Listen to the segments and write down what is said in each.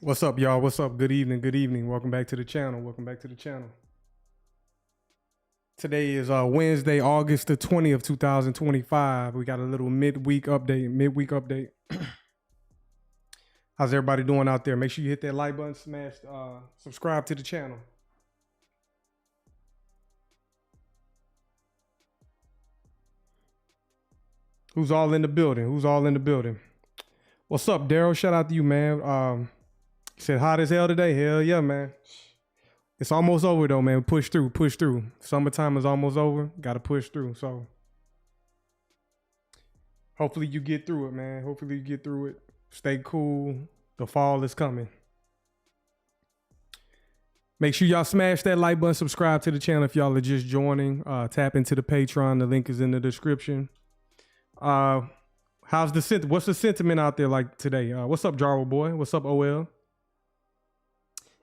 What's up, y'all? What's up? Good evening. Good evening. Welcome back to the channel. Welcome back to the channel. Today is Wednesday, August the 20th, 2025. We got a little midweek update. How's everybody doing out there? Make sure you hit that like button, smash, subscribe to the channel. Who's all in the building? What's up, Daryl? Shout out to you, man. You said hot as hell today. Hell yeah, man. It's almost over though, man. Push through. Summertime is almost over. Got to push through. So hopefully you get through it, man. Hopefully you get through it. Stay cool. The fall is coming. Make sure y'all smash that like button, subscribe to the channel if y'all are just joining. Tap into the Patreon. The link is in the description. What's the sentiment out there like today? What's up, Jarwell boy? What's up, OL?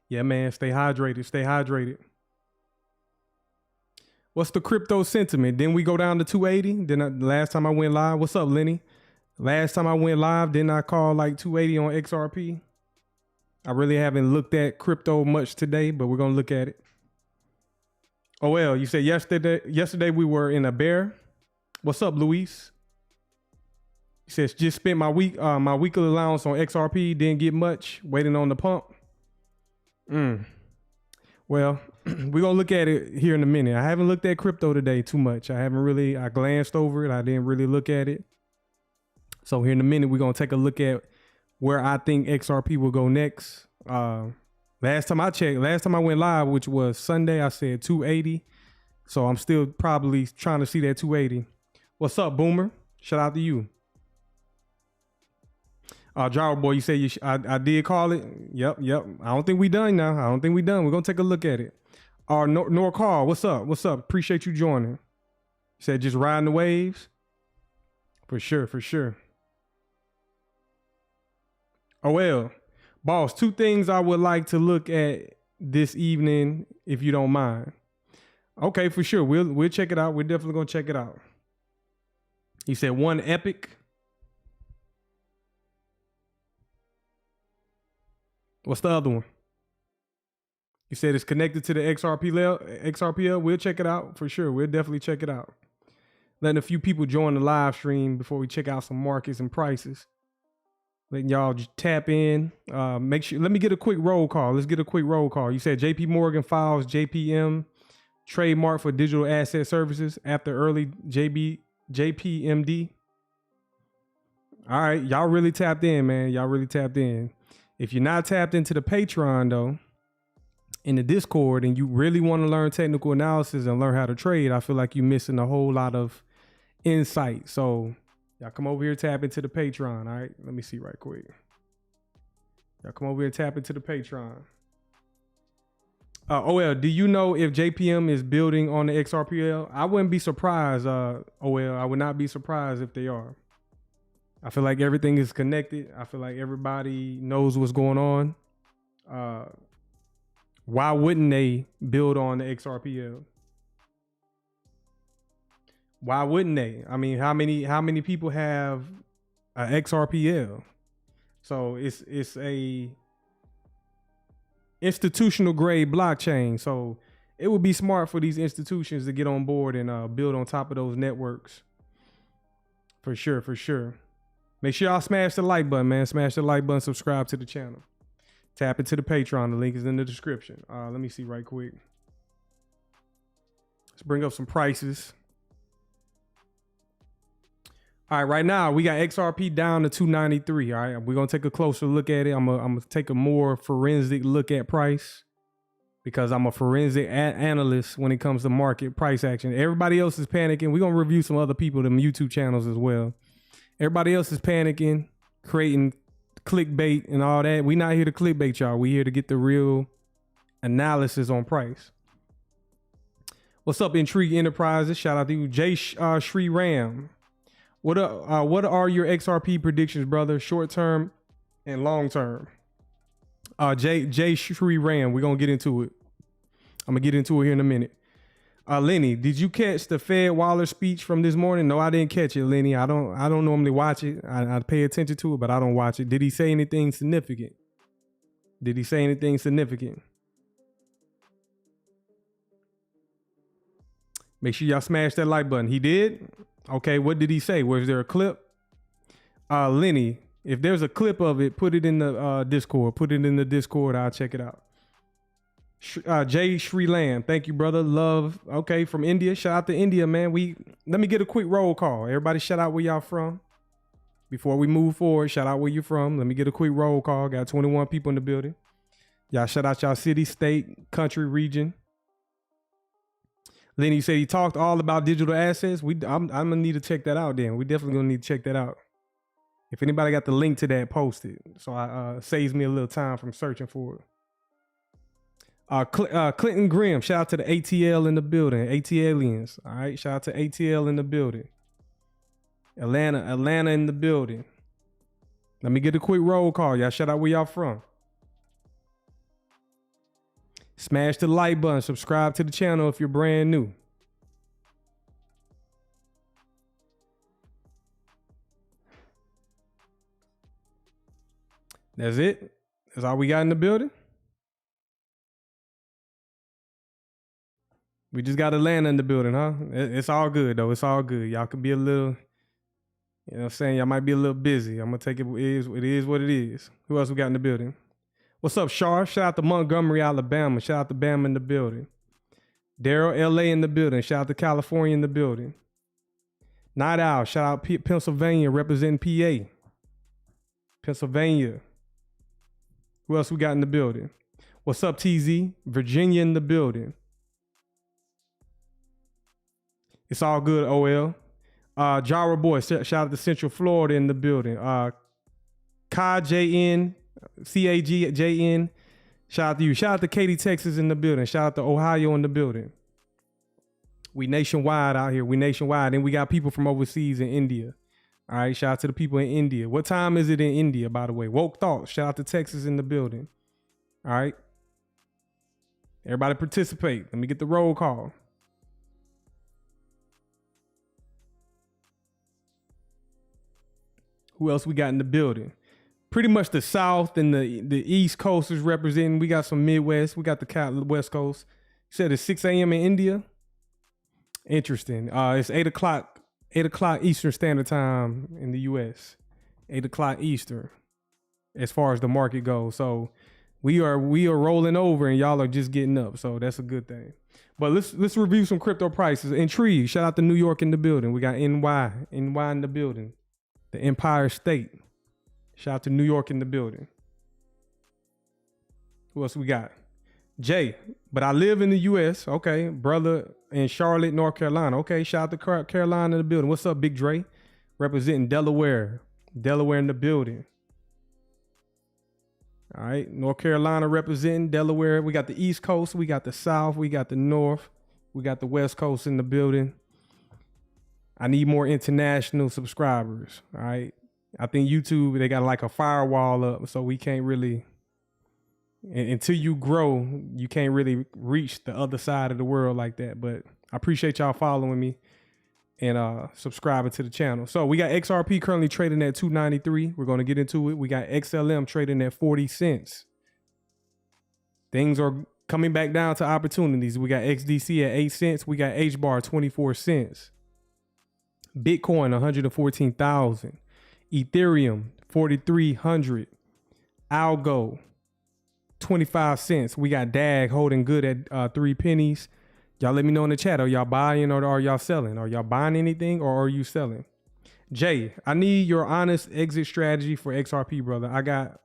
Yeah, man, stay hydrated. What's the crypto sentiment? Then we go down to 280. Last time I went live, what's up, Lenny? Last time I went live, didn't I call like 280 on XRP? I really haven't looked at crypto much today, but we're gonna look at it. Oh well, you said yesterday we were in a bear. What's up, Luis? He says just spent my weekly allowance on XRP, didn't get much, waiting on the pump. Well, we're gonna look at it here in a minute. I haven't looked at crypto today too much. I glanced over it. I didn't really look at it. So here in a minute, we're gonna take a look at where I think XRP will go next. Last time I went live, which was Sunday, I said 280. So I'm still probably trying to see that 280. What's up, Boomer? Shout out to you. Jarrell boy, you say I did call it. Yep. I don't think we done now. We're gonna take a look at it. Nor call. What's up? Appreciate you joining. You said just riding the waves. For sure. Oh well, boss. Two things I would like to look at this evening, if you don't mind. Okay, for sure. We'll check it out. We're definitely gonna check it out. He said one epic. What's the other one? You said it's connected to the XRPL. We'll check it out for sure. We'll definitely check it out. Letting a few people join the live stream before we check out some markets and prices. Letting y'all just tap in. Make sure. Let me get a quick roll call. Let's get a quick roll call. You said JP Morgan files JPM trademark for digital asset services after early JPMD. All right, y'all really tapped in, man. Y'all really tapped in. If you're not tapped into the Patreon though, in the Discord, and you really want to learn technical analysis and learn how to trade, I feel like you're missing a whole lot of insight. So y'all come over here, tap into the Patreon. All right, let me see right quick. Y'all come over here and tap into the Patreon. OL, do you know if JPM is building on the XRPL? I wouldn't be surprised. OL, I would not be surprised if they are. I feel like everything is connected. I feel like everybody knows what's going on. Why wouldn't they build on the XRPL? Why wouldn't they? I mean, how many people have a XRPL? So it's a institutional grade blockchain. So it would be smart for these institutions to get on board and build on top of those networks. For sure. Make sure y'all smash the like button, man. Smash the like button, subscribe to the channel. Tap into the Patreon. The link is in the description. Let me see right quick. Let's bring up some prices. All right, right now we got XRP down to 293. All right, we're gonna take a closer look at it. I'm gonna take a more forensic look at price because I'm a forensic analyst when it comes to market price action. Everybody else is panicking. We're gonna review some other people, them YouTube channels as well. Everybody else is panicking, creating clickbait and all that. We not here to clickbait y'all. We here to get the real analysis on price. What's up, Intrigue Enterprises? Shout out to you, Jay Shri Ram. What are your XRP predictions, brother? Short term and long term. Jay Shri Ram. We're gonna get into it. I'm gonna get into it here in a minute. Lenny, did you catch the Fed Waller speech from this morning? No, I didn't catch it, Lenny. I don't normally watch it. I pay attention to it, but I don't watch it. Did he say anything significant? Did he say anything significant? Make sure y'all smash that like button. He did? Okay, what did he say? Was there a clip? Lenny, if there's a clip of it, put it in the Discord. Put it in the Discord. I'll check it out. Jay Sri Lam, thank you, brother. Love. Okay, from India. Shout out to India, man. Let me get a quick roll call. Everybody shout out where y'all from. Before we move forward, shout out where you're from. Let me get a quick roll call. Got 21 people in the building. Y'all shout out y'all city, state, country, region. Lenny said he talked all about digital assets. I'm gonna need to check that out then. We definitely gonna need to check that out. If anybody got the link to that, post it. So I saves me a little time from searching for it. Clinton Grimm, shout out to the ATL in the building. ATLians. All right, shout out to ATL in the building. Atlanta in the building. Let me get a quick roll call. Y'all shout out where y'all from. Smash the like button. Subscribe to the channel if you're brand new. That's it. That's all we got in the building. We just got Atlanta in the building, huh? It's all good, though. It's all good. Y'all could be a little, you know what I'm saying? Y'all might be a little busy. I'm going to take it. It is what it is. Who else we got in the building? What's up, Shar? Shout out to Montgomery, Alabama. Shout out to Bama in the building. Daryl, LA in the building. Shout out to California in the building. Night Owl. Shout out Pennsylvania, representing PA. Pennsylvania. Who else we got in the building? What's up, TZ? Virginia in the building. It's all good, OL. Jara Boy, shout out to Central Florida in the building. KJN, CAGJN, shout out to you. Shout out to Katy, Texas in the building. Shout out to Ohio in the building. We nationwide out here. We nationwide. And we got people from overseas in India. All right, shout out to the people in India. What time is it in India, by the way? Woke Thoughts, shout out to Texas in the building. All right. Everybody participate. Let me get the roll call. Who else we got in the building? Pretty much the South and the East Coast is representing. We got some Midwest. We got the West Coast. You said it's 6 a.m. in India. Interesting. It's 8 o'clock Eastern Standard Time in the U.S. 8 o'clock Eastern, as far as the market goes. So we are rolling over, and y'all are just getting up. So that's a good thing. But let's review some crypto prices. Intrigue. Shout out to New York in the building. We got NY in the building. The Empire State. Shout out to New York in the building. Who else we got? Jay, but I live in the U.S. Okay, brother in Charlotte, North Carolina. Okay, shout out to Carolina in the building. What's up, Big Dre? Representing Delaware. Delaware in the building. All right, North Carolina representing Delaware. We got the East Coast. We got the South. We got the North. We got the West Coast in the building. I need more international subscribers. All right. I think YouTube, they got like a firewall up, so we can't really, until you grow, you can't really reach the other side of the world like that. But I appreciate y'all following me and subscribing to the channel. So we got XRP currently trading at 293. We're going to get into it. We got XLM trading at 40 cents. Things are coming back down to opportunities. We got XDC at 8 cents. We got HBAR 24 cents. Bitcoin 114,000. Ethereum 4,300. Algo 25 cents. We got DAG holding good at 3 pennies. Y'all let me know in the chat. Are y'all buying or are y'all selling? Are y'all buying anything or are you selling? Jay, I need your honest exit strategy for XRP, brother. I got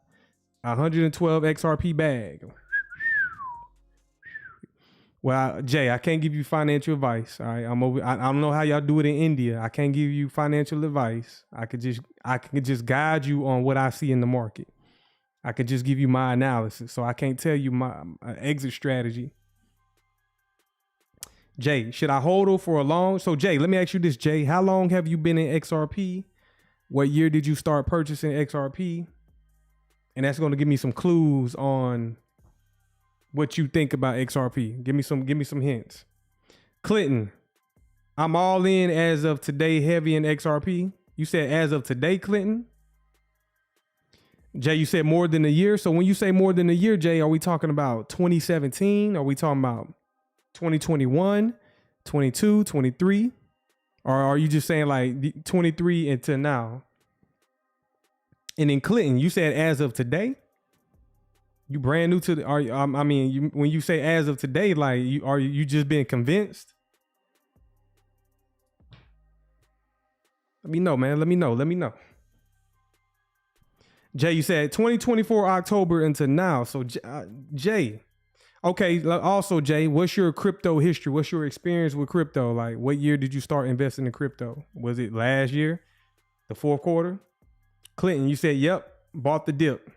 112 XRP bag. Well, Jay, I can't give you financial advice. All right, I don't know how y'all do it in India. I can't give you financial advice. I can just guide you on what I see in the market. I could just give you my analysis. So I can't tell you my exit strategy. Jay, should I hold it for a long? So Jay, let me ask you this, Jay. How long have you been in XRP? What year did you start purchasing XRP? And that's going to give me some clues on what you think about XRP. Give me some hints. Clinton, I'm all in as of today, heavy in XRP. You said as of today, Clinton? Jay, you said more than a year. So when you say more than a year, Jay, are we talking about 2017? Are we talking about 2021, 22, 23? Or are you just saying like 23 until now? And in Clinton, you said as of today? You brand new to the, I mean, when you say as of today, like are you just being convinced? Let me know, man. Let me know. Jay, you said 2024 October into now. So Jay, okay. Also, Jay, what's your crypto history? What's your experience with crypto? Like, what year did you start investing in crypto? Was it last year, the fourth quarter? Clinton, you said, yep, bought the dip.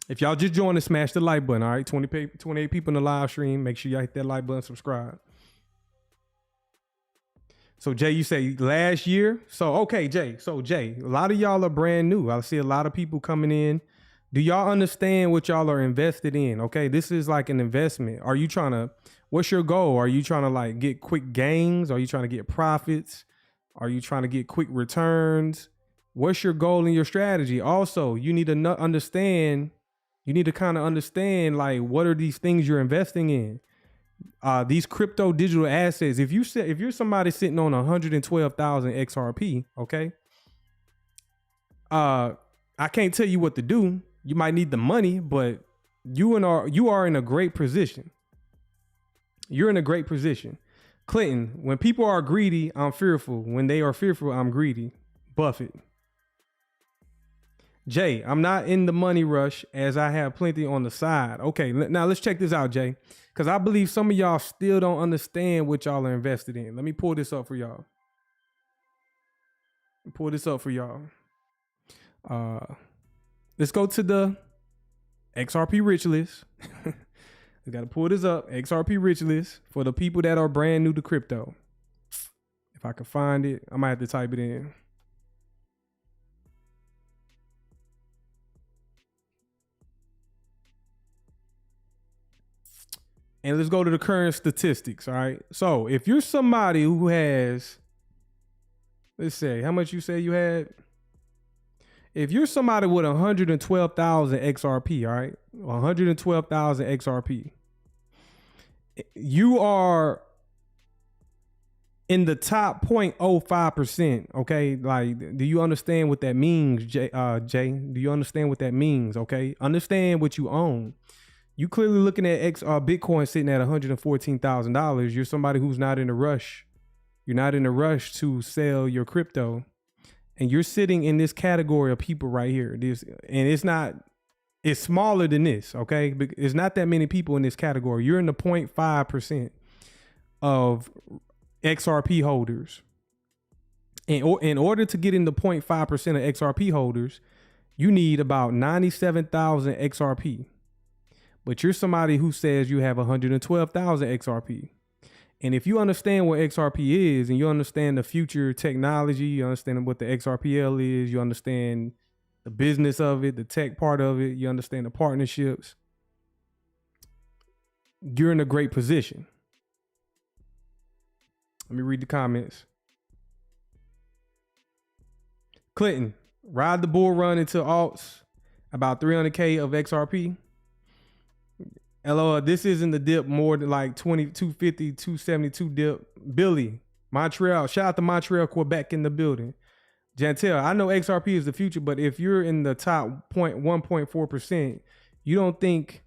If y'all just joined us, smash the like button. All right, 28 people in the live stream. Make sure y'all hit that like button, subscribe. So Jay, you say last year. So okay, Jay. So Jay, a lot of y'all are brand new. I see a lot of people coming in. Do y'all understand what y'all are invested in? Okay, this is like an investment. Are you trying to? What's your goal? Are you trying to like get quick gains? Are you trying to get profits? Are you trying to get quick returns? What's your goal and your strategy? Also, you need to understand. You need to kind of understand like what are these things you're investing in? These crypto digital assets. If you're somebody sitting on 112,000 XRP, okay, I can't tell you what to do. You might need the money, but you are in a great position. You're in a great position. Clinton, when people are greedy, I'm fearful. When they are fearful, I'm greedy. Buffett. Jay, I'm not in the money rush as I have plenty on the side. Okay, now let's check this out, Jay, because I believe some of y'all still don't understand what y'all are invested in. Let me pull this up for y'all. Let's go to the XRP rich list. We got to pull this up. XRP rich list for the people that are brand new to crypto. If I can find it, I might have to type it in. And let's go to the current statistics, all right? So if you're somebody who has, let's say, how much you say you had? If you're somebody with 112,000 XRP, all right? 112,000 XRP, you are in the top 0.05%, okay? Like, do you understand what that means, Jay? Do you understand what that means, okay? Understand what you own. You clearly looking at Bitcoin sitting at $114,000. You're somebody who's not in a rush. You're not in a rush to sell your crypto. And you're sitting in this category of people right here. It's smaller than this, okay? It's not that many people in this category. You're in the 0.5% of XRP holders. And in order to get in the 0.5% of XRP holders, you need about 97,000 XRP. But you're somebody who says you have 112,000 XRP. And if you understand what XRP is and you understand the future technology, you understand what the XRPL is, you understand the business of it, the tech part of it, you understand the partnerships, you're in a great position. Let me read the comments. Clinton, ride the bull run into alts, about 300K of XRP. LOL, this isn't the dip more than like 250, 272 dip. Billy, Montreal, shout out to Montreal, Quebec in the building. Jantel, I know XRP is the future, but if you're in the top 1.4%, you don't think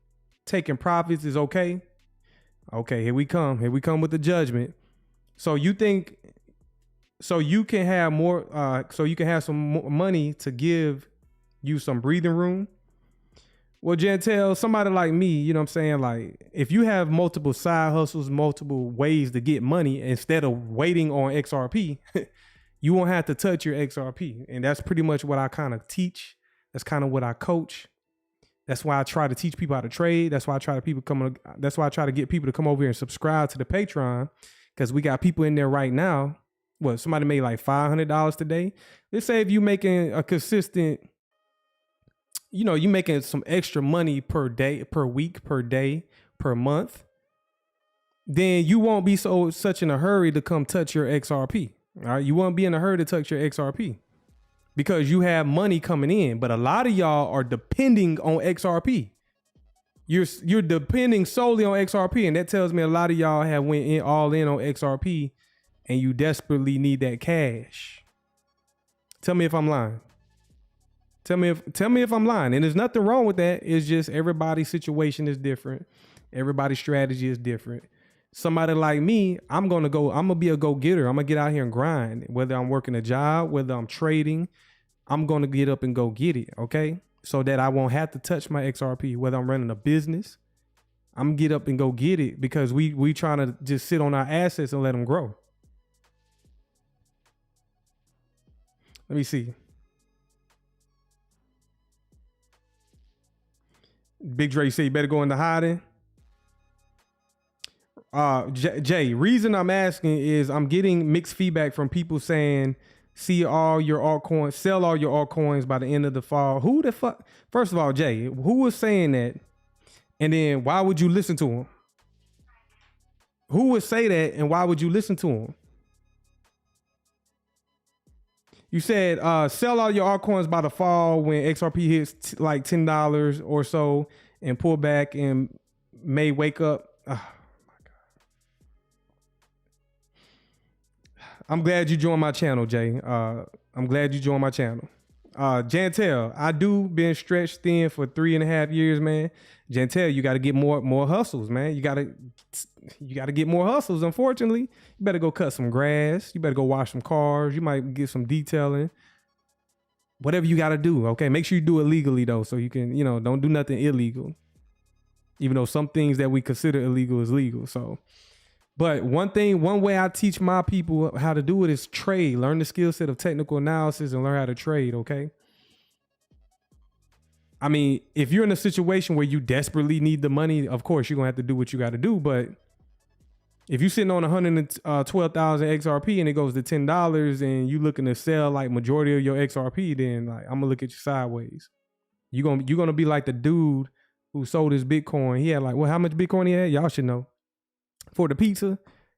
taking profits is okay? Okay, here we come. Here we come with the judgment. So you think, so you can have more, so you can have some more money to give you some breathing room? Well, Jantel, somebody like me, you know what I'm saying? Like, if you have multiple side hustles, multiple ways to get money, instead of waiting on XRP, you won't have to touch your XRP. And that's pretty much what I kind of teach. That's kind of what I coach. That's why I try to teach people how to trade. That's why I try to get people to come over here and subscribe to the Patreon, because we got people in there right now. What, somebody made like $500 today. Let's say if you making a consistent, you know, you making some extra money per day, per week, per day, per month, then you won't be such in a hurry to come touch your XRP. All right, you won't be in a hurry to touch your XRP. because you have money coming in. But a lot of y'all are depending on XRP. You're depending solely on XRP, and that tells me a lot of y'all have went in all in on XRP, and you desperately need that cash. Tell me if I'm lying. Tell me if I'm lying. And there's nothing wrong with that. It's just everybody's situation is different. Everybody's strategy is different. Somebody like me, I'm gonna be a go-getter. I'm gonna get out here and grind. Whether I'm working a job, whether I'm trading, I'm gonna get up and go get it, okay? So that I won't have to touch my XRP. Whether I'm running a business, I'm gonna get up and go get it, because we trying to just sit on our assets and let them grow. Let me see. Big Dre say you better go into hiding. Jay, reason I'm asking is I'm getting mixed feedback from people saying, sell all your altcoins by the end of the fall. Who the fuck? First of all, Jay, who was saying that? And then why would you listen to him? Who would say that, and why would you listen to him? You said sell all your altcoins by the fall when XRP hits like $10 or so, and pull back and may wake up. I'm glad you joined my channel, Jay. I'm glad you joined my channel. Jantel, I do been stretched thin for 3.5 years, man. Jantel, you got to get more hustles, man. You got to get more hustles. Unfortunately, you better go cut some grass. You better go wash some cars. You might get some detailing. Whatever you got to do, okay? Make sure you do it legally, though, so you can, don't do nothing illegal. Even though some things that we consider illegal is legal, so... But one way I teach my people how to do it is trade. Learn the skill set of technical analysis and learn how to trade, okay? I mean, if you're in a situation where you desperately need the money, of course, you're going to have to do what you got to do. But if you're sitting on 112,000 XRP and it goes to $10 and you looking to sell like majority of your XRP, then like I'm going to look at you sideways. You're gonna be like the dude who sold his Bitcoin. He had like, how much Bitcoin he had? Y'all should know. For the pizza,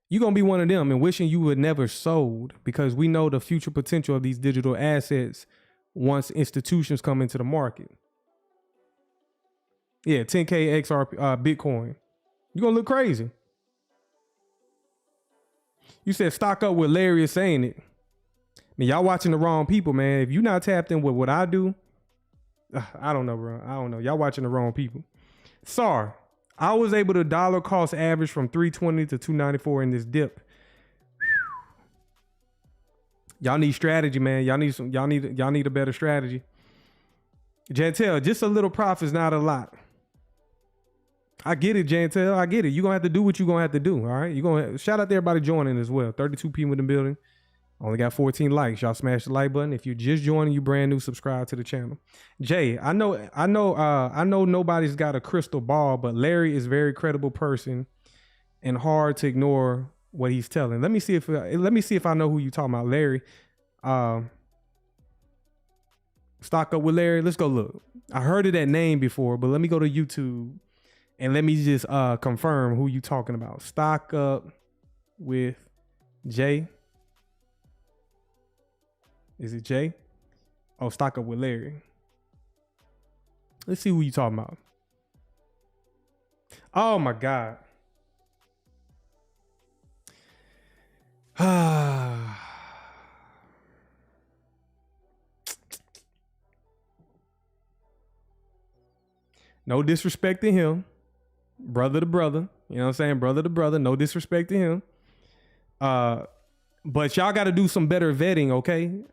you're going to be one of them and wishing you would never sold, because we know the future potential of these digital assets once institutions come into the market. Yeah, 10K XRP Bitcoin. You're going to look crazy. You said stock up with Larry is saying it. I mean, y'all watching the wrong people, man. If you're not tapped in with what I do, I don't know, bro. I don't know. Y'all watching the wrong people. Sorry. I was able to dollar cost average from 320 to 294 in this dip. Y'all need strategy, man. Y'all need a better strategy. Jantel, just a little profit is not a lot. I get it, Jantel. I get it. You're gonna have to do what you're gonna have to do. All right. Shout out to everybody joining as well. 32 people in the building. Only got 14 likes. Y'all smash the like button. If you're just joining, you brand new, subscribe to the channel. Jay, I know nobody's got a crystal ball, but Larry is a very credible person and hard to ignore what he's telling. Let me see if I know who you talking about. Larry. Stock up with Larry. Let's go look. I heard of that name before, but let me go to YouTube and let me just confirm who you talking about. Stock up with Jay. Is it Jay? Oh, stock up with Larry. Let's see who you talking about. Oh my God. No disrespect to him. Brother to brother. You know what I'm saying? Brother to brother. No disrespect to him. But y'all got to do some better vetting, okay?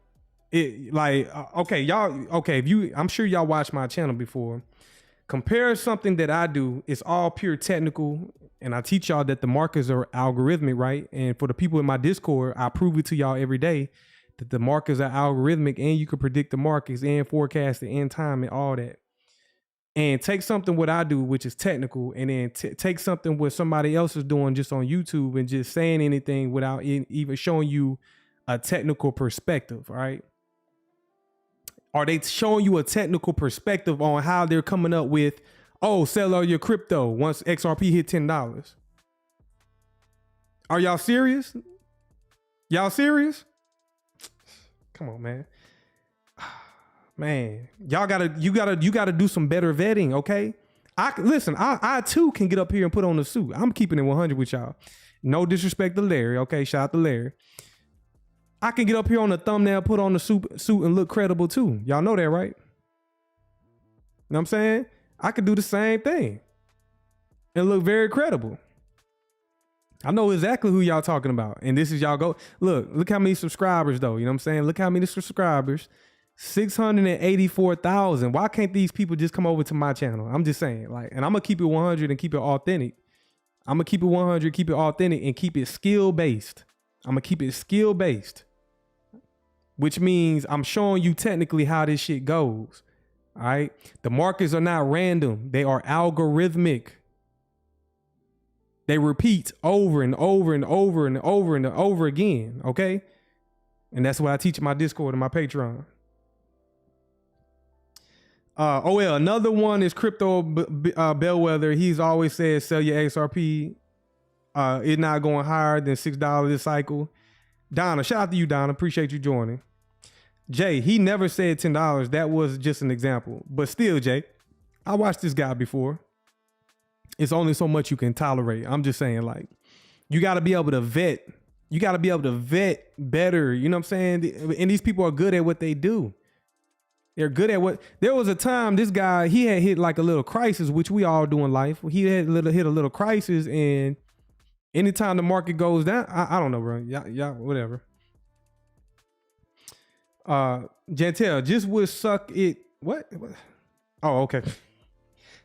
I'm sure y'all watched my channel before. Compare something that I do, it's all pure technical, and I teach y'all that the markets are algorithmic, right? And for the people in my Discord, I prove it to y'all every day that the markets are algorithmic, and you can predict the markets and forecast the end time and all that. And take something what I do, which is technical, and then take something what somebody else is doing just on YouTube and just saying anything without even showing you a technical perspective, right? Are they showing you a technical perspective on how they're coming up with, oh, sell all your crypto once XRP hit $10? Are y'all serious? Y'all serious? Come on, man. Man, you gotta do some better vetting, okay? I too can get up here and put on a suit. I'm keeping it 100 with y'all. No disrespect to Larry, okay? Shout out to Larry. I can get up here on the thumbnail, put on the suit and look credible too. Y'all know that, right? Know what I'm saying? I could do the same thing and look very credible. I know exactly who y'all talking about. And this is y'all go. Look how many subscribers though. You know what I'm saying? Look how many subscribers. 684,000. Why can't these people just come over to my channel? I'm just saying, like, and I'm gonna keep it 100 and keep it authentic. I'm gonna keep it 100, keep it authentic, and keep it skill based. I'm gonna keep it skill based, which means I'm showing you technically how this shit goes. All right. The markets are not random. They are algorithmic. They repeat over and over and over and over and over again. Okay. And that's what I teach in my Discord and my Patreon. Another one is Crypto Bellwether. He's always said sell your XRP. It's not going higher than $6 this cycle. Donna, shout out to you, Donna. Appreciate you joining. Jay, he never said $10. That was just an example. But still, Jay, I watched this guy before. It's only so much you can tolerate. I'm just saying, like, you got to be able to vet. You got to be able to vet better. You know what I'm saying? And these people are good at what they do. They're good at what. There was a time this guy, he had hit like a little crisis, which we all do in life. He had hit a little crisis, and anytime the market goes down, I don't know, bro. Y'all, whatever. Jantel, just would suck it. What? Oh, okay.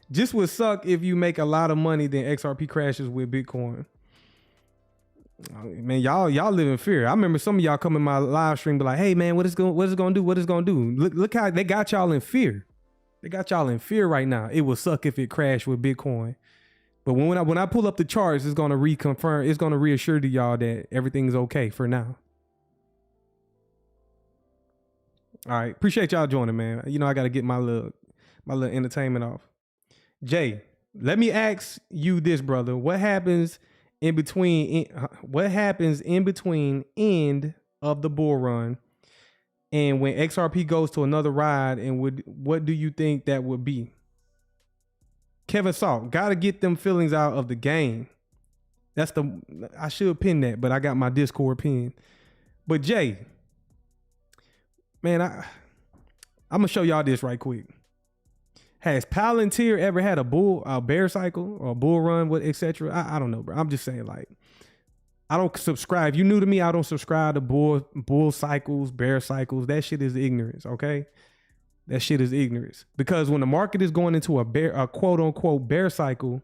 Just would suck if you make a lot of money, then XRP crashes with Bitcoin. Man, y'all live in fear. I remember some of y'all come in my live stream, be like, "Hey, man, what is gonna do? What is gonna do?" Look how they got y'all in fear. They got y'all in fear right now. It will suck if it crashed with Bitcoin. But when I pull up the charts, it's gonna reconfirm. It's gonna reassure to y'all that everything's okay for now. All right, appreciate y'all joining, man. You know I got to get my little entertainment off. Jay, let me ask you this, brother. What happens in between end of the bull run and when XRP goes to another ride, and what do you think that would be? Kevin Salt, got to get them feelings out of the game. I should pin that, but I got my Discord pin. But Jay, man, I'm gonna show y'all this right quick. Has Palantir ever had a bear cycle or a bull run with etc.? I don't know, bro. I'm just saying, like, I don't subscribe. If you're new to me, I don't subscribe to bull cycles, bear cycles. That shit is ignorance, okay? That shit is ignorance. Because when the market is going into a quote unquote bear cycle,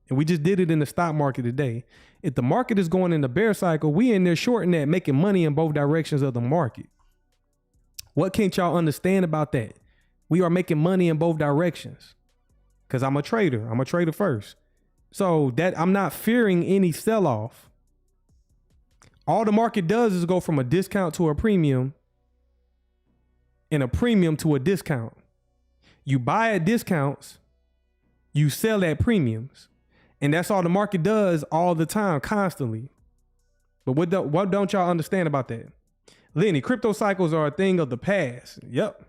and we just did it in the stock market today. If the market is going in the bear cycle, we in there shorting that, making money in both directions of the market. What can't y'all understand about that? We are making money in both directions because I'm a trader. I'm a trader first. So that I'm not fearing any sell-off. All the market does is go from a discount to a premium and a premium to a discount. You buy at discounts, you sell at premiums. And that's all the market does all the time, constantly. But what don't y'all understand about that? Lenny, crypto cycles are a thing of the past. Yep.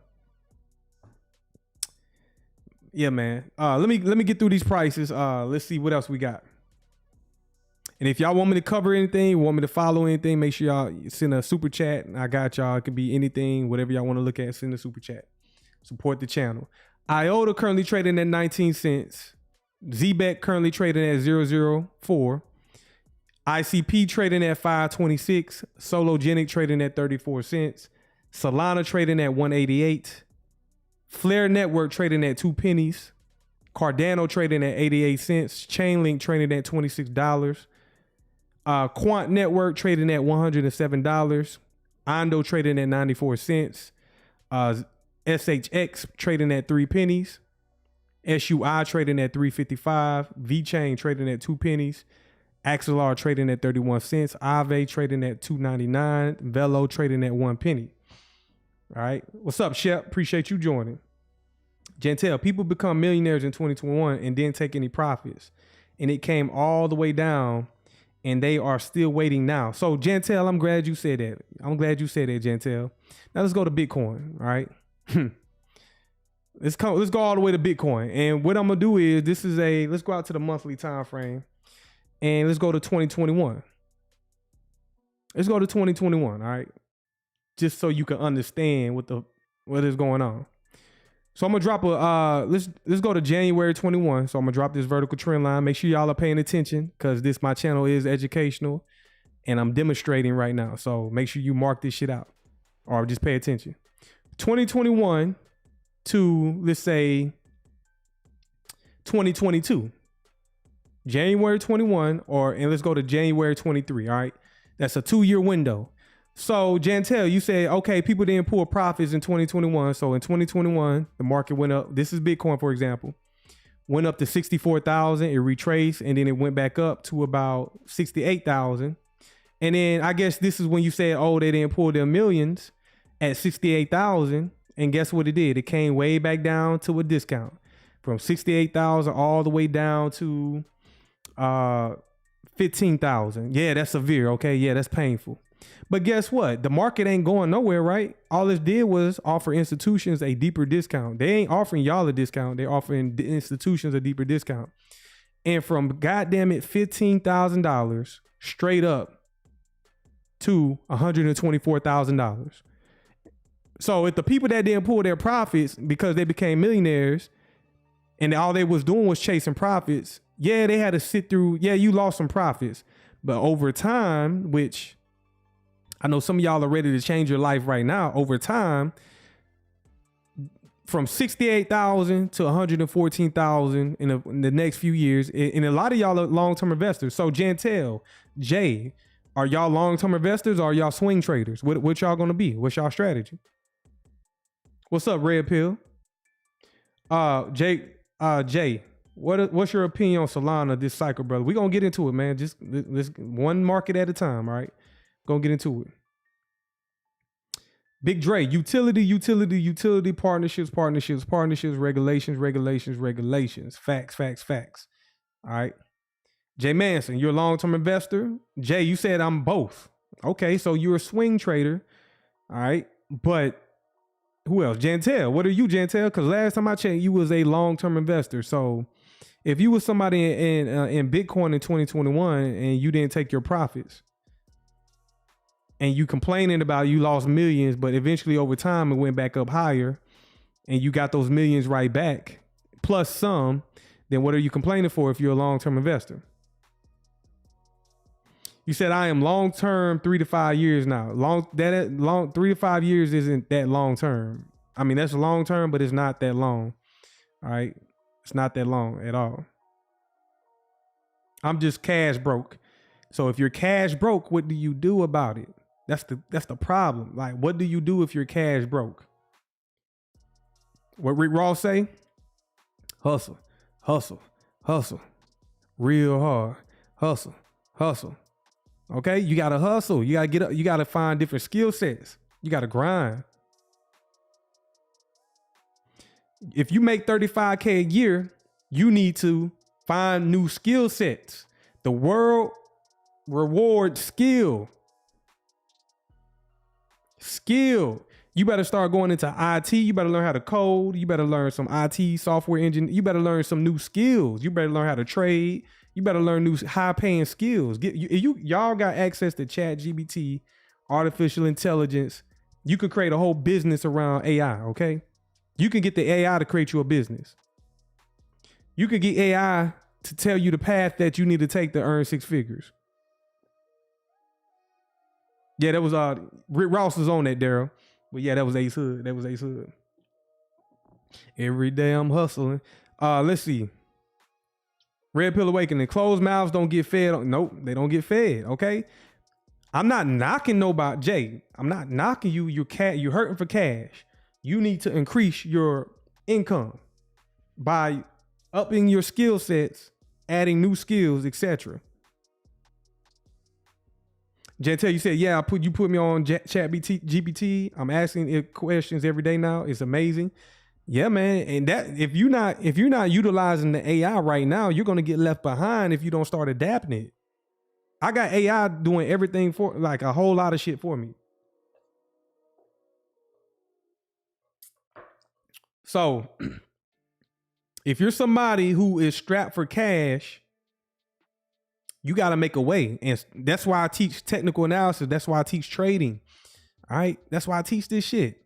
Yeah, man. Let me get through these prices. Let's see what else we got. And if y'all want me to cover anything, want me to follow anything, make sure y'all send a super chat. I got y'all. It could be anything, whatever y'all want to look at, send a super chat. Support the channel. IOTA currently trading at 19 cents. ZBEC currently trading at 0.004. ICP trading at 5.26. Sologenic trading at 34 cents. Solana trading at 188. Flare Network trading at 2 pennies. Cardano trading at 88 cents. Chainlink trading at $26. Quant Network trading at $107. Ondo trading at 94 cents. SHX trading at 3 pennies. SUI trading at 3.55. VChain trading at 2 pennies. Axelar trading at 31 cents. Aave trading at 2.99. Velo trading at 1 penny. All right. What's up, Shep? Appreciate you joining. Jantel, people become millionaires in 2021 and didn't take any profits. And it came all the way down and they are still waiting now. So, Jantel, I'm glad you said that. I'm glad you said that, Jantel. Now let's go to Bitcoin. All right. Let's go all the way to Bitcoin. And what I'm gonna do is let's go out to the monthly time frame and let's go to 2021. Let's go to 2021, all right? Just so you can understand what is going on. So I'm gonna drop let's go to January 21. So I'm gonna drop this vertical trend line. Make sure y'all are paying attention because my channel is educational and I'm demonstrating right now. So make sure you mark this shit out or just pay attention. 2021 to, let's say, 2022. January 21 and let's go to January 23, all right? That's a 2-year window. So Jantel, you said, okay, people didn't pull profits in 2021. So in 2021, the market went up. This is Bitcoin, for example. Went up to 64,000. It retraced and then it went back up to about 68,000. And then I guess this is when you said, oh, they didn't pull their millions at 68,000. And guess what it did? It came way back down to a discount from 68,000 all the way down to 15,000. Yeah, that's severe. Okay. Yeah, that's painful. But guess what? The market ain't going nowhere, right? All it did was offer institutions a deeper discount. They ain't offering y'all a discount. They're offering the institutions a deeper discount. And from goddamn it, $15,000 straight up to $124,000. So if the people that didn't pull their profits because they became millionaires and all they was doing was chasing profits, yeah, they had to sit through, yeah, you lost some profits. But over time, which I know some of y'all are ready to change your life right now. Over time, from 68,000 to 114,000 in the next few years, and a lot of y'all are long-term investors. So Jantel, Jay, are y'all long-term investors or are y'all swing traders? What y'all gonna be? What's y'all strategy? What's up, Red Pill? Jay, what's your opinion on Solana this cycle, brother? We gonna get into it, man. Just let's one market at a time, all right? Gonna get into it. Big Dre, utility, partnerships, regulations. Facts. All right. Jay Manson, you're a long-term investor. Jay, you said I'm both. Okay, so you're a swing trader. All right. But who else? Jantel, what are you, Jantel? Because last time I checked, you was a long-term investor. So if you was somebody in Bitcoin in 2021 and you didn't take your profits, and you complaining about you lost millions, but eventually over time it went back up higher and you got those millions right back, plus some, then what are you complaining for if you're a long-term investor? You said I am long-term 3 to 5 years now. Long 3 to 5 years isn't that long-term. I mean, that's long-term, but it's not that long. All right. It's not that long at all. I'm just cash broke. So if you're cash broke, what do you do about it? That's the problem. Like, what do you do if you're cash broke? What Rick Ross say? Hustle. Real hard. Hustle. Okay? You gotta hustle. You gotta get up. You gotta find different skill sets. You gotta grind. If you make 35K a year, you need to find new skill sets. The world rewards skill. You better start going into IT. You better learn how to code. You better learn some IT software engine. You better learn some new skills. You better learn how to trade. You better learn new high-paying skills. Y'all got access to ChatGPT, artificial intelligence. You could create a whole business around AI, okay? You can get the AI to create you a business. You could get AI to tell you the path that you need to take to earn 6 figures. Yeah, that was Rick Ross was on that, Daryl. But yeah, that was Ace Hood. Every day I'm hustling. Let's see. Red Pill Awakening. Closed mouths don't get fed. Nope, they don't get fed. Okay. I'm not knocking nobody, Jay. I'm not knocking you. You're hurting for cash. You need to increase your income by upping your skill sets, adding new skills, etc. Jantel, you said, yeah, you put me on GPT. I'm asking it questions every day now. It's amazing. Yeah, man. And that if you're not utilizing the AI right now, you're gonna get left behind if you don't start adapting it. I got AI doing everything for like a whole lot of shit for me. So if you're somebody who is strapped for cash, you got to make a way. And that's why I teach technical analysis. That's why I teach trading. All right. That's why I teach this shit.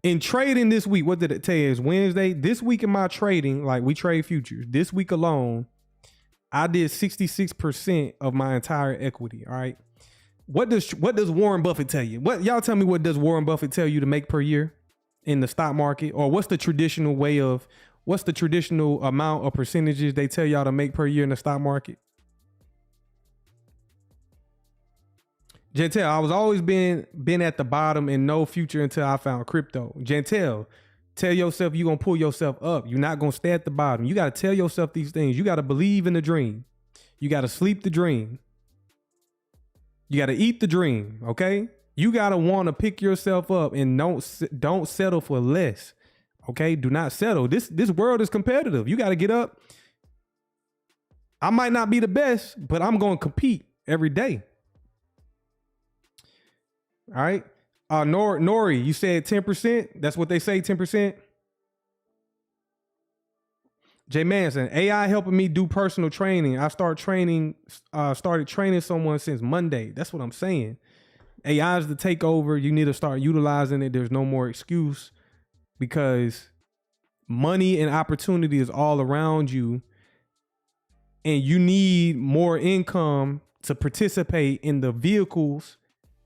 In trading this week, what did it tell you? It's Wednesday. This week in my trading, like we trade futures, this week alone, I did 66% of my entire equity. All right. What does Warren Buffett tell you? Y'all tell me, what does Warren Buffett tell you to make per year in the stock market? Or what's the traditional amount of percentages they tell y'all to make per year in the stock market? Gentel, I was always been at the bottom and no future until I found crypto. Gentel, tell yourself you're going to pull yourself up. You're not going to stay at the bottom. You got to tell yourself these things. You got to believe in the dream. You got to sleep the dream. You got to eat the dream, okay? You got to want to pick yourself up and don't settle for less, okay? Do not settle. This world is competitive. You got to get up. I might not be the best, but I'm going to compete every day. All right. Nori, you said 10%. That's what they say, 10%. Jay Manson, AI helping me do personal training. I started training someone since Monday. That's what I'm saying. AI is the takeover. You need to start utilizing it. There's no more excuse, because money and opportunity is all around you, and you need more income to participate in the vehicles,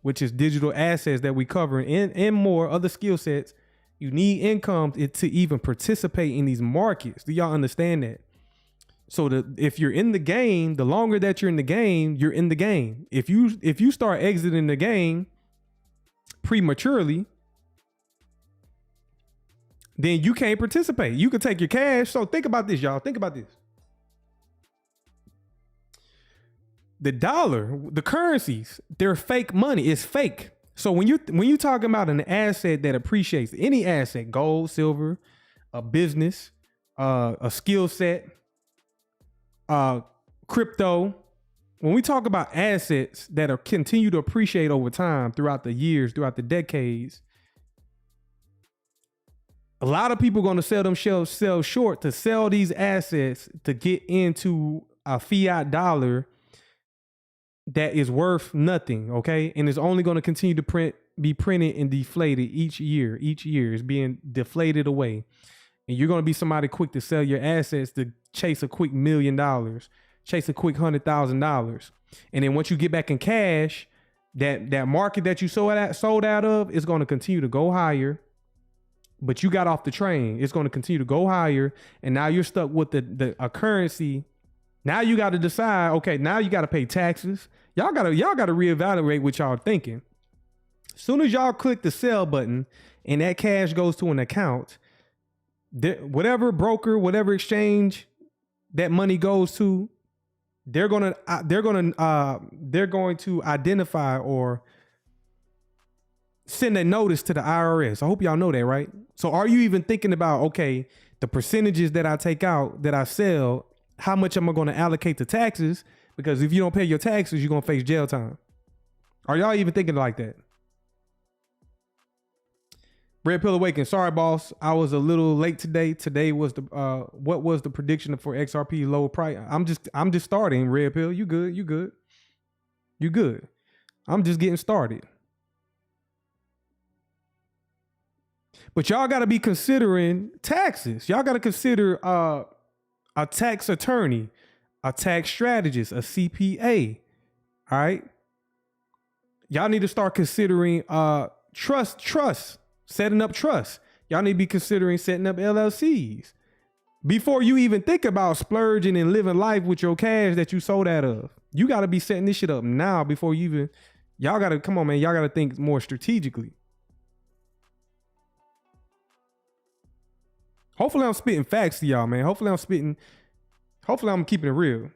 which is digital assets that we cover, and more other skill sets. You need income to even participate in these markets. Do y'all understand that? So if you're in the game, the longer that you're in the game, you're in the game. If you start exiting the game prematurely, then you can't participate. You can take your cash. So think about this, y'all. Think about this. The dollar, the currencies, they're fake money. It's fake. So when you're talking about an asset that appreciates, any asset, gold, silver, a business, a skill set, crypto, when we talk about assets that are continue to appreciate over time, throughout the years, throughout the decades, a lot of people are going to sell short to sell these assets to get into a fiat dollar that is worth nothing, okay? And it's only going to continue to be printed and deflated each year. Each year is being deflated away. And you're going to be somebody quick to sell your assets to chase a quick $1 million, chase a quick $100,000. And then once you get back in cash, that market that you sold out of is going to continue to go higher. But you got off the train. It's going to continue to go higher. And now you're stuck with a currency. Now you got to decide, okay, now you got to pay taxes. Y'all got to reevaluate what y'all thinking. As soon as y'all click the sell button and that cash goes to an account, whatever broker, whatever exchange that money goes to, they're going to identify or send a notice to the IRS. I hope y'all know that, right? So are you even thinking about, okay, the percentages that I take out, that I sell, how much am I going to allocate to taxes? Because if you don't pay your taxes, you're going to face jail time. Are y'all even thinking like that? Red Pill Awaken. Sorry, boss. I was a little late today. Today was what was the prediction for XRP low price? I'm just starting, Red Pill. You good. I'm just getting started. But y'all got to be considering taxes. Y'all got to consider a tax attorney, a tax strategist, a CPA. All right. Y'all need to start considering trust, setting up trust. Y'all need to be considering setting up LLCs before you even think about splurging and living life with your cash that you sold out of. You got to be setting this shit up now before you even, y'all got to, come on, man. Y'all got to think more strategically. Hopefully I'm spitting facts to y'all, man. Hopefully I'm keeping it real.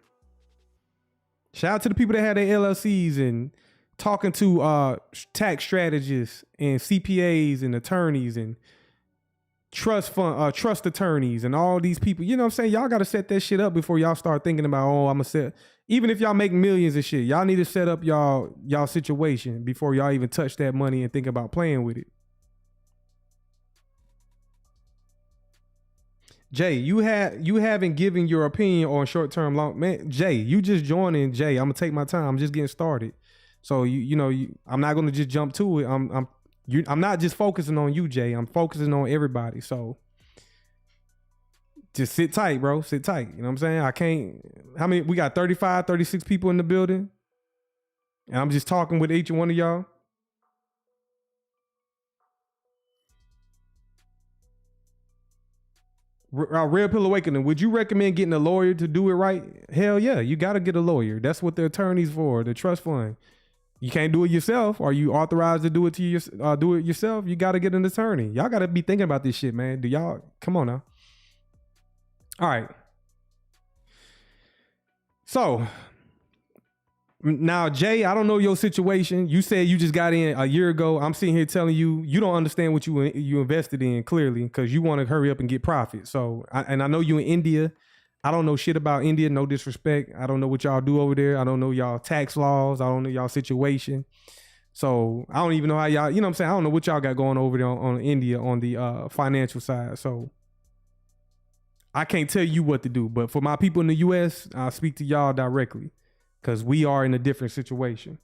Shout out to the people that had their LLCs and talking to tax strategists and CPAs and attorneys and trust attorneys and all these people. You know what I'm saying? Y'all got to set that shit up before y'all start thinking about, oh, I'm going to set. Even if y'all make millions and shit, y'all need to set up y'all situation before y'all even touch that money and think about playing with it. Jay, you haven't given your opinion on short-term long. Man, Jay, you just joining. Jay, I'm gonna take my time. I'm just getting started. So I'm not gonna just jump to it. I'm not just focusing on you, Jay. I'm focusing on everybody. So just sit tight, bro. Sit tight. You know what I'm saying? I can't. How many? We got 35, 36 people in the building. And I'm just talking with each one of y'all. Red Pill Awakening, would you recommend getting a lawyer to do it right? Hell yeah, you got to get a lawyer. That's what the attorney's for, the trust fund. You can't do it yourself. Are you authorized to do it do it yourself? You got to get an attorney. Y'all got to be thinking about this shit, man. Come on now. All right. So now, Jay, I don't know your situation. You said you just got in a year ago. I'm sitting here telling you don't understand what you invested in clearly because you want to hurry up and get profit. So, I know you in India. I don't know shit about India. No disrespect. I don't know what y'all do over there. I don't know y'all tax laws. I don't know y'all situation. So I don't even know how y'all, you know what I'm saying? I don't know what y'all got going over there on India on the financial side. So I can't tell you what to do. But for my people in the US, I'll speak to y'all directly because we are in a different situation.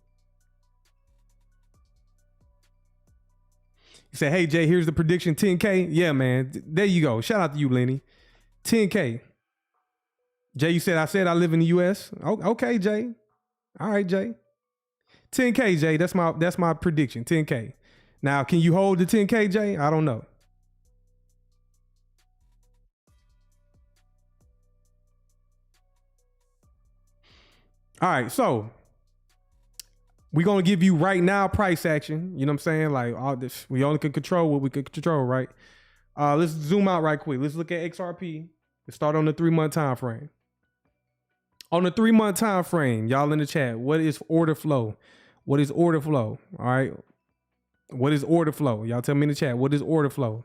You say, hey, Jay, here's the prediction, 10K. Yeah, man. There you go. Shout out to you, Lenny. 10K. Jay, you said I live in the US. Okay, Jay. All right, Jay. 10K, Jay. That's my prediction. 10K. Now, can you hold the 10K, Jay? I don't know. All right, so we're gonna give you right now price action. You know what I'm saying? Like all this, we only can control what we can control, right? Let's zoom out right quick. Let's look at XRP. Let's start on the 3-month time frame. On the 3-month time frame, y'all in the chat, what is order flow? What is order flow? All right. What is order flow? Y'all tell me in the chat, what is order flow?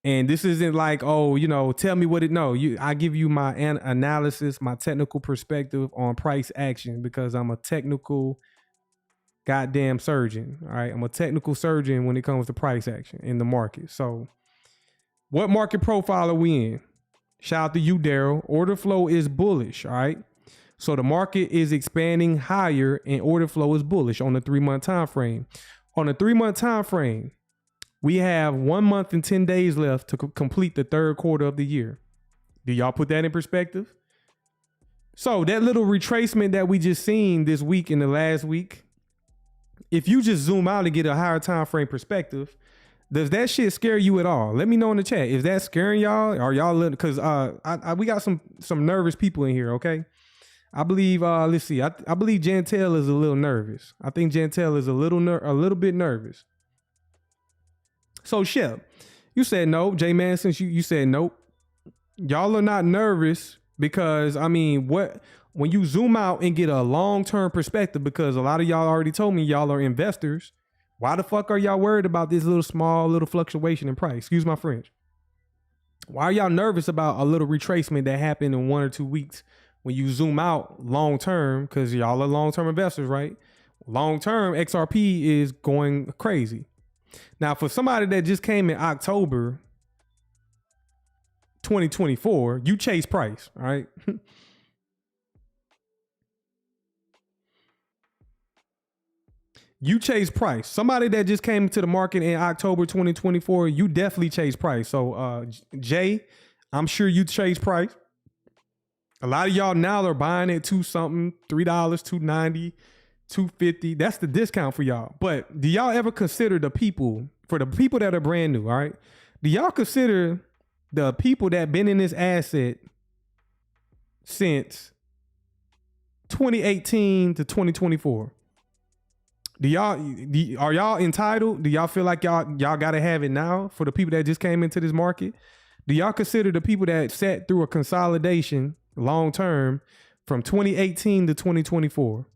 And this isn't like, oh, tell me what it no. I give you my analysis, my technical perspective on price action because I'm a technical goddamn surgeon. All right. I'm a technical surgeon when it comes to price action in the market. So what market profile are we in? Shout out to you, Daryl. Order flow is bullish. All right. So the market is expanding higher and order flow is bullish on the 3-month time frame. On the 3-month time frame, we have 1 month and 10 days left to complete the 3rd quarter of the year. Do y'all put that in perspective? So that little retracement that we just seen this week in the last week, if you just zoom out and get a higher time frame perspective, does that shit scare you at all? Let me know in the chat. Is that scaring y'all? Are y'all little? Because we got some nervous people in here. Okay, I believe. Let's see. I believe Jantel is a little nervous. I think Jantel is a little bit nervous. So Shep, you said no. J Man, since you said nope, y'all are not nervous because when you zoom out and get a long-term perspective, because a lot of y'all already told me y'all are investors. Why the fuck are y'all worried about this little fluctuation in price? Excuse my French. Why are y'all nervous about a little retracement that happened in 1 or 2 weeks when you zoom out long-term? Because y'all are long-term investors, right? Long-term, XRP is going crazy. Now, for somebody that just came in October 2024, you chase price, all right? You chase price. Somebody that just came to the market in October 2024, you definitely chase price. So, Jay, I'm sure you chase price. A lot of y'all now are buying it $2 something, $3, $2.90, $2.50. That's the discount for y'all. But do y'all ever consider the people that are brand new, all right? Do y'all consider the people that been in this asset since 2018 to 2024? Are y'all entitled? Do y'all feel like y'all gotta have it now for the people that just came into this market? Do y'all consider the people that sat through a consolidation long term from 2018 to 2024?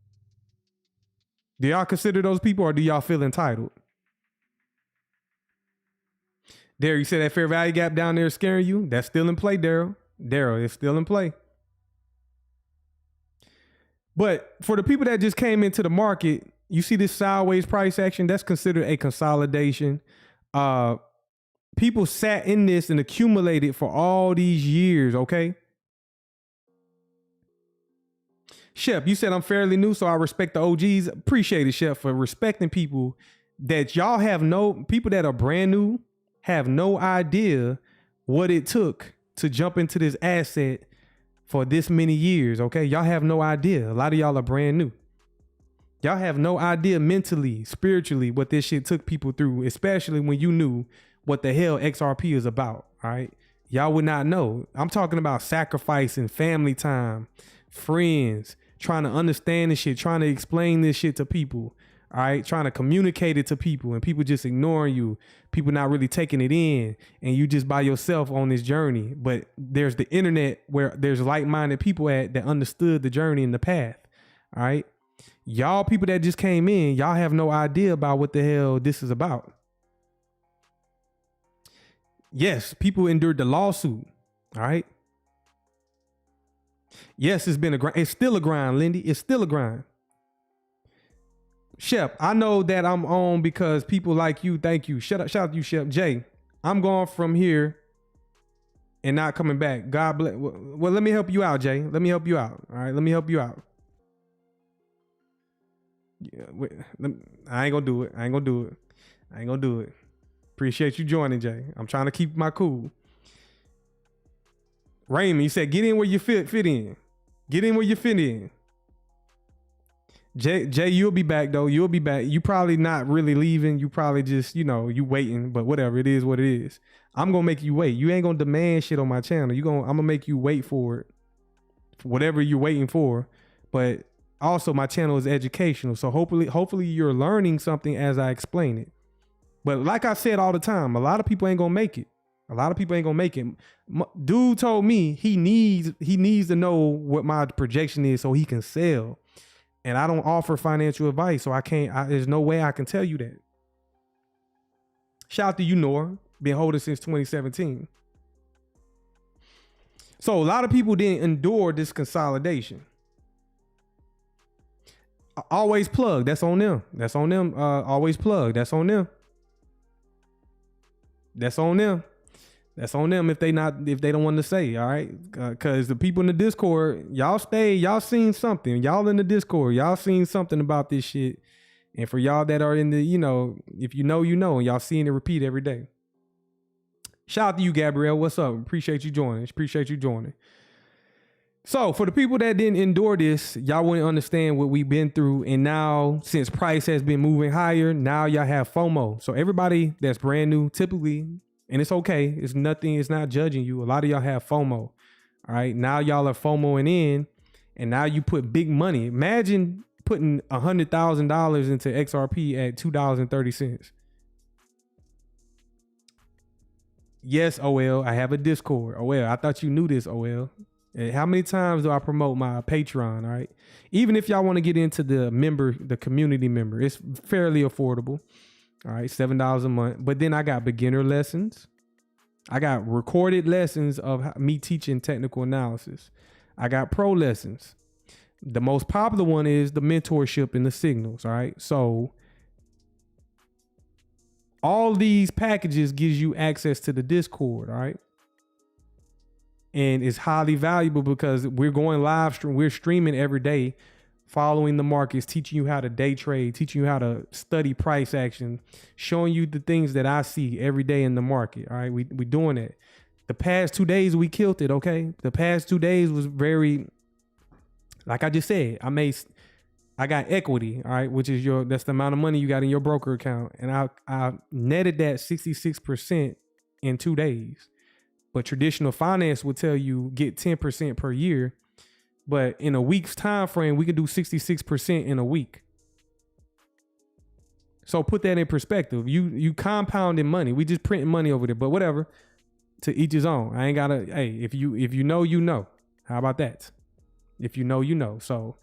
Do y'all consider those people or do y'all feel entitled? Daryl, you said that fair value gap down there is scaring you? That's still in play, Daryl. Daryl, it's still in play. But for the people that just came into the market, you see this sideways price action, that's considered a consolidation. People sat in this and accumulated for all these years, okay? Shep, you said I'm fairly new, so I respect the OGs. Appreciate it, Shep, for respecting people that y'all have people that are brand new have no idea what it took to jump into this asset for this many years, okay? Y'all have no idea. A lot of y'all are brand new. Y'all have no idea mentally, spiritually, what this shit took people through, especially when you knew what the hell XRP is about, all right? Y'all would not know. I'm talking about sacrificing family time, friends, trying to understand this shit, trying to explain this shit to people, all right? Trying to communicate it to people and people just ignoring you, people not really taking it in, and you just by yourself on this journey. But there's the internet where there's like-minded people at that understood the journey and the path, all right? Y'all people that just came in, y'all have no idea about what the hell this is about. Yes, people endured the lawsuit, all right? Yes, it's been a grind. It's still a grind, Lindy. It's still a grind. Shep, I know that I'm on because people like you. Thank you. Shout out to you, Shep. Jay, I'm going from here and not coming back. God bless. Well, let me help you out, Jay. Let me help you out. All right, let me help you out. Yeah, I ain't gonna do it. I ain't gonna do it. I ain't gonna do it. Appreciate you joining, Jay. I'm trying to keep my cool. Raymond, you said get in where you fit in. Get in where you fit in. Jay, you'll be back though. You'll be back. You probably not really leaving. You probably just, you waiting, but whatever. It is what it is. I'm gonna make you wait. You ain't gonna demand shit on my channel. I'm gonna make you wait for it. For whatever you're waiting for. But also my channel is educational. So hopefully you're learning something as I explain it. But like I said all the time, a lot of people ain't gonna make it. A lot of people ain't gonna make it. Dude told me he needs to know what my projection is so he can sell. And I don't offer financial advice, so there's no way I can tell you that. Shout out to you, Nora. Been holding since 2017. So a lot of people didn't endure this consolidation. Always plug. That's on them. That's on them. Always plug. That's on them. That's on them. That's on them if they don't want to say, all right? Because the people in the Discord, y'all seen something. Y'all in the Discord, y'all seen something about this shit. And for y'all that are in the, if you know, and y'all seeing it repeat every day. Shout out to you, Gabrielle. What's up? Appreciate you joining. So for the people that didn't endure this, y'all wouldn't understand what we've been through. And now, since price has been moving higher, now y'all have FOMO. So everybody that's brand new, typically, and it's okay. It's not judging you. A lot of y'all have FOMO. All right. Now y'all are FOMOing in, and now you put big money. Imagine putting $100,000 into XRP at $2.30. Yes, OL. I have a Discord. OL. I thought you knew this, OL. And how many times do I promote my Patreon? All right. Even if y'all want to get into the community member, it's fairly affordable. All right, $7 a month. But then I got beginner lessons. I got recorded lessons of me teaching technical analysis. I got pro lessons. The most popular one is the mentorship and the signals. All right. So all these packages gives you access to the Discord. All right. And it's highly valuable because we're going live stream. We're streaming every day, following the markets, teaching you how to day trade, teaching you how to study price action, showing you the things that I see every day in the market. All right, we doing it. The past 2 days we killed it. Okay, the past 2 days was very, like I just said, I got equity. All right, which is that's the amount of money you got in your broker account, and I netted that 66% in 2 days. But traditional finance would tell you get 10% per year. But in a week's time frame, we can do 66% in a week. So put that in perspective. You compounding money. We just printing money over there, but whatever. To each his own. I ain't gotta. Hey, if you know, you know. How about that? If you know, you know. So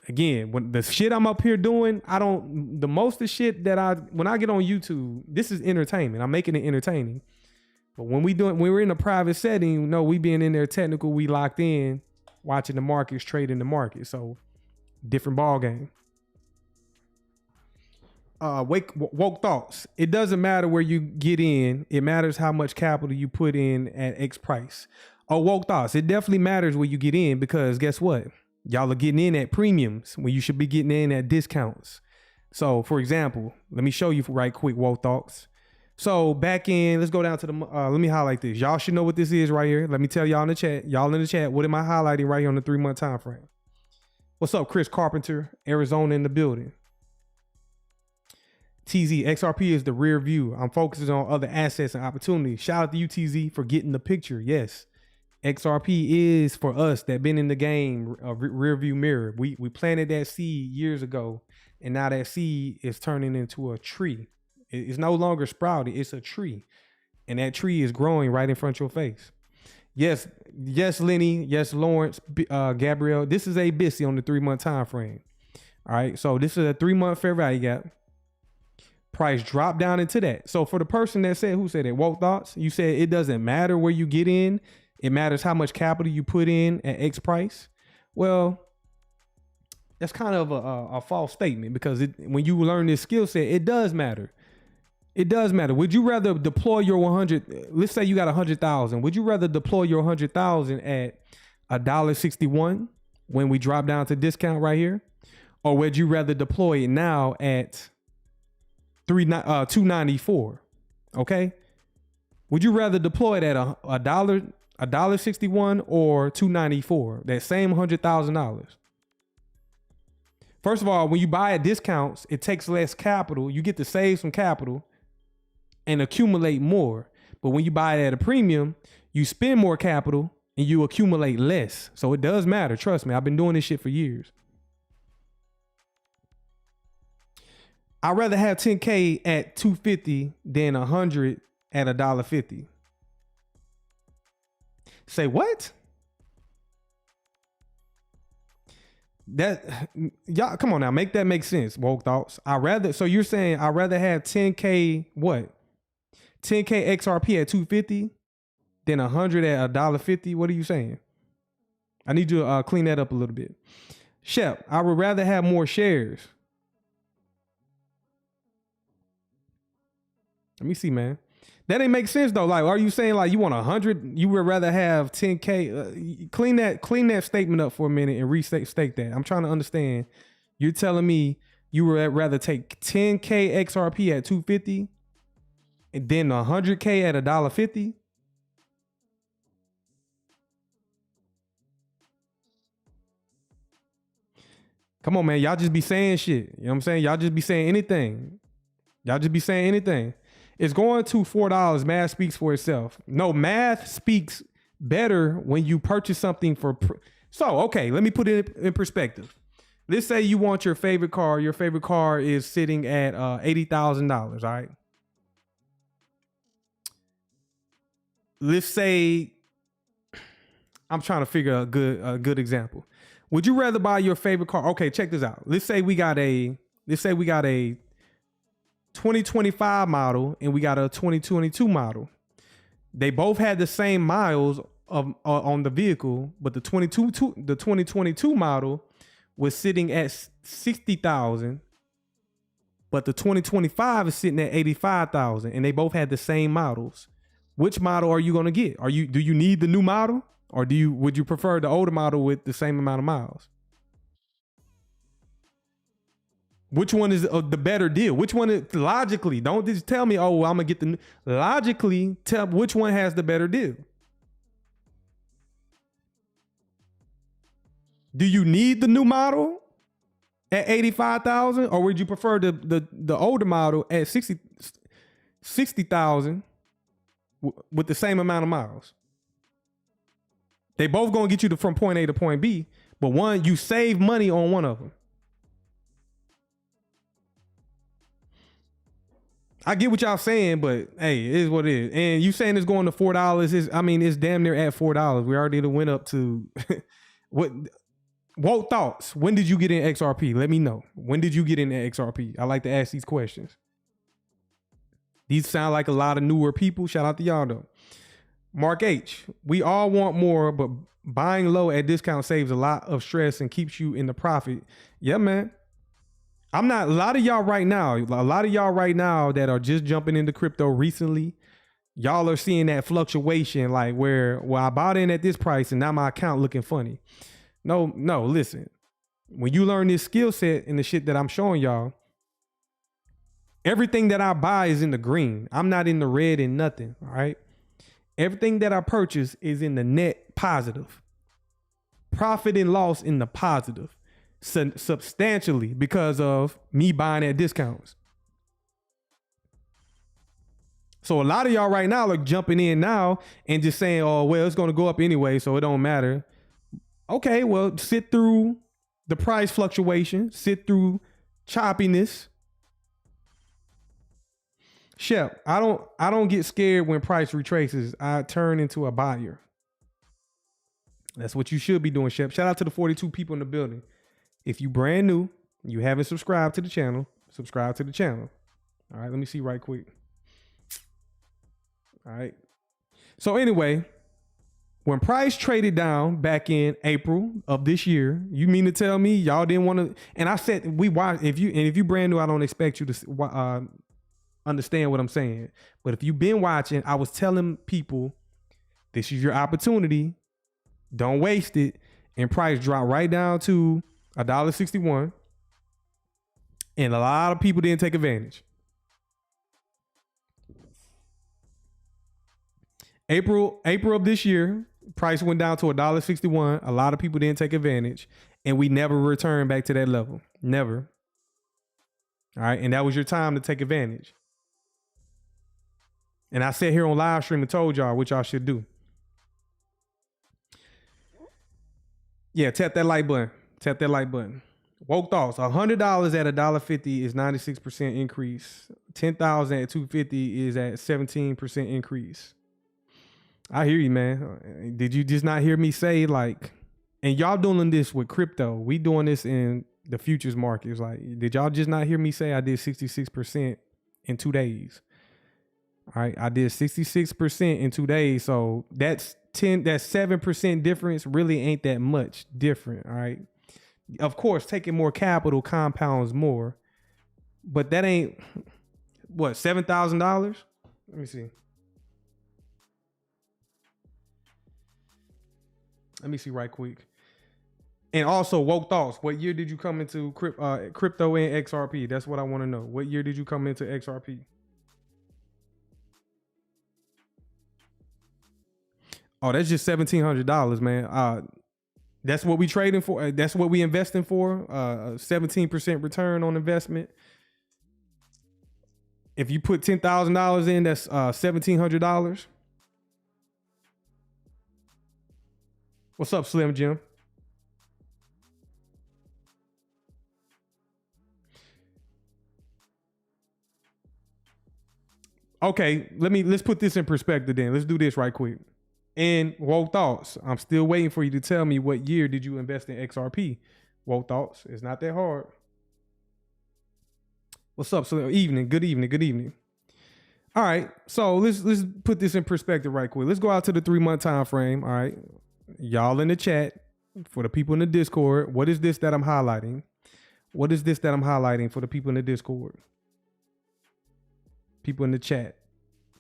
again, when the shit I'm up here doing, the most of the shit that when I get on YouTube, this is entertainment. I'm making it entertaining. But when we're in a private setting, no, we being in there technical, we locked in. watching the markets, trading the market. So different ball game. Woke thoughts. It doesn't matter where you get in. It matters how much capital you put in at X price. Oh, woke thoughts. It definitely matters where you get in, because guess what? Y'all are getting in at premiums when you should be getting in at discounts. So for example, let me show you right quick, woke thoughts. So back in, let's go down to the, let me highlight this. Y'all should know what this is right here. Let me tell y'all in the chat. Y'all in the chat, what am I highlighting right here on the 3-month time frame? What's up, Chris Carpenter, Arizona in the building. TZ, XRP is the rear view. I'm focusing on other assets and opportunities. Shout out to you, TZ, for getting the picture. Yes, XRP is for us that been in the game, a rear view mirror. We planted that seed years ago, and now that seed is turning into a tree. It's no longer sprouted, it's a tree. And that tree is growing right in front of your face. Yes, Lenny. Yes, Lawrence, Gabrielle. This is a BISI on the 3-month time frame. All right, so this is a 3-month fair value gap. Price dropped down into that. So for the person that said, who said it? Woke thoughts. You said it doesn't matter where you get in. It matters how much capital you put in at X price. Well, that's kind of a false statement, because when you learn this skill set, it does matter. It does matter. Would you rather deploy your 100? Let's say you got 100,000. Would you rather deploy your 100,000 at $1.61 when we drop down to discount right here, or would you rather deploy it now at $2.94? Okay. Would you rather deploy it at $1.61 or $2.94? That same $100,000. First of all, when you buy at discounts, it takes less capital. You get to save some capital and accumulate more. But when you buy it at a premium, you spend more capital and you accumulate less. So it does matter. Trust me, I've been doing this shit for years. I'd rather have 10K at 250 than 100 at $1.50. Say what? That, y'all, come on now, make that make sense. Woke thoughts. So you're saying I'd rather have 10K what? 10K XRP at 250 than 100 at $1.50. What are you saying? I need you to clean that up a little bit. Shep, I would rather have more shares. Let me see, man. That ain't make sense though. Like, are you saying like you want 100? You would rather have 10K? Clean that statement up for a minute and restate that. I'm trying to understand. You're telling me you would rather take 10K XRP at 250 and then 100K at $1.50? Come on, man. Y'all just be saying shit. You know what I'm saying? Y'all just be saying anything. Y'all just be saying anything. It's going to $4. Math speaks for itself. No, math speaks better when you purchase something for. So, okay, let me put it in perspective. Let's say you want your favorite car. Your favorite car is sitting at $80,000, all right? Let's say, I'm trying to figure a good example. Would you rather buy your favorite car? Okay, check this out. Let's say we got a 2025 model and we got a 2022 model. They both had the same miles on the vehicle, but the 2022 model was sitting at 60,000, but the 2025 is sitting at 85,000, and they both had the same models. Which model are you going to get? Do you need the new model, or would you prefer the older model with the same amount of miles? Which one is the better deal? Which one is logically? Don't just tell me, oh, I'm gonna get the logically tell which one has the better deal. Do you need the new model at 85,000, or would you prefer the older model at 60,000 with the same amount of miles? They both gonna get you from point A to point B, but one, you save money on one of them. I get what y'all saying, but hey, it is what it is. And you saying it's going to $4? It's damn near at $4. We already went up to what? Woke thoughts. When did you get in XRP? Let me know. When did you get in XRP? I like to ask these questions. These sound like a lot of newer people. Shout out to y'all though. Mark H, we all want more, but buying low at discount saves a lot of stress and keeps you in the profit. Yeah, man. I'm not, a lot of y'all right now that are just jumping into crypto recently, y'all are seeing that fluctuation, like where, well, I bought in at this price and now my account looking funny. No, listen. When you learn this skill set and the shit that I'm showing y'all, everything that I buy is in the green. I'm not in the red and nothing, all right? Everything that I purchase is in the net positive. Profit and loss in the positive. Substantially because of me buying at discounts. So a lot of y'all right now are jumping in now and just saying, oh, well, it's going to go up anyway, so it don't matter. Okay, well, sit through the price fluctuation, sit through choppiness. Shep, I don't get scared when price retraces. I turn into a buyer. That's what you should be doing, Shep. Shout out to the 42 people in the building. If you brand new, you haven't subscribed to the channel, subscribe to the channel. All right, let me see right quick. All right. So anyway, when price traded down back in April of this year, you mean to tell me y'all didn't want to? And I said we watch. If you brand new, I don't expect you to understand what I'm saying. But if you've been watching, I was telling people, this is your opportunity. Don't waste it. And price dropped right down to $1.61. And a lot of people didn't take advantage. April of this year, price went down to $1.61. A lot of people didn't take advantage. And we never returned back to that level. Never. All right. And that was your time to take advantage. And I sat here on live stream and told y'all what y'all should do. Yeah, tap that like button. Tap that like button. Woke thoughts. $100 at $1.50 is 96% increase. 10,000 at $2.50 is at 17% increase. I hear you, man. Did you just not hear me say, like, and y'all doing this with crypto? We doing this in the futures markets. Like, did y'all just not hear me say I did 66% in 2 days? All right, I did 66% in 2 days. So that's 7% difference really ain't that much different. All right. Of course, taking more capital compounds more, but that ain't what, $7,000? Let me see. Let me see right quick. And also, woke thoughts. What year did you come into crypto and XRP? That's what I want to know. What year did you come into XRP? Oh, that's just $1,700, man. That's what we trading for. That's what we investing for. 17% return on investment. If you put $10,000 in, that's $1,700. What's up, Slim Jim? Okay, let's put this in perspective then. Let's do this right quick. And woke thoughts. I'm still waiting for you to tell me what year did you invest in XRP. Woke thoughts. It's not that hard. What's up? So evening. Good evening. Good evening. All right. So let's put this in perspective right quick. Let's go out to the 3-month time frame. All right. Y'all in the chat, for the people in the Discord, what is this that I'm highlighting? What is this that I'm highlighting for the people in the Discord? People in the chat.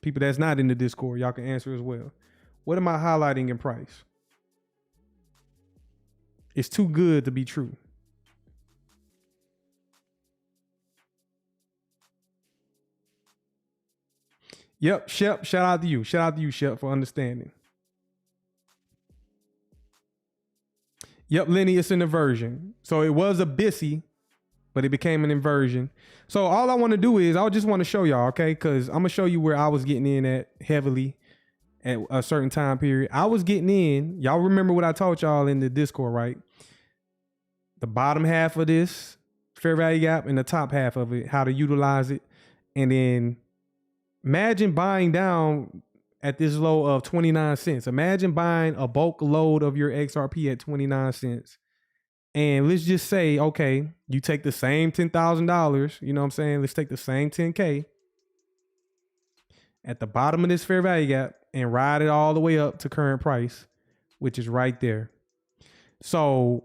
People that's not in the Discord, y'all can answer as well. What am I highlighting in price? It's too good to be true. Yep, Shep, shout out to you. Shout out to you, Shep, for understanding. Yep, Lenny, it's an inversion. So it was a BISI, but it became an inversion. So all I want to do is, I just want to show y'all, okay? Because I'm going to show you where I was getting in at heavily at a certain time period. I was getting in. Y'all remember what I told y'all in the Discord, right? The bottom half of this fair value gap and the top half of it, how to utilize it. And then imagine buying down at this low of 29 cents. Imagine buying a bulk load of your XRP at 29 cents. And let's just say, okay, you take the same $10,000, you know what I'm saying? Let's take the same 10K. at the bottom of this fair value gap and ride it all the way up to current price, which is right there. So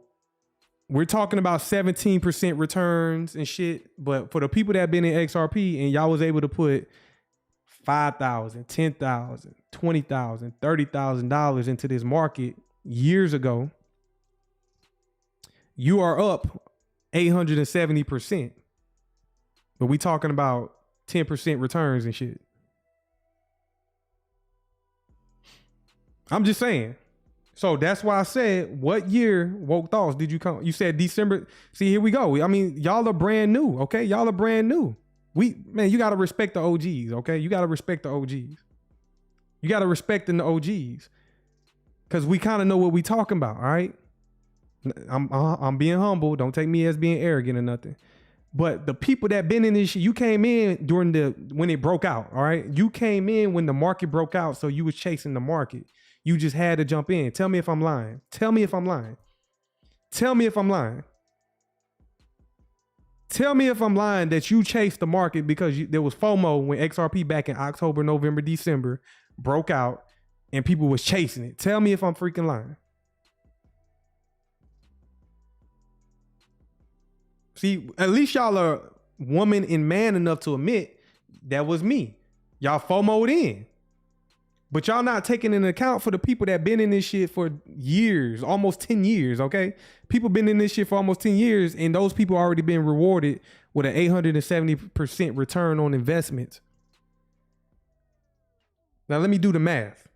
we're talking about 17% returns and shit. But for the people that have been in XRP and y'all was able to put $5,000, $10,000, $20,000, $30,000 into this market years ago, you are up 870%. But we talking about 10% returns and shit. I'm just saying. So that's why I said, what year, Woke Thoughts, did you come? You said December. See, here we go. I mean, y'all are brand new, okay? Y'all are brand new. Man, you got to respect the OGs, okay? You got to respect the OGs. You got to respect the OGs. Because we kind of know what we talking about, all right? I'm being humble. Don't take me as being arrogant or nothing. But the people that been in this shit, you came in when it broke out, all right? You came in when the market broke out, so you was chasing the market. You just had to jump in. Tell me if I'm lying. Tell me if I'm lying. Tell me if I'm lying. Tell me if I'm lying that you chased the market because there was FOMO when XRP back in October, November, December broke out and people was chasing it. Tell me if I'm freaking lying. See, at least y'all are woman and man enough to admit that was me. Y'all FOMO'd in. But y'all not taking into account for the people that been in this shit for years, almost 10 years, okay? People been in this shit for almost 10 years, and those people already been rewarded with an 870% return on investments. Now let me do the math.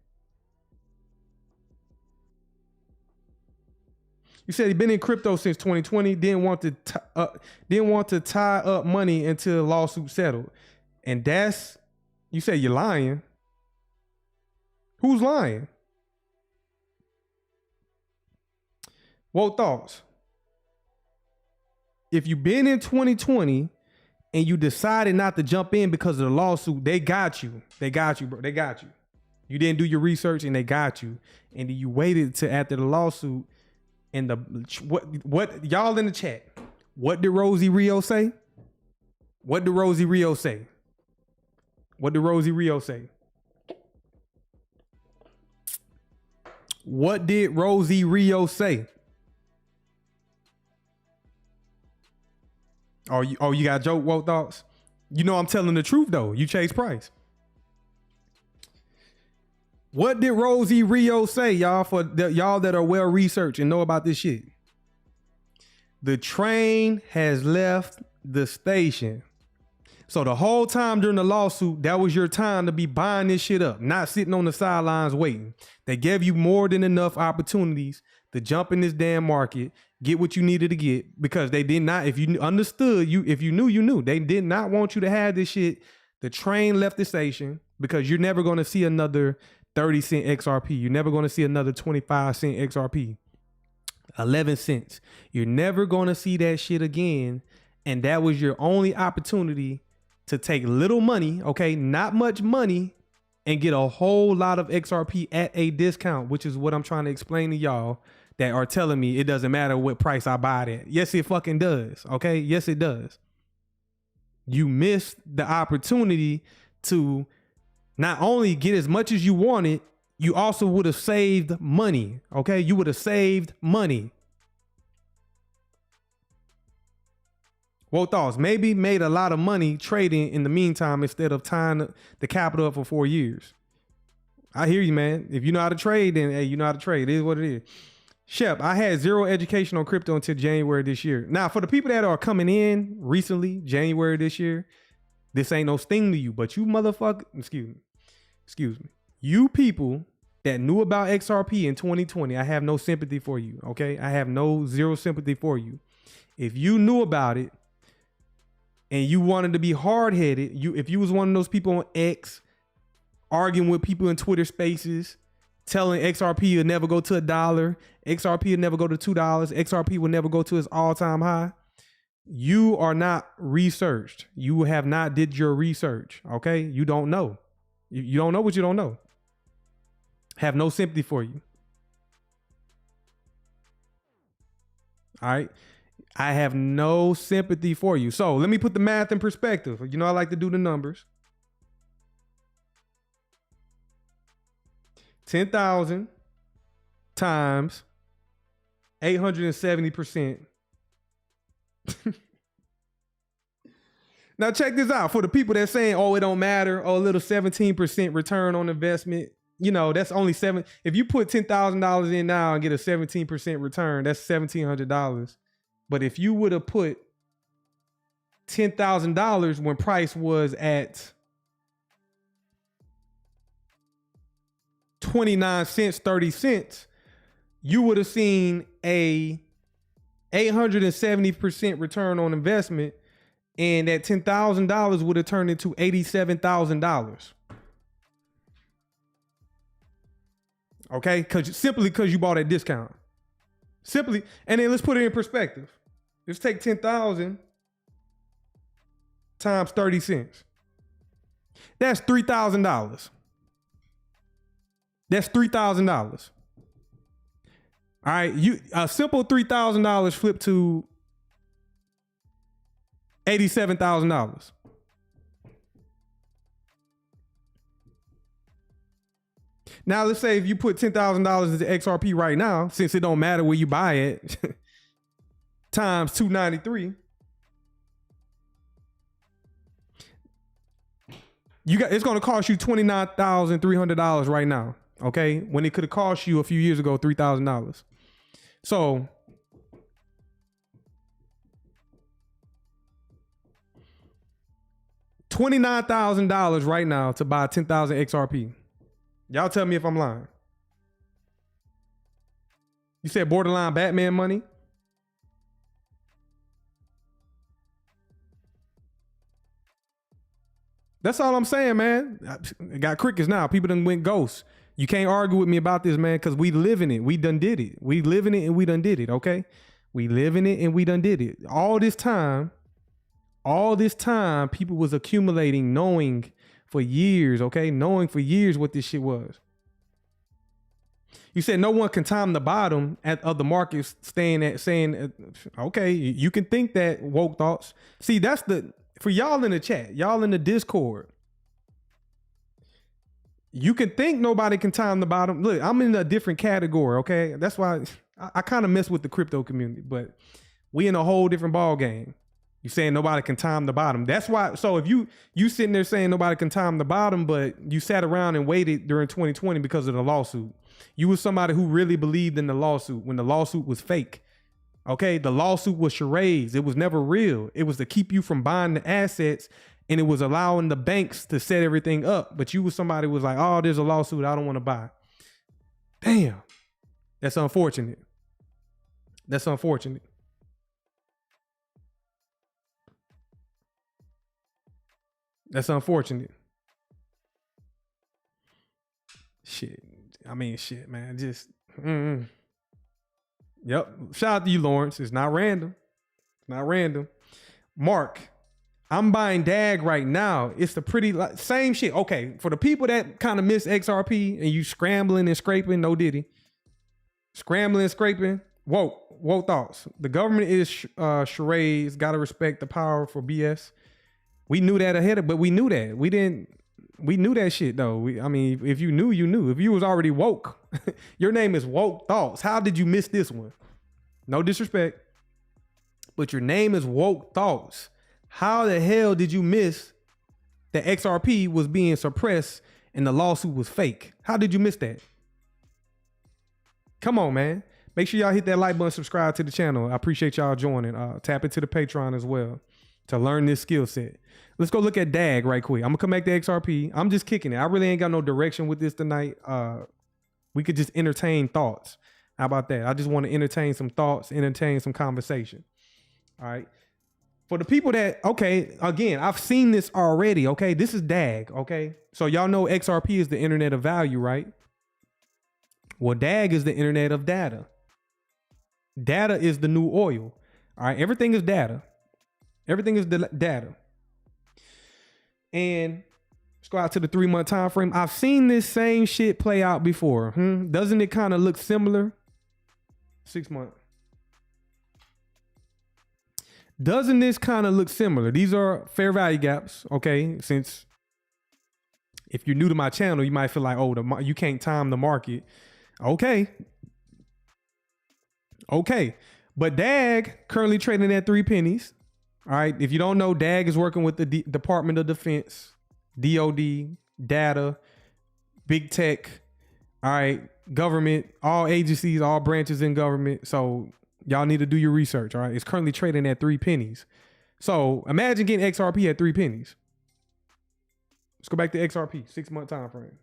You said he been in crypto since 2020, didn't want to tie up money until the lawsuit settled. And that's, you say you're lying. Who's lying? What thoughts? If you've been in 2020 and you decided not to jump in because of the lawsuit, they got you. They got you, bro. They got you. You didn't do your research and they got you. And then you waited to after the lawsuit. And what y'all in the chat? What did Rosie Rio say? What did Rosie Rio say? What did Rosie Rio say? What did Rosie Rio say? Oh, you got joke, Woke Thoughts? You know I'm telling the truth though. You chase price. What did Rosie Rio say, y'all? For y'all that are well researched and know about this shit. The train has left the station. So the whole time during the lawsuit, that was your time to be buying this shit up, not sitting on the sidelines waiting. They gave you more than enough opportunities to jump in this damn market, get what you needed to get, because they did not, if you understood, if you knew, you knew. They did not want you to have this shit. The train left the station because you're never going to see another 30-cent XRP. You're never going to see another 25-cent XRP. 11 cents. You're never going to see that shit again. And that was your only opportunity to take little money, okay, not much money, and get a whole lot of XRP at a discount, which is what I'm trying to explain to y'all that are telling me it doesn't matter what price I buy it at. Yes, it fucking does, okay? Yes, it does. You missed the opportunity to not only get as much as you wanted, you also would have saved money, okay? You would have saved money. What thoughts? Maybe made a lot of money trading in the meantime instead of tying the capital up for 4 years. I hear you, man. If you know how to trade, then hey, you know how to trade. It is what it is. Shep, I had zero education on crypto until January this year. Now, for the people that are coming in recently, January this year, this ain't no sting to you, but you motherfucker, excuse me. You people that knew about XRP in 2020, I have no sympathy for you, okay? I have zero sympathy for you. If you knew about it, and you wanted to be hard-headed, if you was one of those people on X arguing with people in Twitter spaces, telling XRP would never go to $1, XRP would never go to $2, XRP would never go to its all-time high, you are not researched. You have not did your research, okay? You don't know. You don't know what you don't know. Have no sympathy for you. All right? I have no sympathy for you. So let me put the math in perspective. You know, I like to do the numbers. 10,000 times 870%. Now check this out. For the people that saying, oh, it don't matter, oh, a little 17% return on investment, you know, that's only seven. If you put $10,000 in now and get a 17% return, that's $1,700. But if you would have put $10,000 when price was at 29 cents, 30 cents, you would have seen a 870% return on investment, and that $10,000 would have turned into $87,000. Okay, simply because you bought at discount. Simply, and then let's put it in perspective. Let's take 10,000 times 30 cents. That's $3,000. That's $3,000. All right, a simple $3,000 flipped to $87,000. Now let's say if you put $10,000 into XRP right now, since it don't matter where you buy it, times 293, it's going to cost you $29,300 right now. Okay, when it could have cost you a few years ago $3,000. So $29,000 right now to buy 10,000 XRP. Y'all tell me if I'm lying. You said borderline Batman money? That's all I'm saying, man. I got crickets now. People done went ghosts. You can't argue with me about this, man, because we live in it. We done did it. We live in it and we done did it, okay? We live in it and we done did it. All this time, people was accumulating, knowing for years, okay? Knowing for years what this shit was. You said no one can time the bottom of the market saying, okay, you can think that, woke thoughts. See, that's for y'all in the chat, y'all in the Discord. You can think nobody can time the bottom. Look, I'm in a different category, okay? That's why I kind of mess with the crypto community, but we in a whole different ball game. You saying nobody can time the bottom. That's why. So if you sitting there saying nobody can time the bottom, but you sat around and waited during 2020 because of the lawsuit. You was somebody who really believed in the lawsuit when the lawsuit was fake. Okay, the lawsuit was charades. It was never real. It was to keep you from buying the assets, and it was allowing the banks to set everything up. But you was somebody who was like, oh, there's a lawsuit, I don't want to buy. Damn. That's unfortunate. That's unfortunate. That's unfortunate. Shit. I mean, shit, man. Just, Yep. Shout out to you, Lawrence. It's not random. It's not random. Mark, I'm buying DAG right now. It's the pretty, same shit. Okay, for the people that kind of miss XRP and you scrambling and scraping, no diddy. Scrambling and scraping. Whoa thoughts. The government is charades. Got to respect the power for BS. We knew that ahead of, but we knew that. We knew that shit though. I mean, if you knew, you knew. If you was already woke, your name is Woke Thoughts. How did you miss this one? No disrespect, but your name is Woke Thoughts. How the hell did you miss that XRP was being suppressed and the lawsuit was fake? How did you miss that? Come on, man. Make sure y'all hit that like button, subscribe to the channel. I appreciate y'all joining. Tap into the Patreon as well to learn this skill set. Let's go look at DAG right quick. I'm gonna come back to XRP. I'm just kicking it. I really ain't got no direction with this tonight. We could just entertain thoughts. How about that? I just want to entertain some thoughts, entertain some conversation. All right. For the people that, okay, again, I've seen this already. Okay, this is DAG. Okay, so y'all know XRP is the internet of value, right? Well, DAG is the internet of data. Data is the new oil. All right, everything is data. Everything is the data. And let's go out to the 3-month time frame. I've seen this same shit play out before. Doesn't it kind of look similar? 6 months. Doesn't this kind of look similar? These are fair value gaps, okay? Since If you're new to my channel, you might feel like, oh, you can't time the market. Okay. But DAG currently trading at 3 pennies. All right. If you don't know, DAG is working with the Department of Defense, DOD, data, big tech, all right, government, all agencies, all branches in government. So y'all need to do your research. All right. It's currently trading at 3 pennies. So imagine getting XRP at 3 pennies. Let's go back to XRP, 6-month time frame.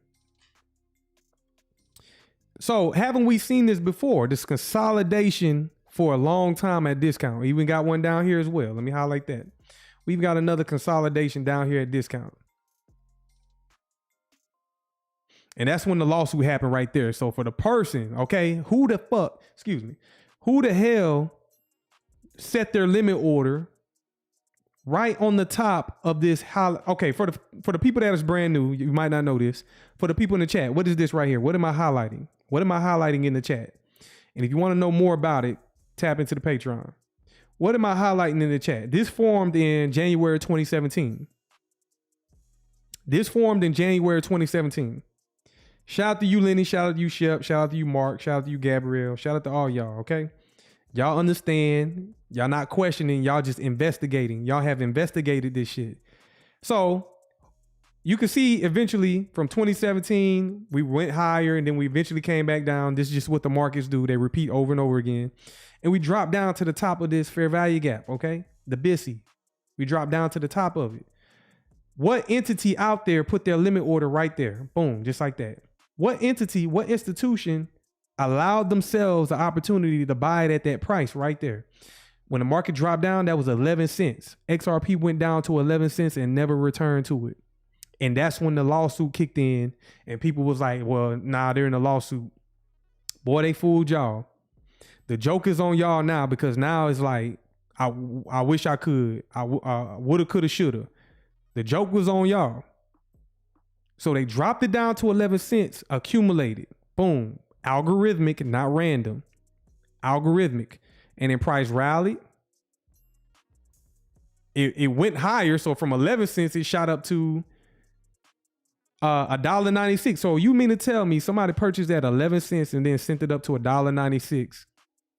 So haven't we seen this before? This consolidation for a long time at discount. We even got one down here as well. Let me highlight that. We've got another consolidation down here at discount. And that's when the lawsuit happened right there. So for the person, okay, who the hell set their limit order right on the top of this? Okay, for the people that is brand new, you might not know this. For the people in the chat, what is this right here? What am I highlighting? What am I highlighting in the chat? And if you want to know more about it, tap into the Patreon. What am I highlighting in the chat? This formed in January 2017. Shout out to you, Lenny. Shout out to you, Shep. Shout out to you, Mark. Shout out to you, Gabrielle. Shout out to all y'all, okay? Y'all understand. Y'all not questioning. Y'all just investigating. Y'all have investigated this shit. So you can see eventually from 2017, we went higher and then we eventually came back down. This is just what the markets do. They repeat over and over again. And we dropped down to the top of this fair value gap, okay? The BISI. We dropped down to the top of it. What entity out there put their limit order right there? Boom, just like that. What entity, what institution allowed themselves the opportunity to buy it at that price right there? When the market dropped down, that was 11 cents. XRP went down to 11 cents and never returned to it. And that's when the lawsuit kicked in and people was like, well, nah, they're in a lawsuit. Boy, they fooled y'all. The joke is on y'all now because now it's like, I wish I could. I woulda, coulda, shoulda. The joke was on y'all. So they dropped it down to 11 cents, accumulated. Boom. Algorithmic, not random. Algorithmic. And then price rallied. It went higher. So from 11 cents, it shot up to $1.96. So you mean to tell me somebody purchased at 11 cents and then sent it up to $1.96,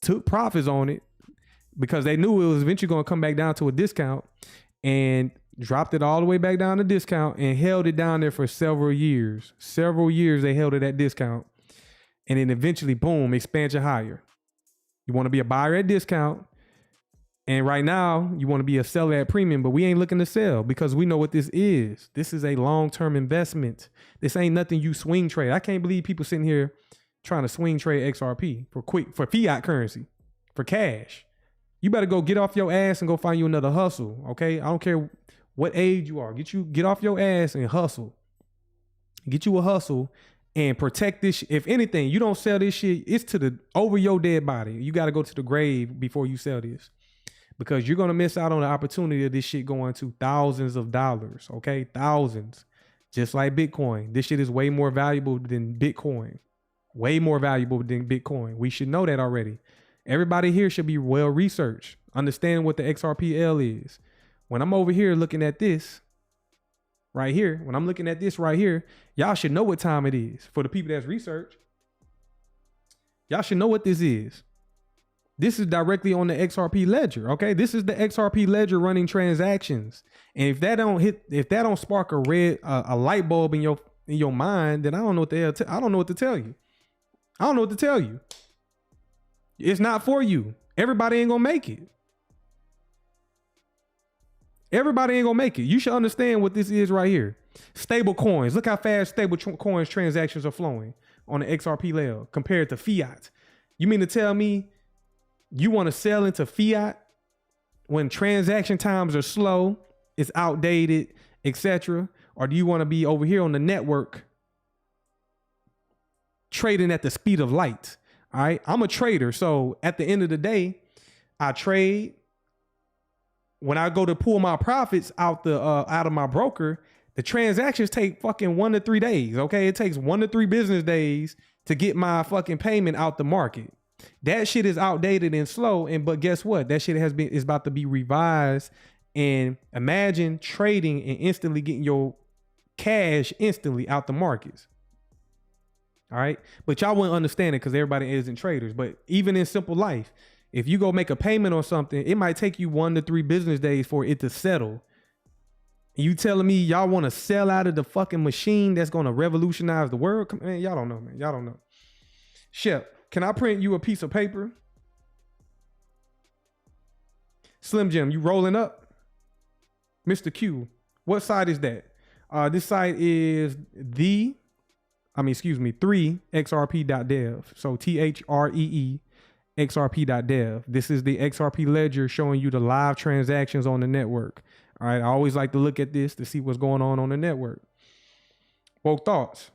took profits on it because they knew it was eventually going to come back down to a discount, and dropped it all the way back down to discount and held it down there for several years. Several years they held it at discount. And then eventually, boom, expansion higher. You want to be a buyer at discount. And right now, you want to be a seller at premium, but we ain't looking to sell because we know what this is. This is a long-term investment. This ain't nothing you swing trade. I can't believe people sitting here trying to swing trade XRP for fiat currency, for cash. You better go get off your ass and go find you another hustle, okay? I don't care what age you are. Get off your ass and hustle. Get you a hustle and protect this. If anything, you don't sell this shit, it's over your dead body. You got to go to the grave before you sell this because you're going to miss out on the opportunity of this shit going to thousands of dollars, okay? Thousands. Just like Bitcoin. This shit is way more valuable than Bitcoin. Way more valuable than Bitcoin. We should know that already. Everybody here should be well researched, understand what the XRPL is. When I'm over here looking at this right here, y'all should know what time it is. For the people that's research, y'all should know what this is. This is directly on the XRP ledger, okay? This is the XRP ledger running transactions. And if that don't spark a light bulb in your mind, then I don't know what the hell I don't know what to tell you. I don't know what to tell you. It's not for you. Everybody ain't gonna make it. Everybody ain't gonna make it. You should understand what this is right here. Stable coins. Look how fast stable coins transactions are flowing on the XRP layer compared to fiat. You mean to tell me you want to sell into fiat when transaction times are slow, it's outdated, etc.? Or do you want to be over here on the network trading at the speed of light? All right. I'm a trader. So at the end of the day, I trade. When I go to pull my profits out of my broker, the transactions take fucking 1 to 3 days. Okay. It takes 1 to 3 business days to get my fucking payment out the market. That shit is outdated and slow. But guess what? That shit is about to be revised. And imagine trading and instantly getting your cash instantly out the markets. All right. But y'all wouldn't understand it because everybody isn't traders. But even in simple life, if you go make a payment on something, it might take you 1 to 3 business days for it to settle. You telling me y'all want to sell out of the fucking machine that's going to revolutionize the world? Man, y'all don't know, man. Y'all don't know. Shep, can I print you a piece of paper? Slim Jim, you rolling up? Mr. Q, what site is that? This site is 3xrp.dev. So THREE XRP.dev. This is the XRP ledger showing you the live transactions on the network. All right. I always like to look at this to see what's going on the network. Woke thoughts.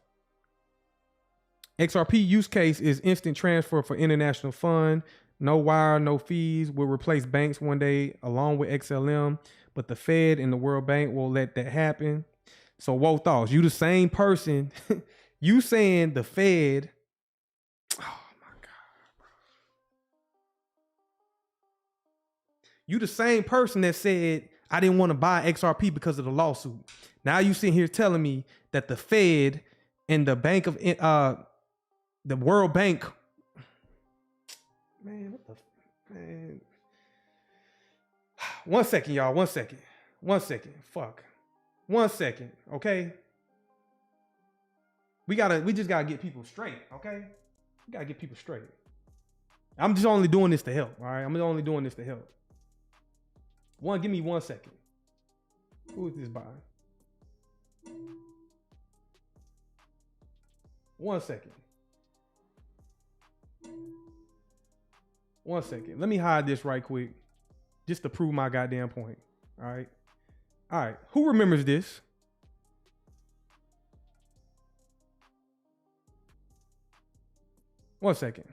XRP use case is instant transfer for international fund. No wire, no fees. Will replace banks one day along with XLM, but the Fed and the World Bank won't let that happen. So woke thoughts. You the same person. You saying the Fed. Oh my God, bro. You the same person that said I didn't want to buy XRP because of the lawsuit. Now you sitting here telling me that the Fed and the Bank of the World Bank. Man, what the man? 1 second, y'all. 1 second. 1 second. Fuck. 1 second. Okay. We just gotta get people straight. Okay. We gotta get people straight. I'm just only doing this to help. All right. I'm only doing this to help. Give me 1 second. Who is this by? 1 second. 1 second. Let me hide this right quick just to prove my goddamn point. All right. All right. Who remembers this? One second.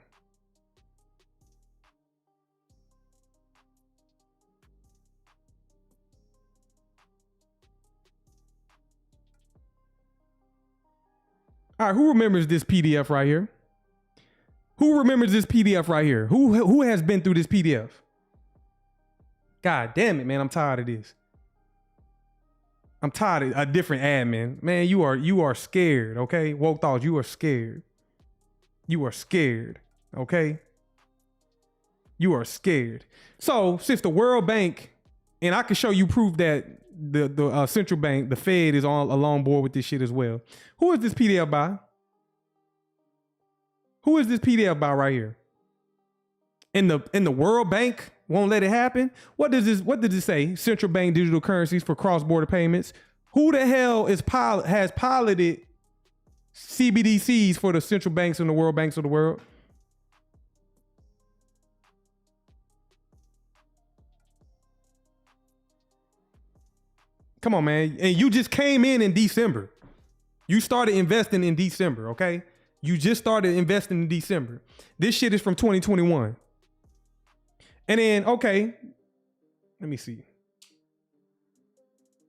All right. Who remembers this PDF right here? Who remembers this PDF right here? Who has been through this PDF? God damn it, man. I'm tired of this. I'm tired of a different admin. Man, you are scared, okay? Woke thoughts, you are scared. You are scared, okay? You are scared. So since the World Bank, and I can show you proof that the central bank, the Fed, is along board with this shit as well. Who is this PDF by? Who is this PDF by right here? In the World Bank won't let it happen. What did it say? Central bank digital currencies for cross-border payments. Who the hell has piloted CBDCs for the central banks and the world banks of the world? Come on, man. And you just came in December. You started investing in December, okay? You just started investing in December. This shit is from 2021. And then, okay, let me see.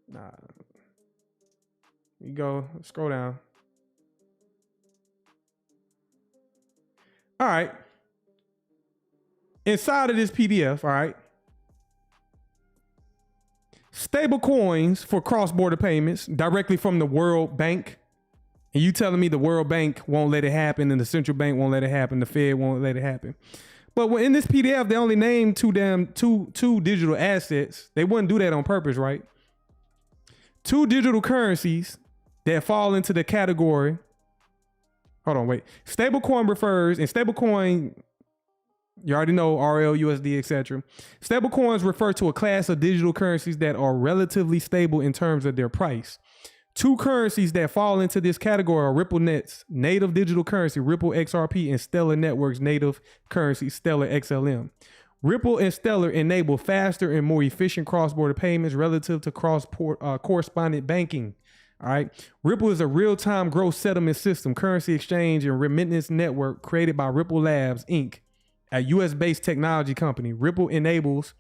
Nah. You go, scroll down. All right. Inside of this PDF, all right, stable coins for cross-border payments directly from the World Bank. And you telling me the World Bank won't let it happen and the central bank won't let it happen, the Fed won't let it happen. But when in this PDF, they only named two digital assets. They wouldn't do that on purpose, right? 2 digital currencies that fall into the category. Hold on, wait. Stablecoin refers, and stablecoin, you already know, RL, USD, etc. Stablecoins refer to a class of digital currencies that are relatively stable in terms of their price. 2 currencies that fall into this category are RippleNet's native digital currency, Ripple XRP, and Stellar Networks' native currency, Stellar XLM. Ripple and Stellar enable faster and more efficient cross-border payments relative to correspondent banking. All right. Ripple is a real-time gross settlement system, currency exchange, and remittance network created by Ripple Labs, Inc., a U.S.-based technology company. Ripple enables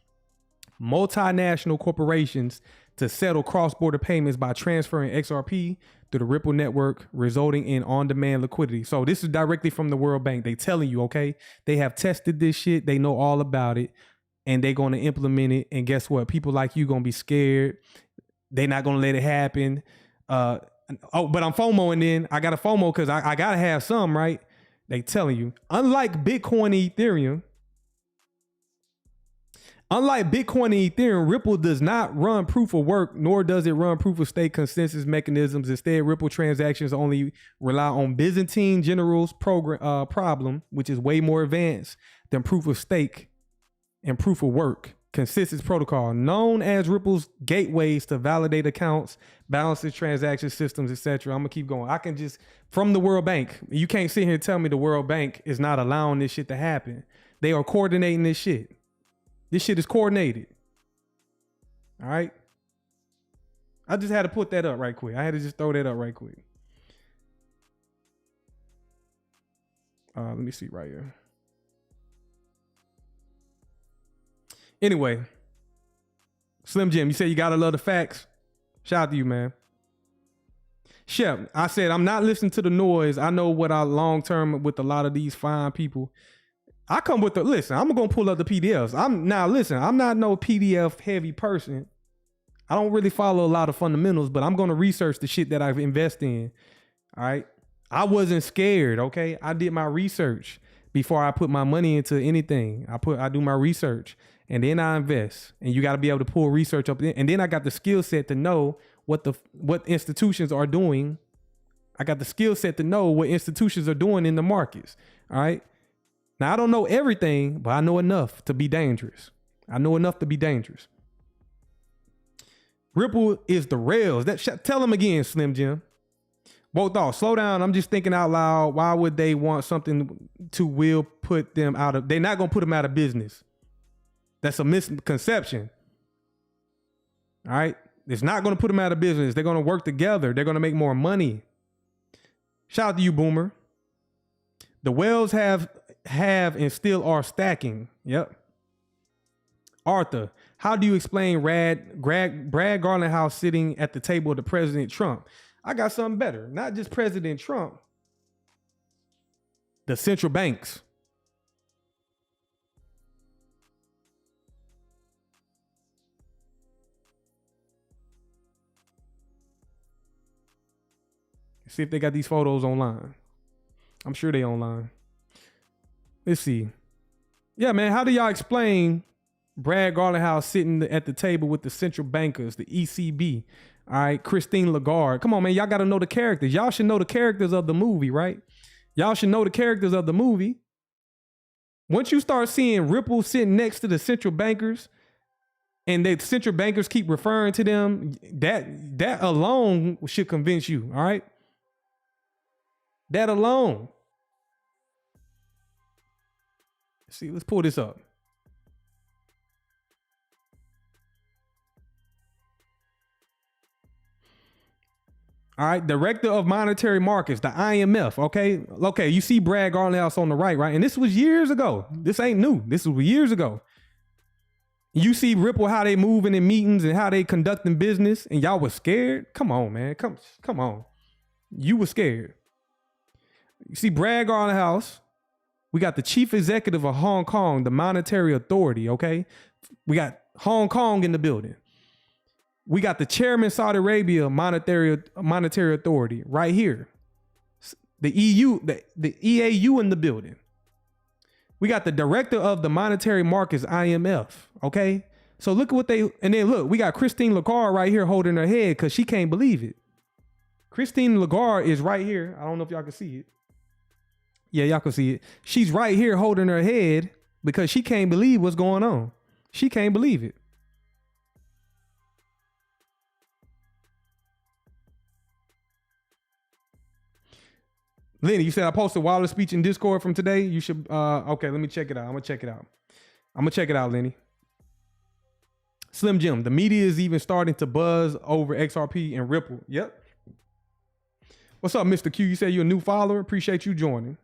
multinational corporations to settle cross-border payments by transferring XRP through the Ripple network, resulting in on-demand liquidity. So this is directly from the World Bank. They telling you, okay, they have tested this shit. They know all about it, and they're going to implement it. And guess what? People like you going to be scared. They're not going to let it happen. Oh, but I'm FOMOing then. I got a FOMO because I got to have some, right? They telling you. Unlike Bitcoin and Ethereum, Ripple does not run proof of work, nor does it run proof of stake consensus mechanisms. Instead, Ripple transactions only rely on Byzantine generals problem, which is way more advanced than proof of stake and proof of work. Consensus protocol, known as Ripple's gateways to validate accounts, balances, transaction systems, etc. I'm gonna keep going. I can just, from the World Bank, you can't sit here and tell me the World Bank is not allowing this shit to happen. They are coordinating this shit. This shit is coordinated. All right. I just had to put that up right quick. I had to just throw that up right quick. Let me see right here. Anyway, Slim Jim, you said you gotta love the facts. Shout out to you, man. Shep, I said I'm not listening to the noise. I know what I long term with a lot of these fine people. I come with the listen. I'm gonna pull up the PDFs. I'm not no PDF heavy person. I don't really follow a lot of fundamentals, but I'm gonna research the shit that I've invested in. All right. I wasn't scared. Okay. I did my research before I put my money into anything. I do my research and then I invest. And you got to be able to pull research up. And then I got the skill set to know what institutions are doing. I got the skill set to know what institutions are doing in the markets. All right. Now, I don't know everything, but I know enough to be dangerous. I know enough to be dangerous. Ripple is the rails. Tell them again, Slim Jim. Both off. Slow down. I'm just thinking out loud. Why would they want something to will put them out of? They're not going to put them out of business. That's a misconception. All right. It's not going to put them out of business. They're going to work together. They're going to make more money. Shout out to you, Boomer. The whales have and still are stacking. Yep. Arthur, how do you explain Brad Garland House sitting at the table of the President Trump? I got something better. Not just President Trump. The central banks. See if they got these photos online. I'm sure they online. Let's see. Yeah, man, how do y'all explain Brad Garland House sitting at the table with the central bankers, the ECB? All right, Christine Lagarde. Come on, man, y'all got to know the characters. Y'all should know the characters of the movie, right? Y'all should know the characters of the movie. Once you start seeing Ripple sitting next to the central bankers and the central bankers keep referring to them, that alone should convince you, all right? That alone. See, let's pull this up. All right, Director of Monetary Markets, the IMF, okay, you see Brad Garland House on the right, and this was years ago. This ain't new. This was years ago. You see Ripple, how they moving in meetings and how they conducting business, and y'all was scared? Come on, man, come on. You were scared. You see Brad Garland House. We got the chief executive of Hong Kong, the monetary authority, okay? We got Hong Kong in the building. We got the chairman Saudi Arabia monetary authority right here. The EU, the EAU in the building. We got the director of the monetary markets, IMF, okay? So look at what and then look, we got Christine Lagarde right here holding her head because she can't believe it. Christine Lagarde is right here. I don't know if y'all can see it. Yeah, y'all can see it. She's right here holding her head because she can't believe what's going on. She can't believe it. Lenny, you said I posted Wilder's speech in Discord from today. You should, okay, let me check it out. I'm gonna check it out, Lenny. Slim Jim, the media is even starting to buzz over XRP and Ripple. Yep. What's up, Mr. Q? You said you're a new follower. Appreciate you joining.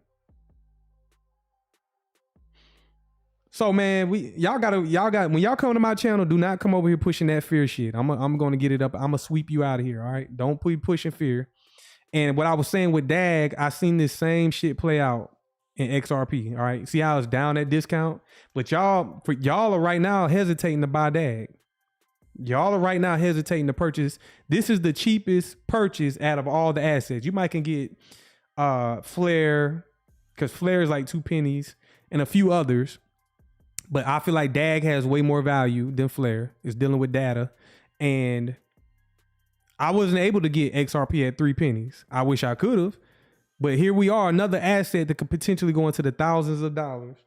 So man, when y'all come to my channel, do not come over here pushing that fear shit. I'm gonna get it up. I'm gonna sweep you out of here. All right. Don't be pushing fear. And what I was saying with DAG, I seen this same shit play out in XRP. All right. See how it's down at discount? But y'all are right now hesitating to buy DAG. Y'all are right now hesitating to purchase. This is the cheapest purchase out of all the assets. You might can get Flare, because Flare is like 2 pennies, and a few others. But I feel like DAG has way more value than Flare. It's dealing with data. And I wasn't able to get XRP at 3 pennies. I wish I could have. But here we are, another asset that could potentially go into the thousands of dollars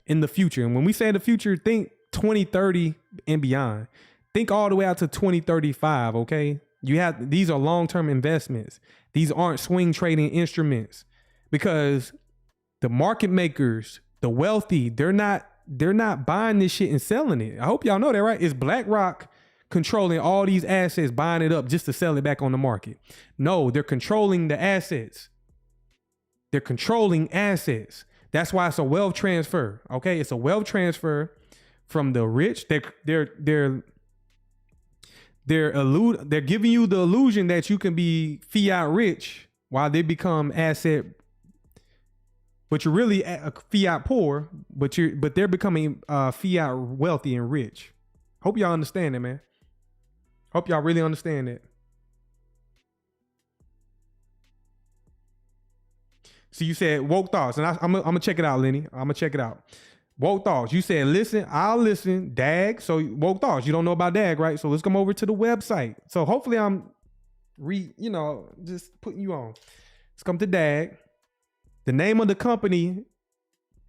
in the future. And when we say the future, think 2030 and beyond. Think all the way out to 2035, okay? These are long-term investments. These aren't swing trading instruments, because the market makers, the wealthy, they're not buying this shit and selling it. I hope y'all know that, right? It's BlackRock controlling all these assets, buying it up just to sell it back on the market. No, they're controlling the assets. They're controlling assets. That's why it's a wealth transfer. Okay, it's a wealth transfer from the rich. They're giving you the illusion that you can be fiat rich while they become asset, but you're really a fiat poor. But they're becoming fiat wealthy and rich. Hope y'all understand it, man. Hope y'all really understand it. So you said woke thoughts, and I'm gonna check it out, Lenny. I'm gonna check it out. Woke thoughts. You said listen, I'll listen. DAG. So woke thoughts. You don't know about DAG, right? So let's come over to the website. So hopefully I'm just putting you on. Let's come to DAG. The name of the company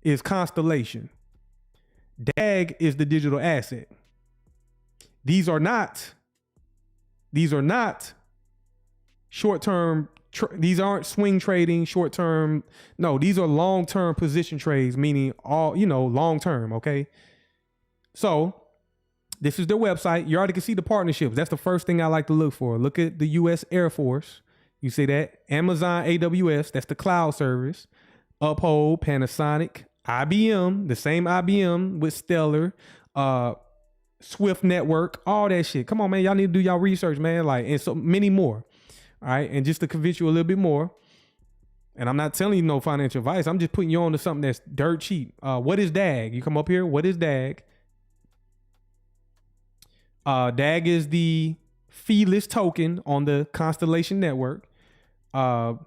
is Constellation. DAG is the digital asset. These are not short-term. These aren't swing trading, short-term. No, these are long-term position trades, meaning all, long-term, okay? So this is their website. You already can see the partnerships. That's the first thing I like to look for. Look at the U.S. Air Force. You see that? Amazon AWS, that's the cloud service. Uphold, Panasonic, IBM, the same IBM with Stellar, Swift Network, all that shit. Come on, man. Y'all need to do y'all research, man. And so many more. All right. And just to convince you a little bit more, and I'm not telling you no financial advice, I'm just putting you on to something that's dirt cheap. What is DAG? You come up here. What is DAG? DAG is the feeless token on the Constellation Network. Let's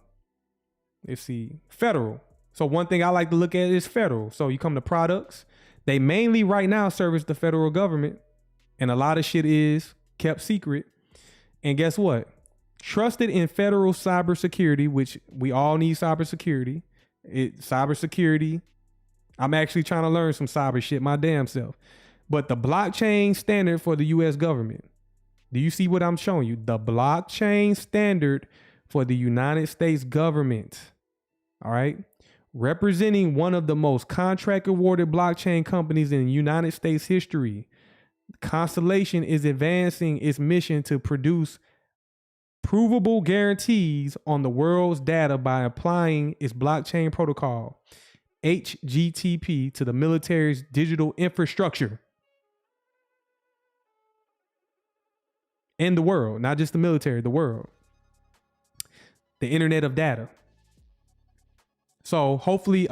see. Federal. So one thing I like to look at is federal. So you come to products. They mainly right now service the federal government, and a lot of shit is kept secret. And guess what? Trusted in federal cybersecurity, which we all need cybersecurity. Cybersecurity. I'm actually trying to learn some cyber shit my damn self. But the blockchain standard for the U.S. government. Do you see what I'm showing you? The blockchain standard for the United States government. All right. Representing one of the most contract awarded blockchain companies in United States history. Constellation is advancing its mission to produce provable guarantees on the world's data by applying its blockchain protocol, HGTP, to the military's digital infrastructure. And the world, not just the military, the world. The internet of data. So hopefully,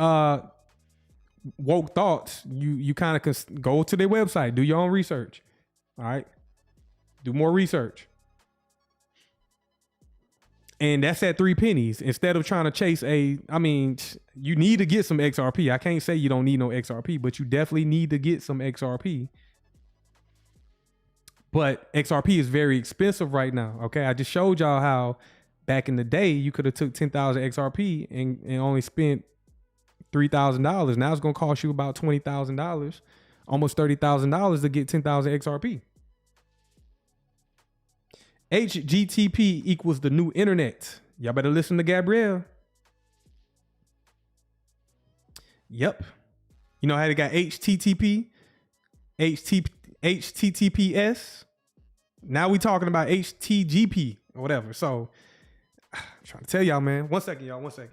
woke thoughts, you kind of can go to their website, do your own research. All right. Do more research. And that's at 3 pennies. Instead of trying to chase you need to get some XRP. I can't say you don't need no XRP, but you definitely need to get some XRP. But XRP is very expensive right now. Okay. I just showed y'all how back in the day, you could have took 10,000 XRP and only spent $3,000. Now it's going to cost you about $20,000, almost $30,000 to get 10,000 XRP. HGTP equals the new internet. Y'all better listen to Gabrielle. Yep. You know how they got HTTP, HTTPS? Now we talking about HTGP or whatever. So I'm trying to tell y'all, man. 1 second, y'all. 1 second.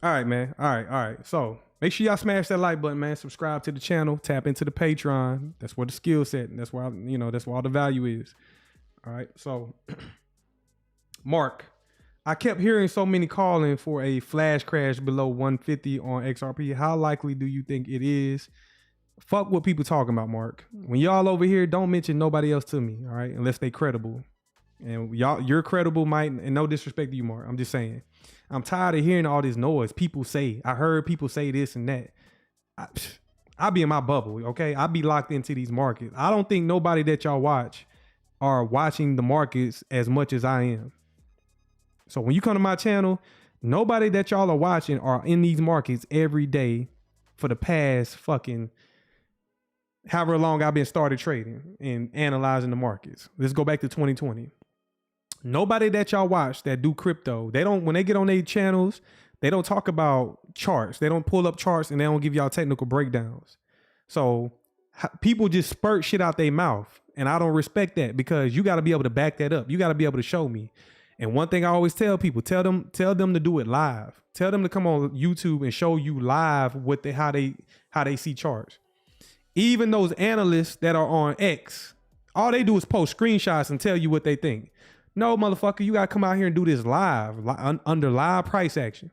All right, man. All right. So Make sure y'all smash that like button, man. Subscribe to the channel. Tap into the Patreon. That's where the skill set, and that's where that's where all the value is. All right. So, Mark, I kept hearing so many calling for a flash crash below 150 on XRP. How likely do you think it is? Fuck what people talking about, Mark. When y'all over here, don't mention nobody else to me, all right? Unless they credible. And you're credible, might, and no disrespect to you, Mark. I'm just saying. I'm tired of hearing all this noise. People say, I heard people say this and that. I be in my bubble, okay? I be locked into these markets. I don't think nobody that y'all watch are watching the markets as much as I am. So when you come to my channel, nobody that y'all are watching are in these markets every day for the past fucking however long I've been started trading and analyzing the markets. Let's go back to 2020. Nobody that y'all watch that do crypto, when they get on their channels, they don't talk about charts. They don't pull up charts and they don't give y'all technical breakdowns. So people just spurt shit out their mouth. And I don't respect that because you got to be able to back that up. You got to be able to show me. And one thing I always tell people, tell them to do it live. Tell them to come on YouTube and show you live how they see charts. Even those analysts that are on X, all they do is post screenshots and tell you what they think. No, motherfucker, you got to come out here and do this live, under live price action.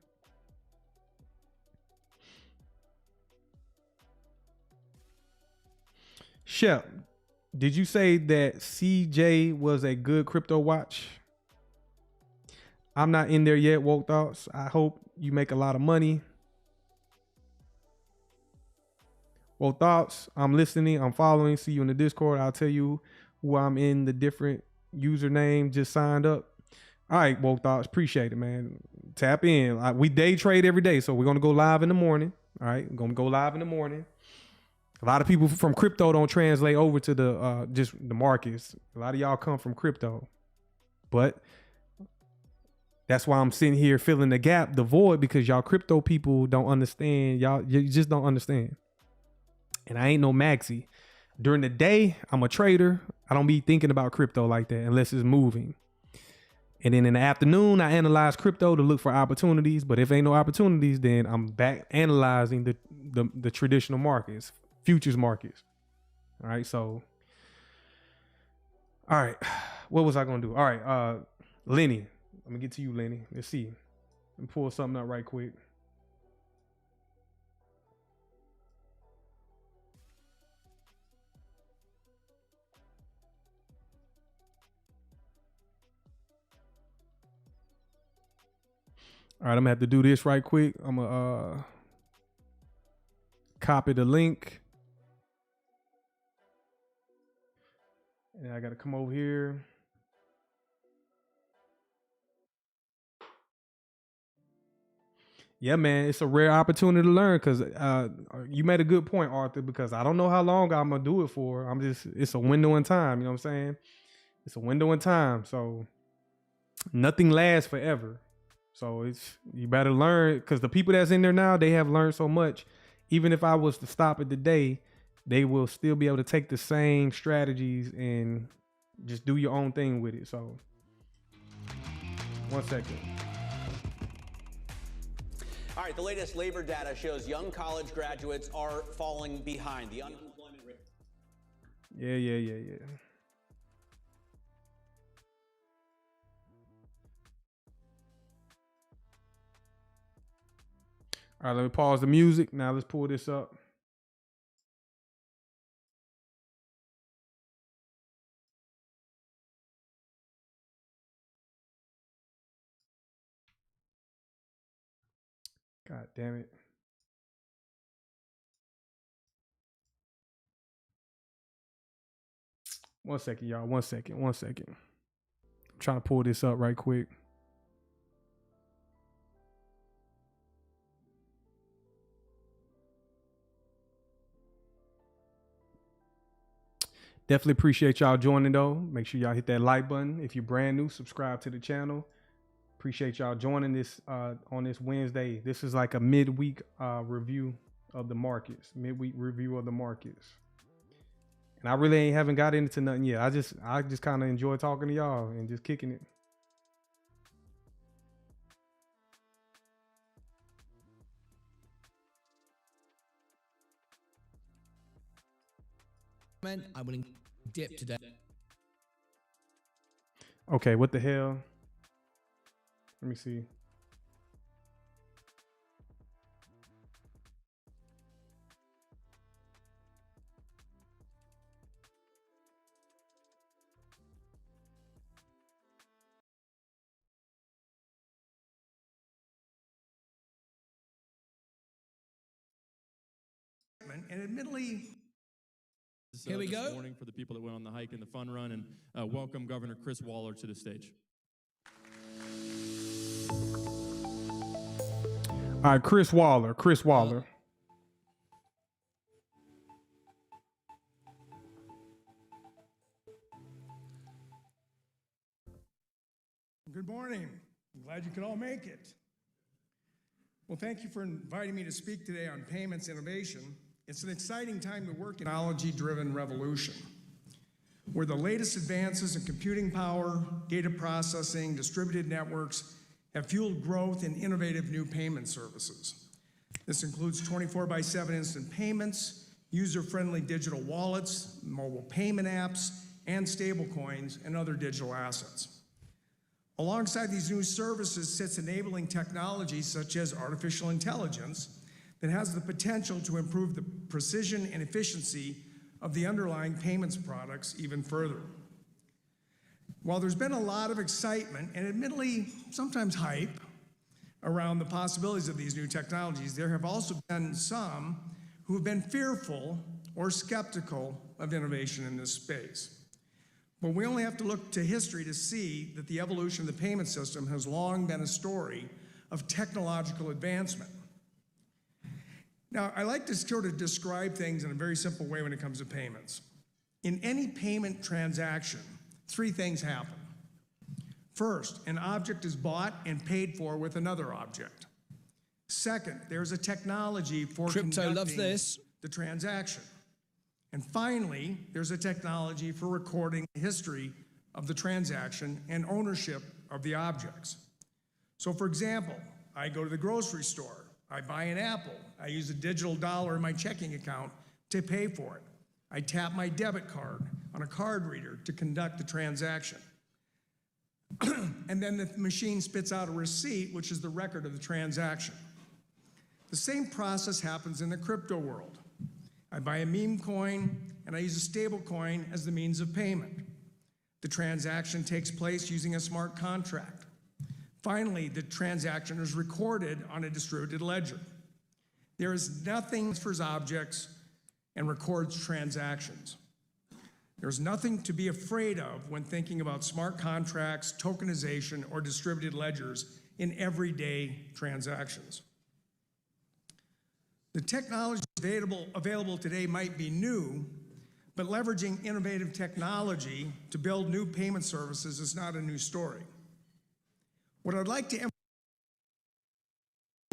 Shep, did you say that CJ was a good crypto watch? I'm not in there yet, Woke Thoughts. I hope you make a lot of money. Woke Thoughts, I'm listening, I'm following. See you in the Discord. I'll tell you who I'm in the different username, just signed up. All right, Woke Thoughts, appreciate it, man. Tap in. We day trade every day, so we're going to go live in the morning. All right, we're going to go live in the morning. A lot of people from crypto don't translate over to the just the markets. A lot of y'all come from crypto. But that's why I'm sitting here filling the gap, the void, because y'all crypto people don't understand. You just don't understand. And I ain't no maxi. During the day, I'm a trader. I don't be thinking about crypto like that unless it's moving. And then in the afternoon, I analyze crypto to look for opportunities. But if ain't no opportunities, then I'm back analyzing the traditional markets, futures markets. All right. So, all right. What was I going to do? All right. Lenny. Let me get to you, Lenny. Let's see. Let me pull something up right quick. All right, I'm gonna have to do this right quick. I'm gonna copy the link. And I gotta come over here. Yeah, man, it's a rare opportunity to learn because you made a good point, Arthur, because I don't know how long I'm gonna do it for. It's a window in time, you know what I'm saying? It's a window in time. So nothing lasts forever. So you better learn, because the people that's in there now, they have learned so much. Even if I was to stop it today, they will still be able to take the same strategies and just do your own thing with it. So 1 second. All right, the latest labor data shows young college graduates are falling behind. The unemployment rate. Yeah. All right, let me pause the music. Now let's pull this up. God damn it. One second, y'all. 1 second. I'm trying to pull this up right quick. Definitely appreciate y'all joining though. Make sure y'all hit that like button. If you're brand new, subscribe to the channel. Appreciate y'all joining this on this Wednesday. This is like a midweek review of the markets. Midweek review of the markets. And I really haven't got into nothing yet. I just kind of enjoy talking to y'all and just kicking it. I will dip today. Okay, what the hell? Let me see. And admittedly, Here we go. This morning for the people that went on the hike and the fun run, and welcome Governor Chris Waller to the stage. All right, Chris Waller. Chris Waller. good morning. I'm glad you could all make it. Well, thank you for inviting me to speak today on payments innovation. It's an exciting time to work in a technology-driven revolution, where the latest advances in computing power, data processing, distributed networks have fueled growth in innovative new payment services. This includes 24/7 instant payments, user-friendly digital wallets, mobile payment apps, and stablecoins and other digital assets. Alongside these new services sits enabling technology such as artificial intelligence that has the potential to improve the precision and efficiency of the underlying payments products even further. While there's been a lot of excitement and admittedly sometimes hype around the possibilities of these new technologies, there have also been some who have been fearful or skeptical of innovation in this space. But we only have to look to history to see that the evolution of the payment system has long been a story of technological advancement. Now, I like to sort of describe things in a very simple way when it comes to payments. In any payment transaction, three things happen. First, an object is bought and paid for with another object. Second, there's a technology for Crypto loves this. the transaction. And finally, there's a technology for recording the history of the transaction and ownership of the objects. So for example, I go to the grocery store, I buy an apple, I use a digital dollar in my checking account to pay for it. I tap my debit card on a card reader to conduct the transaction. And then the machine spits out a receipt, which is the record of the transaction. The same process happens in the crypto world. I buy a meme coin and I use a stable coin as the means of payment. The transaction takes place using a smart contract. Finally, the transaction is recorded on a distributed ledger. There is nothing for objects and records transactions. There's nothing to be afraid of when thinking about smart contracts, tokenization, or distributed ledgers in everyday transactions. The technology available today might be new, but leveraging innovative technology to build new payment services is not a new story. What I'd like to emphasize,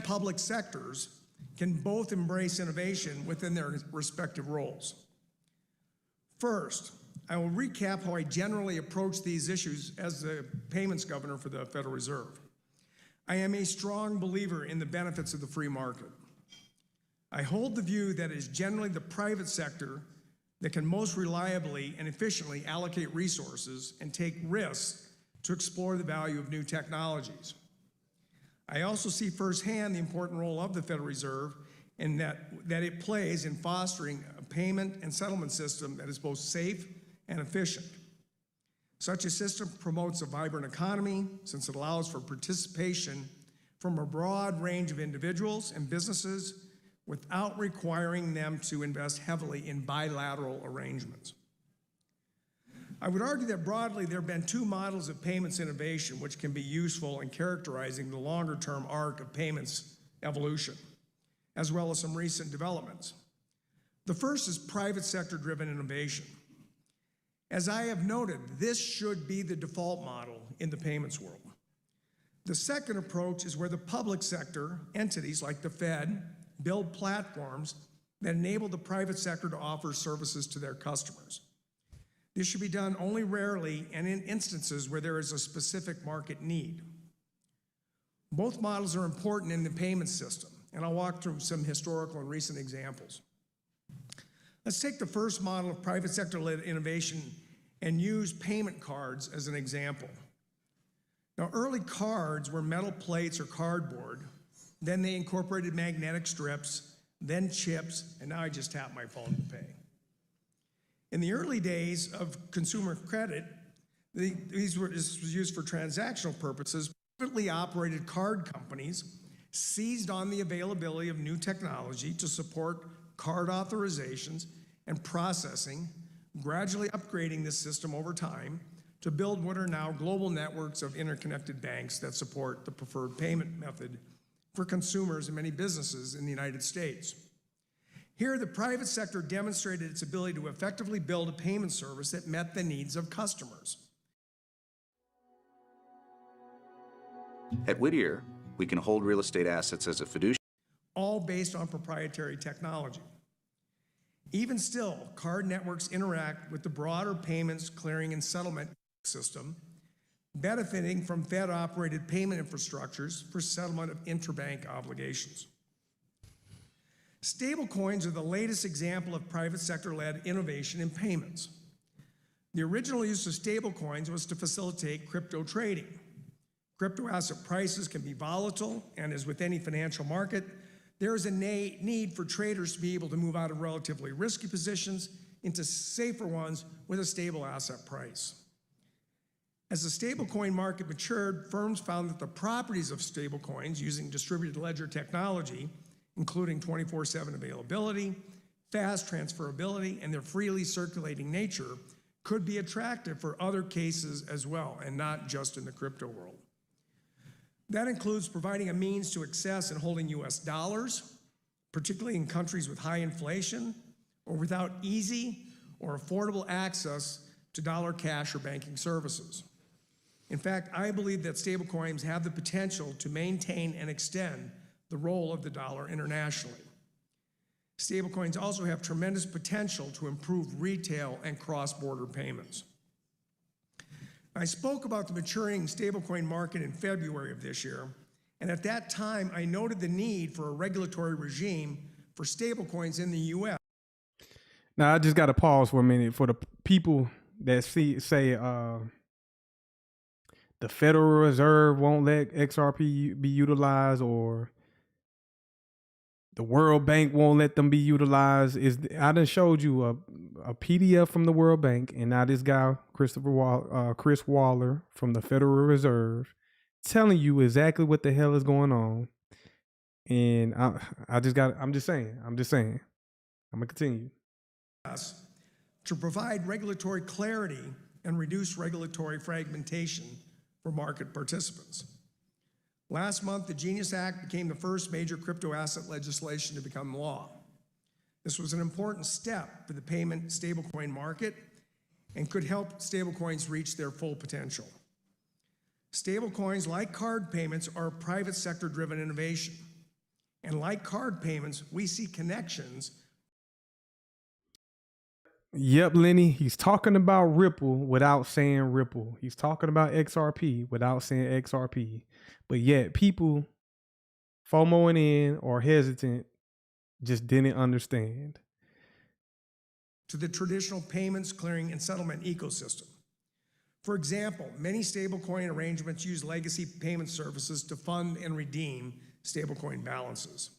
public sectors can both embrace innovation within their respective roles. First, I will recap how I generally approach these issues as the payments governor for the Federal Reserve. I am a strong believer in the benefits of the free market. I hold the view that it is generally the private sector that can most reliably and efficiently allocate resources and take risks to explore the value of new technologies. I also see firsthand the important role of the Federal Reserve and that it plays in fostering a payment and settlement system that is both safe and efficient. Such a system promotes a vibrant economy since it allows for participation from a broad range of individuals and businesses without requiring them to invest heavily in bilateral arrangements. I would argue that broadly there have been two models of payments innovation which can be useful in characterizing the longer-term arc of payments evolution, as well as some recent developments. The first is private sector-driven innovation. As I have noted, this should be the default model in the payments world. The second approach is where the public sector entities like the Fed build platforms that enable the private sector to offer services to their customers. This should be done only rarely and in instances where there is a specific market need. Both models are important in the payment system, and I'll walk through some historical and recent examples. Let's take the first model of private sector-led innovation and use payment cards as an example. Now, early cards were metal plates or cardboard. Then they incorporated magnetic strips, then chips, and now I just tap my phone to pay. In the early days of consumer credit, this was used for transactional purposes. Privately operated card companies seized on the availability of new technology to support card authorizations and processing, gradually upgrading this system over time to build what are now global networks of interconnected banks that support the preferred payment method for consumers and many businesses in the United States. Here, the private sector demonstrated its ability to effectively build a payment service that met the needs of customers. At Whittier, we can hold real estate assets as a fiduciary. All based on proprietary technology. Even still, card networks interact with the broader payments, clearing, and settlement system, benefiting from Fed-operated payment infrastructures for settlement of interbank obligations. Stablecoins are the latest example of private sector-led innovation in payments. The original use of stablecoins was to facilitate crypto trading. Crypto asset prices can be volatile, and as with any financial market, there is a need for traders to be able to move out of relatively risky positions into safer ones with a stable asset price. As the stablecoin market matured, firms found that the properties of stablecoins using distributed ledger technology, including 24/7 availability, fast transferability, and their freely circulating nature, could be attractive for other cases as well, and not just in the crypto world. That includes providing a means to access and holding US dollars, particularly in countries with high inflation or without easy or affordable access to dollar cash or banking services. In fact, I believe that stablecoins have the potential to maintain and extend the role of the dollar internationally. Stablecoins also have tremendous potential to improve retail and cross-border payments. I spoke about the maturing stablecoin market in February of this year, and at that time, I noted the need for a regulatory regime for stablecoins in the U.S. Now, I just got to pause for a minute for the people that say the Federal Reserve won't let XRP be utilized, or the World Bank won't let them be utilized. I done showed you a PDF from the World Bank, and now this guy, Chris Waller from the Federal Reserve, telling you exactly what the hell is going on. And I'm just saying. I'm gonna continue. To provide regulatory clarity and reduce regulatory fragmentation for market participants. Last month, the Genius Act became the first major crypto asset legislation to become law. This was an important step for the payment stablecoin market and could help stablecoins reach their full potential. Stablecoins, like card payments, are private sector-driven innovation. And like card payments, we see connections. Yep, Lenny, he's talking about Ripple without saying Ripple. He's talking about XRP without saying XRP. But yet people FOMOing in or hesitant just didn't understand. To the traditional payments, clearing, and settlement ecosystem. For example, many stablecoin arrangements use legacy payment services to fund and redeem stablecoin balances.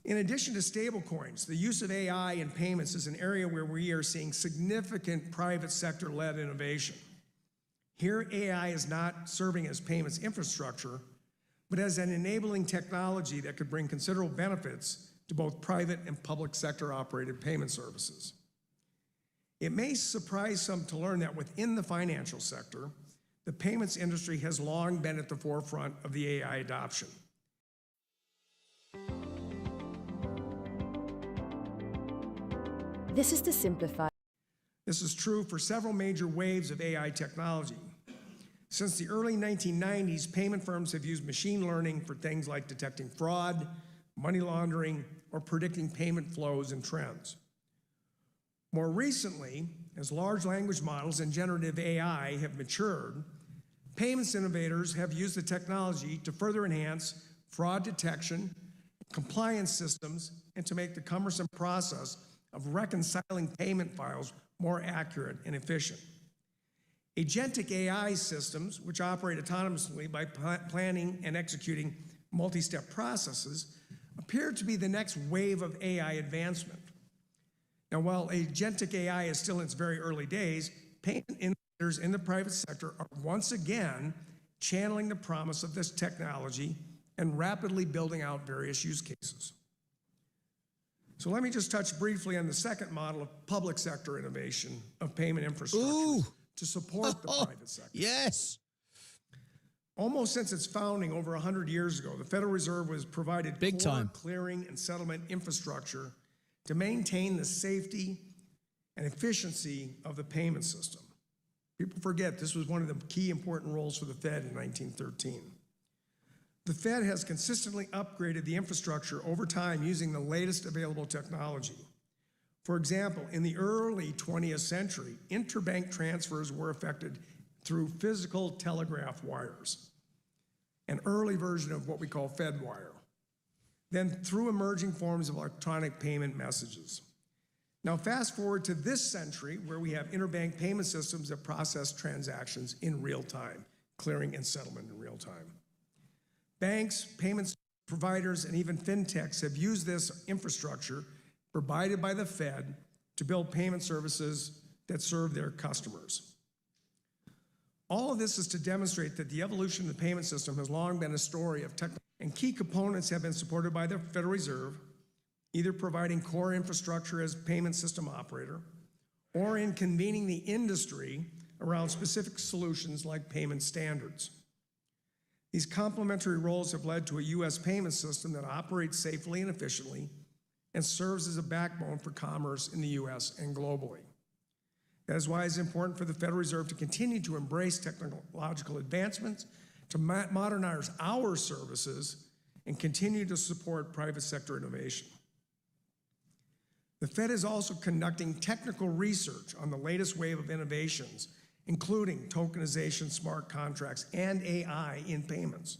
In addition to stablecoins, the use of AI in payments is an area where we are seeing significant private sector-led innovation. Here, AI is not serving as payments infrastructure, but as an enabling technology that could bring considerable benefits to both private and public sector operated payment services. It may surprise some to learn that within the financial sector, the payments industry has long been at the forefront of the AI adoption. This is to simplify. This is true for several major waves of AI technology. Since the early 1990s, payment firms have used machine learning for things like detecting fraud, money laundering, or predicting payment flows and trends. More recently, as large language models and generative AI have matured, payments innovators have used the technology to further enhance fraud detection, compliance systems, and to make the cumbersome process of reconciling payment files more accurate and efficient. Agentic AI systems, which operate autonomously by planning and executing multi-step processes, appear to be the next wave of AI advancement. Now, while agentic AI is still in its very early days, payment innovators in the private sector are once again channeling the promise of this technology and rapidly building out various use cases. So let me just touch briefly on the second model of public sector innovation of payment infrastructure to support the private sector. Yes. Almost since its founding over 100 years ago, the Federal Reserve was provided Big core time clearing and settlement infrastructure to maintain the safety and efficiency of the payment system. People forget this was one of the key important roles for the Fed in 1913. The Fed has consistently upgraded the infrastructure over time using the latest available technology. For example, in the early 20th century, interbank transfers were effected through physical telegraph wires, an early version of what we call FedWire, then through emerging forms of electronic payment messages. Now fast forward to this century where we have interbank payment systems that process transactions in real time, clearing and settlement in real time. Banks, payments providers, and even fintechs have used this infrastructure provided by the Fed to build payment services that serve their customers. All of this is to demonstrate that the evolution of the payment system has long been a story of technology, and key components have been supported by the Federal Reserve, either providing core infrastructure as payment system operator, or in convening the industry around specific solutions like payment standards. These complementary roles have led to a U.S. payment system that operates safely and efficiently and serves as a backbone for commerce in the U.S. and globally. That is why it's important for the Federal Reserve to continue to embrace technological advancements, to modernize our services, and continue to support private sector innovation. The Fed is also conducting technical research on the latest wave of innovations, including tokenization, smart contracts, and AI in payments.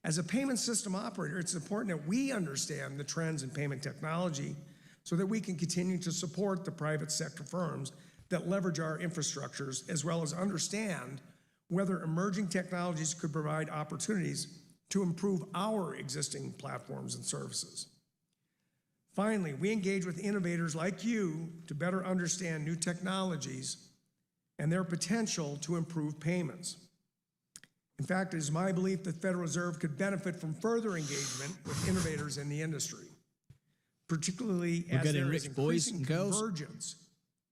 As a payment system operator, it's important that we understand the trends in payment technology so that we can continue to support the private sector firms that leverage our infrastructures, as well as understand whether emerging technologies could provide opportunities to improve our existing platforms and services. Finally, we engage with innovators like you to better understand new technologies and their potential to improve payments. In fact, it is my belief that the Federal Reserve could benefit from further engagement with innovators in the industry, particularly as there is increasing convergence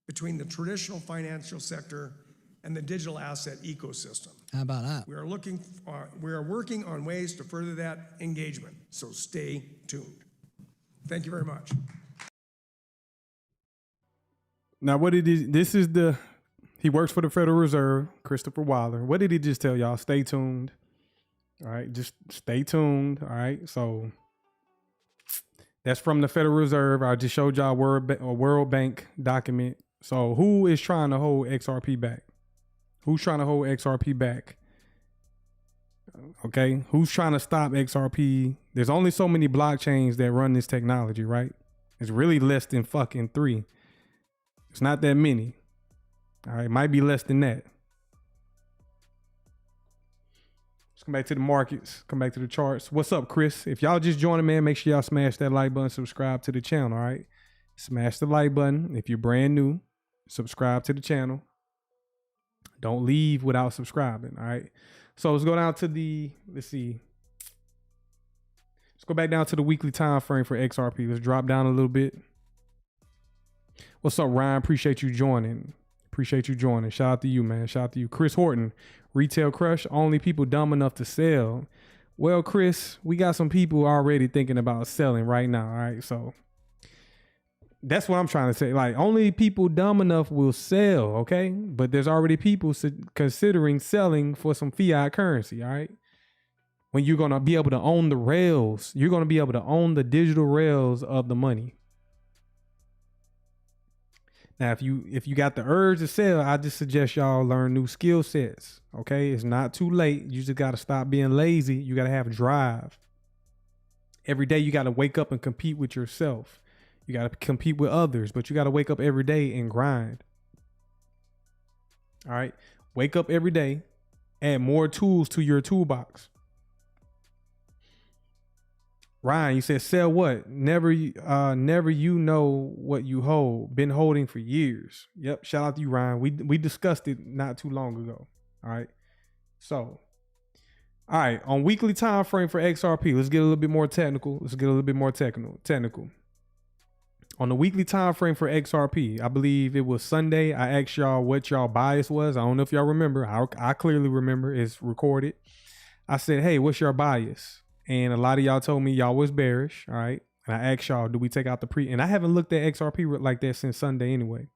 between the traditional financial sector and the digital asset ecosystem. How about that? We are working on ways to further that engagement, so stay tuned. Thank you very much. Now, what did he works for the Federal Reserve, Christopher Waller. What did he just tell y'all? Stay tuned. All right, just stay tuned. All right, so that's from the Federal Reserve. I just showed y'all a World Bank document. So who is trying to hold XRP back? Who's trying to hold XRP back? Okay, who's trying to stop XRP? There's only so many blockchains that run this technology, right? It's really less than fucking 3. It's not that many. All right, might be less than that. Let's come back to the markets, come back to the charts. What's up, Chris? If y'all just joining, man, make sure y'all smash that like button, subscribe to the channel, all right? Smash the like button. If you're brand new, subscribe to the channel. Don't leave without subscribing, all right? So let's go down to let's see. Let's go back down to the weekly time frame for XRP. Let's drop down a little bit. What's up, Ryan? Appreciate you joining. Appreciate you joining. Shout out to you, man. Shout out to you. Chris Horton, Retail Crush, only people dumb enough to sell. Well, Chris, we got some people already thinking about selling right now, all right? So that's what I'm trying to say. Like, only people dumb enough will sell, okay? But there's already people considering selling for some fiat currency, all right? When you're going to be able to own the rails, you're going to be able to own the digital rails of the money. Now, if you got the urge to sell, I just suggest y'all learn new skill sets, okay? It's not too late. You just got to stop being lazy. You got to have drive. Every day you got to wake up and compete with yourself. You got to compete with others, but you got to wake up every day and grind. All right. Wake up every day, add more tools to your toolbox. Ryan, you said sell what? Never you know what you hold. Been holding for years. Yep. Shout out to you, Ryan. We discussed it not too long ago. All right. So, all right, on weekly time frame for XRP, let's get a little bit more technical. Technical. On the weekly time frame for XRP, I believe it was Sunday. I asked y'all what y'all bias was. I don't know if y'all remember. I clearly remember. It's recorded. I said, hey, what's your bias? And a lot of y'all told me y'all was bearish. All right. And I asked y'all, do we take out the pre? And I haven't looked at XRP like that since Sunday anyway.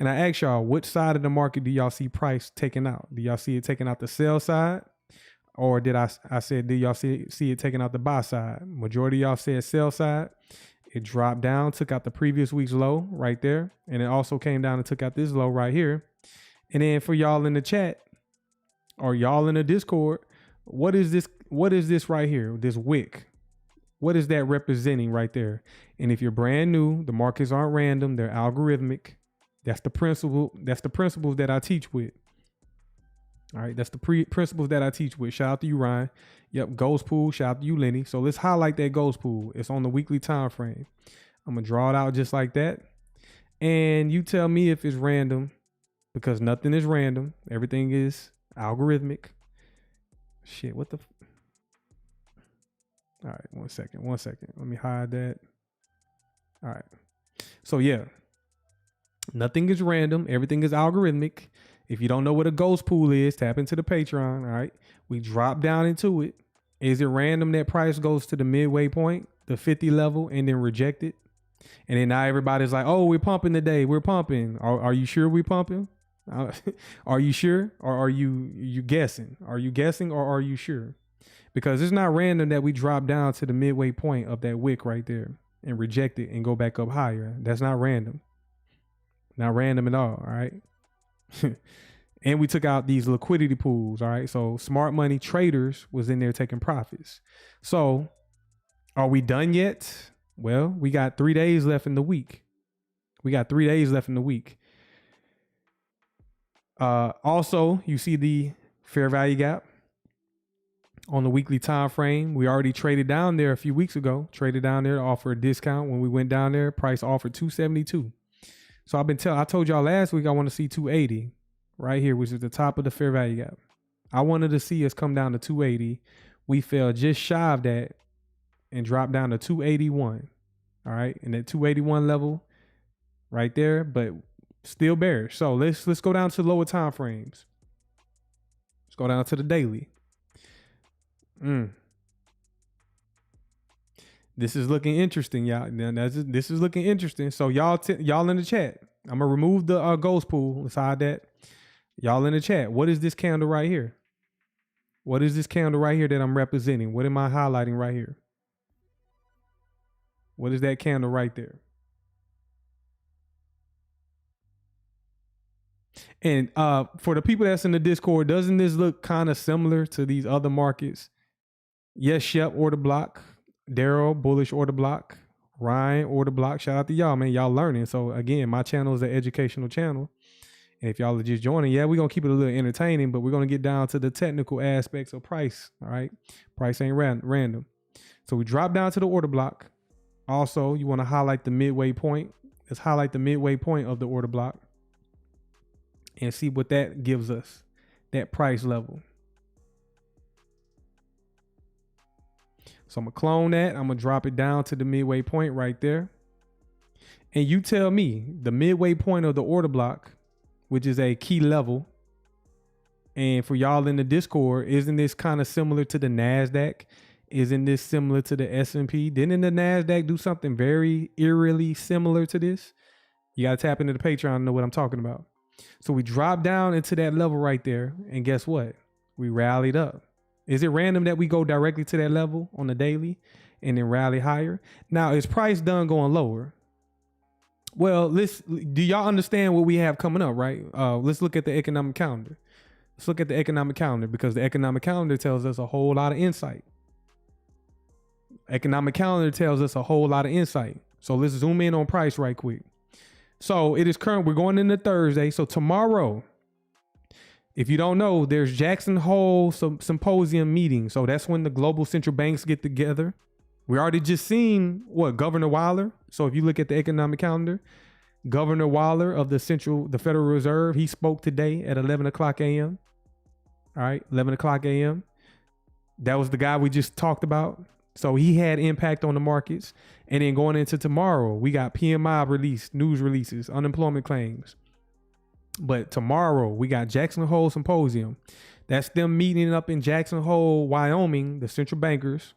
And I asked y'all, which side of the market do y'all see price taking out? Do y'all see it taking out the sell side? Or did I said, do y'all see it taking out the buy side? Majority of y'all said sell side. It dropped down, took out the previous week's low right there. And it also came down and took out this low right here. And then for y'all in the chat or y'all in the Discord, what is this? What is this right here? This wick. What is that representing right there? And if you're brand new, the markets aren't random. They're algorithmic. That's the principle. That's the principles that I teach with. All right. That's the principles that I teach with. Shout out to you, Ryan. Yep. Ghost pool. Shout out to you, Lenny. So let's highlight that ghost pool. It's on the weekly time frame. I'm going to draw it out just like that. And you tell me if it's random, because nothing is random. Everything is algorithmic. Shit. What the? All right. 1 second. Let me hide that. All right. So yeah. Nothing is random. Everything is algorithmic. If you don't know what a ghost pool is, tap into the Patreon. All right. We drop down into it. Is it random that price goes to the midway point, the 50 level, and then reject it? And then now everybody's like, oh, we're pumping today. We're pumping. Are you sure we're pumping? Are you sure? Or are you guessing? Are you guessing or are you sure? Because it's not random that we drop down to the midway point of that wick right there and reject it and go back up higher. That's not random. Not random at all. All right. And we took out these liquidity pools. All right. So smart money traders was in there taking profits. So are we done yet? Well, we got 3 days left in the week. Also, you see the fair value gap on the weekly time frame. We already traded down there a few weeks ago. Traded down there to offer a discount. When we went down there, price offered 272. So I told y'all last week I want to see 280 right here, which is the top of the fair value gap. I wanted to see us come down to 280. We fell just shy of that and dropped down to 281. All right. And that 281 level right there, but still bearish. So let's go down to lower time frames. Let's go down to the daily. This is looking interesting, y'all. This is looking interesting. So y'all in the chat, I'm gonna remove the ghost pool. Let's hide that. Y'all in the chat, what is this candle right here? What is this candle right here that I'm representing? What am I highlighting right here? What is that candle right there? And for the people that's in the Discord, doesn't this look kind of similar to these other markets? Yes, Shep, order block. Daryl, bullish order block. Ryan, order block. Shout out to y'all, man. Y'all learning. So again, my channel is an educational channel. And if y'all are just joining, yeah, we're going to keep it a little entertaining, but we're going to get down to the technical aspects of price. All right. Price ain't random. So we drop down to the order block. Also, you want to highlight the midway point. Let's highlight the midway point of the order block and see what that gives us, that price level. So I'm going to clone that. I'm going to drop it down to the midway point right there. And you tell me the midway point of the order block, which is a key level. And for y'all in the Discord, isn't this kind of similar to the NASDAQ? Isn't this similar to the S&P? Didn't the NASDAQ do something very eerily similar to this? You got to tap into the Patreon to know what I'm talking about. So we dropped down into that level right there. And guess what? We rallied up. Is it random that we go directly to that level on the daily and then rally higher? Now, is price done going lower? Well, do y'all understand what we have coming up, right? Let's look at the economic calendar. Let's look at the economic calendar because the economic calendar tells us a whole lot of insight. Economic calendar tells us a whole lot of insight. So let's zoom in on price right quick. So it is current. We're going into Thursday. So tomorrow, if you don't know, there's Jackson Hole symposium meeting. So that's when the global central banks get together. We already just seen Governor Waller. So if you look at the economic calendar, Governor Waller of the Federal Reserve, he spoke today at 11 o'clock a.m. All right, 11 o'clock a.m. That was the guy we just talked about. So he had impact on the markets. And then going into tomorrow, we got PMI news releases, unemployment claims. But tomorrow we got Jackson Hole Symposium. That's them meeting up in Jackson Hole, Wyoming, the central bankers,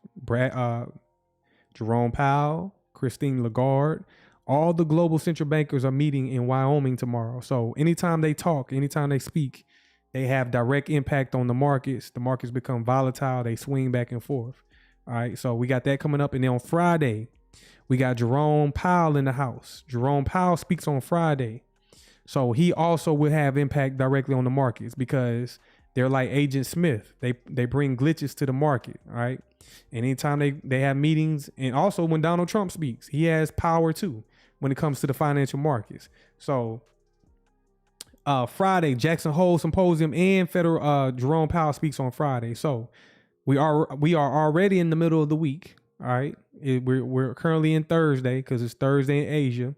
Jerome Powell, Christine Lagarde, all the global central bankers are meeting in Wyoming tomorrow. So anytime they talk, anytime they speak, they have direct impact on the markets. The markets become volatile. They swing back and forth. All right. So we got that coming up. And then on Friday, we got Jerome Powell in the house. Jerome Powell speaks on Friday. So he also will have impact directly on the markets because they're like Agent Smith. They bring glitches to the market. All right. And anytime they have meetings, and also when Donald Trump speaks, he has power too when it comes to the financial markets. So Friday, Jackson Hole Symposium and Federal Jerome Powell speaks on Friday. So we are already in the middle of the week. All right. We're currently in Thursday because it's Thursday in Asia.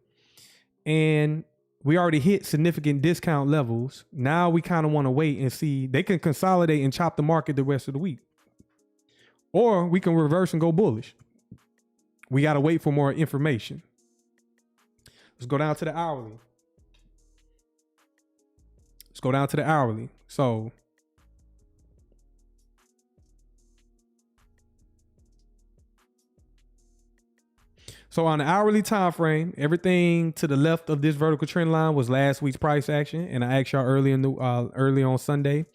And we already hit significant discount levels. Now we kind of want to wait and see. They can consolidate and chop the market the rest of the week. Or we can reverse and go bullish. We got to wait for more information. Let's go down to the hourly. So on the hourly time frame, everything to the left of this vertical trend line was last week's price action. And I asked y'all early on Sunday,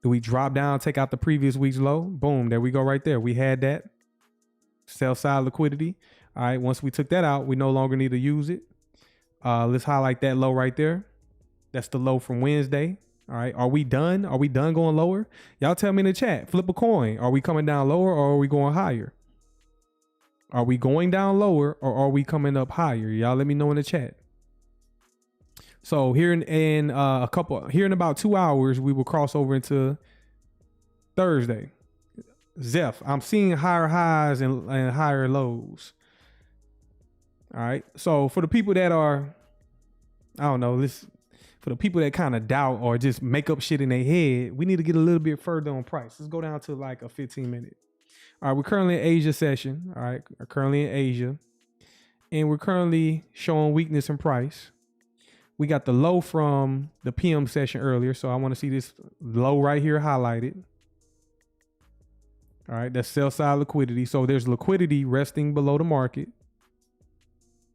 do we drop down, take out the previous week's low? Boom, there we go right there. We had that sell side liquidity. All right, once we took that out, we no longer need to use it. Let's highlight that low right there. That's the low from Wednesday. All right, are we done? Are we done going lower? Y'all tell me in the chat, flip a coin. Are we coming down lower or are we going higher? Are we going down lower or are we coming up higher? Y'all let me know in the chat. So here in about 2 hours, we will cross over into Thursday. Zeph, I'm seeing higher highs and higher lows. All right. So for the people that are, for the people that kind of doubt or just make up shit in their head, we need to get a little bit further on price. Let's go down to like a 15-minute. All right, we're currently in Asia session. All right, we're currently in Asia. And we're currently showing weakness in price. We got the low from the PM session earlier. So I want to see this low right here highlighted. All right, that's sell side liquidity. So there's liquidity resting below the market.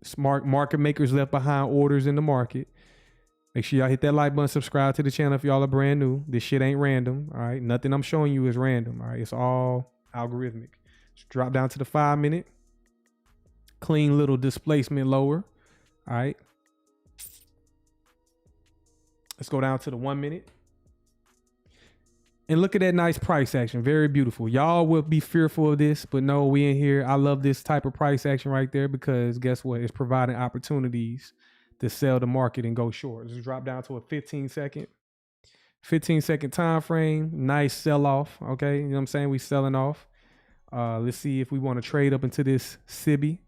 Smart market makers left behind orders in the market. Make sure y'all hit that like button, subscribe to the channel if y'all are brand new. This shit ain't random. All right, nothing I'm showing you is random. All right, it's all algorithmic. Let's drop down to the 5-minute. Clean little displacement lower. All right. Let's go down to the 1-minute. And look at that nice price action. Very beautiful. Y'all will be fearful of this, but no, we in here. I love this type of price action right there because guess what? It's providing opportunities to sell the market and go short. Let's drop down to a 15-second time frame. Nice sell off. Okay. You know what I'm saying? We selling off. Let's see if we want to trade up into this SIBI.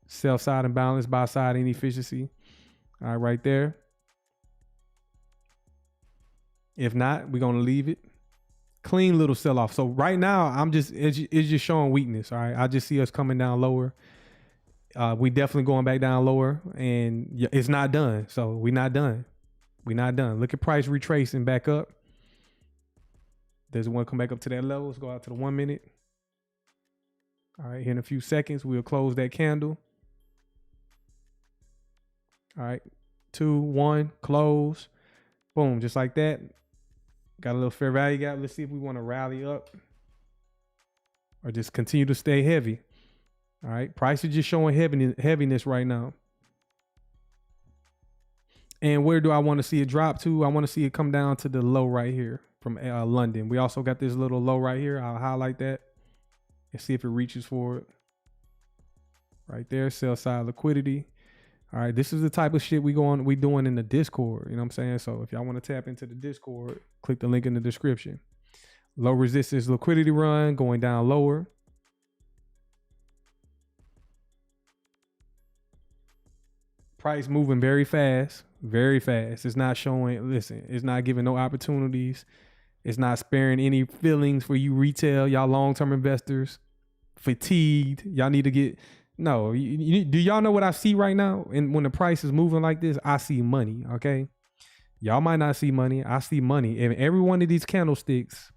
Sell side imbalance, buy side inefficiency. All right, right there. If not, we're going to leave it. Clean little sell off. So right now, it's just showing weakness. All right. I just see us coming down lower. We definitely going back down lower and it's not done. So we're not done. Look at price retracing back up. Does it want to come back up to that level? Let's go out to the 1-minute. All right. Here in a few seconds, we'll close that candle. All right. 2, 1, close. Boom. Just like that. Got a little fair value gap. Let's see if we want to rally up or just continue to stay heavy. All right. Price is just showing heaviness right now. And where do I want to see it drop to? I want to see it come down to the low right here from London. We also got this little low right here. I'll highlight that and see if it reaches for it. right there, sell side liquidity. All right, this is the type of shit we doing in the Discord. You know what I'm saying? So if y'all want to tap into the Discord, click the link in the description. Low resistance liquidity run going down lower. Price moving very fast, very fast. It's not showing, listen, it's not giving no opportunities. It's not sparing any feelings for you retail, y'all long-term investors. Fatigued. Y'all need to get, no, do y'all know what I see right now? And when the price is moving like this, I see money, okay? Y'all might not see money. I see money. And every one of these candlesticks,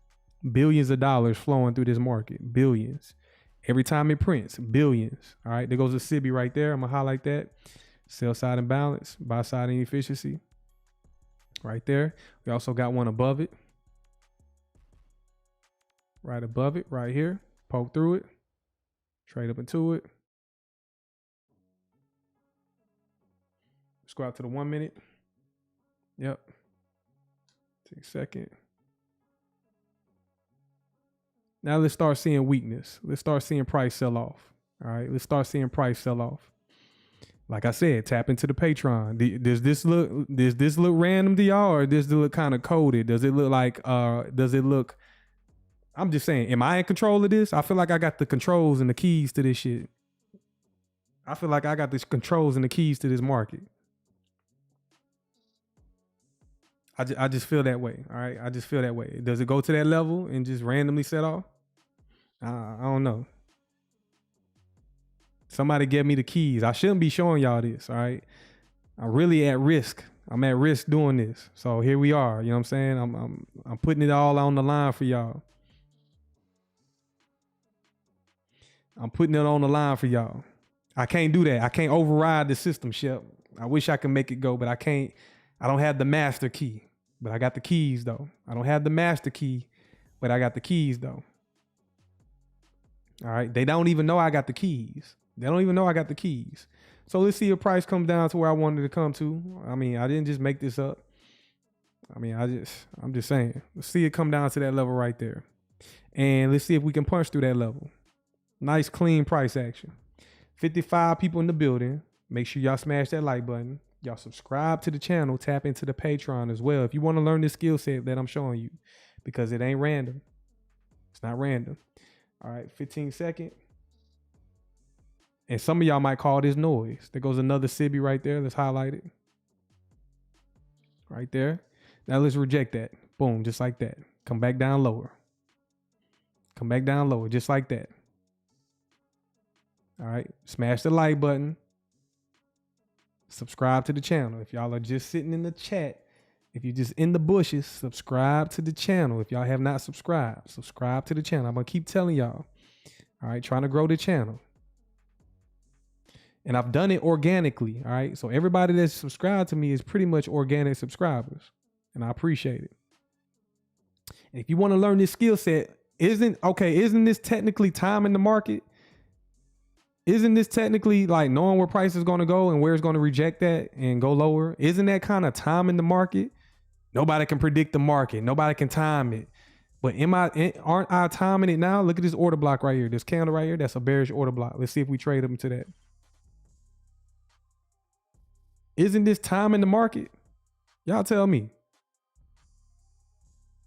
billions of dollars flowing through this market, billions. Every time it prints, billions. All right, there goes a SIBI right there. I'm gonna highlight that. Sell side imbalance, buy side inefficiency. Right there. We also got one above it. Right above it, right here. Poke through it. Trade up into it. Let's go out to the 1 minute. Yep. Take a second. Now let's start seeing weakness. Let's start seeing price sell off. All right, let's start seeing price sell off. Like I said, tap into the Patreon. Does this look random to y'all, or does it look kind of coded? Does it look like I'm just saying, am I in control of this? I feel like I got the controls and the keys to this shit. I feel like I got the controls and the keys to this market. I just feel that way. All right, I just feel that way. Does it go to that level and just randomly set off? I don't know. Somebody give me the keys. I shouldn't be showing y'all this. All right, I'm really at risk. I'm at risk doing this. So here we are. You know what I'm saying? I'm putting it all on the line for y'all. I'm putting it on the line for y'all. I can't do that. I can't override the system, Shep. I wish I could make it go, but I can't. I don't have the master key, but I got the keys though. I don't have the master key, but I got the keys though. All right. They don't even know I got the keys. They don't even know I got the keys. So let's see if price comes down to where I wanted to come to. I mean, I didn't just make this up. I mean, I'm just saying. Let's see it come down to that level right there. And let's see if we can punch through that level. Nice, clean price action. 55 people in the building. Make sure y'all smash that like button. Y'all subscribe to the channel. Tap into the Patreon as well if you want to learn this skill set that I'm showing you, because it ain't random. It's not random. All right, 15 seconds. And some of y'all might call this noise. There goes another SIBI right there. Let's highlight it. Right there. Now let's reject that. Boom, just like that. Come back down lower. Come back down lower, just like that. All right, smash the like button. Subscribe to the channel. If y'all are just sitting in the chat, if you're just in the bushes, subscribe to the channel. If y'all have not subscribed, subscribe to the channel. I'm gonna keep telling y'all. All right, trying to grow the channel. And I've done it organically. All right, so everybody that's subscribed to me is pretty much organic subscribers, and I appreciate it. And if you want to learn this skill set, isn't this technically time in the market? Isn't this technically like knowing where price is going to go and where it's going to reject that and go lower? Isn't that kind of time in the market? Nobody can predict the market. Nobody can time it. But aren't I timing it now? Look at this order block right here. This candle right here, that's a bearish order block. Let's see if we trade them to that. Isn't this time in the market? Y'all tell me.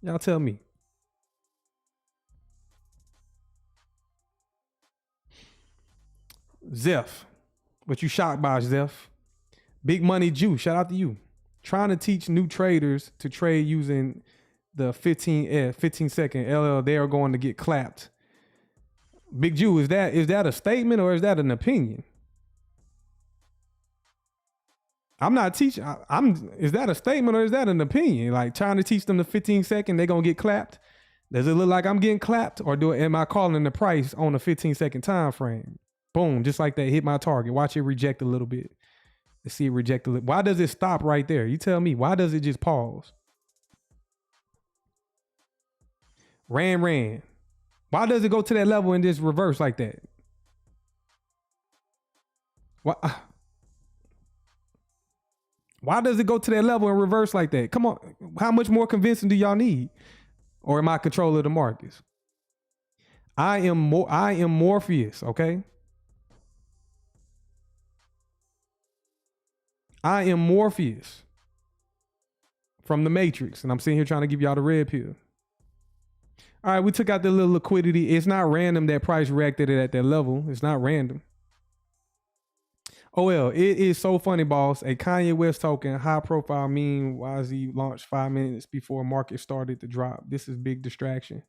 Y'all tell me. Zeph, what you shocked by, Zeph? Big Money Jew, shout out to you. Trying to teach new traders to trade using the 15-second LL. They are going to get clapped. Big Jew, is that a statement or is that an opinion? I'm not teaching. Is that a statement or is that an opinion? Like trying to teach them the 15-second, they're gonna get clapped. Does it look like I'm getting clapped, or am I calling the price on a 15-second time frame? Boom, just like that, hit my target. Watch it reject a little bit. Let's see it reject a little. Why does it stop right there? You tell me. Why does it just pause? Ran. Why does it go to that level and just reverse like that? Why does it go to that level and reverse like that? Come on. How much more convincing do y'all need? Or am I control of the markets? I am Morpheus, okay? I am Morpheus from the Matrix, and I'm sitting here trying to give y'all the red pill. All right, we took out the little liquidity. It's not random that price reacted at that level. It's not random. Oh, well, it is so funny, boss. A Kanye West token, high profile meme, YZ launched 5 minutes before market started to drop. This is big distraction.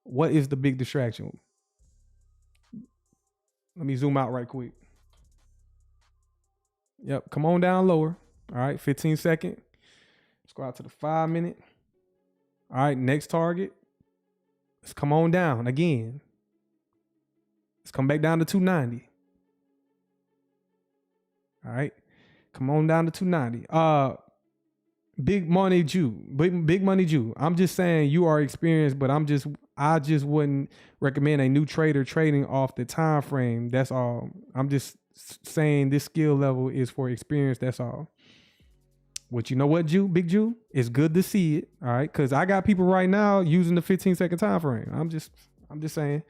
What is the big distraction? Let me zoom out right quick. Yep, come on down lower. All right, 15 second. Let's go out to the 5 minute. All right, next target. Let's come on down again. Let's come back down to 290. All right, come on down to 290. Big money Jew, big money Jew. I'm just saying you are experienced, but I just wouldn't recommend a new trader trading off the time frame. That's all. I'm just saying this skill level is for experience. That's all. But you know what, Jew, big Jew? It's good to see it. All right, because I got people right now using the 15-second time frame. I'm just saying.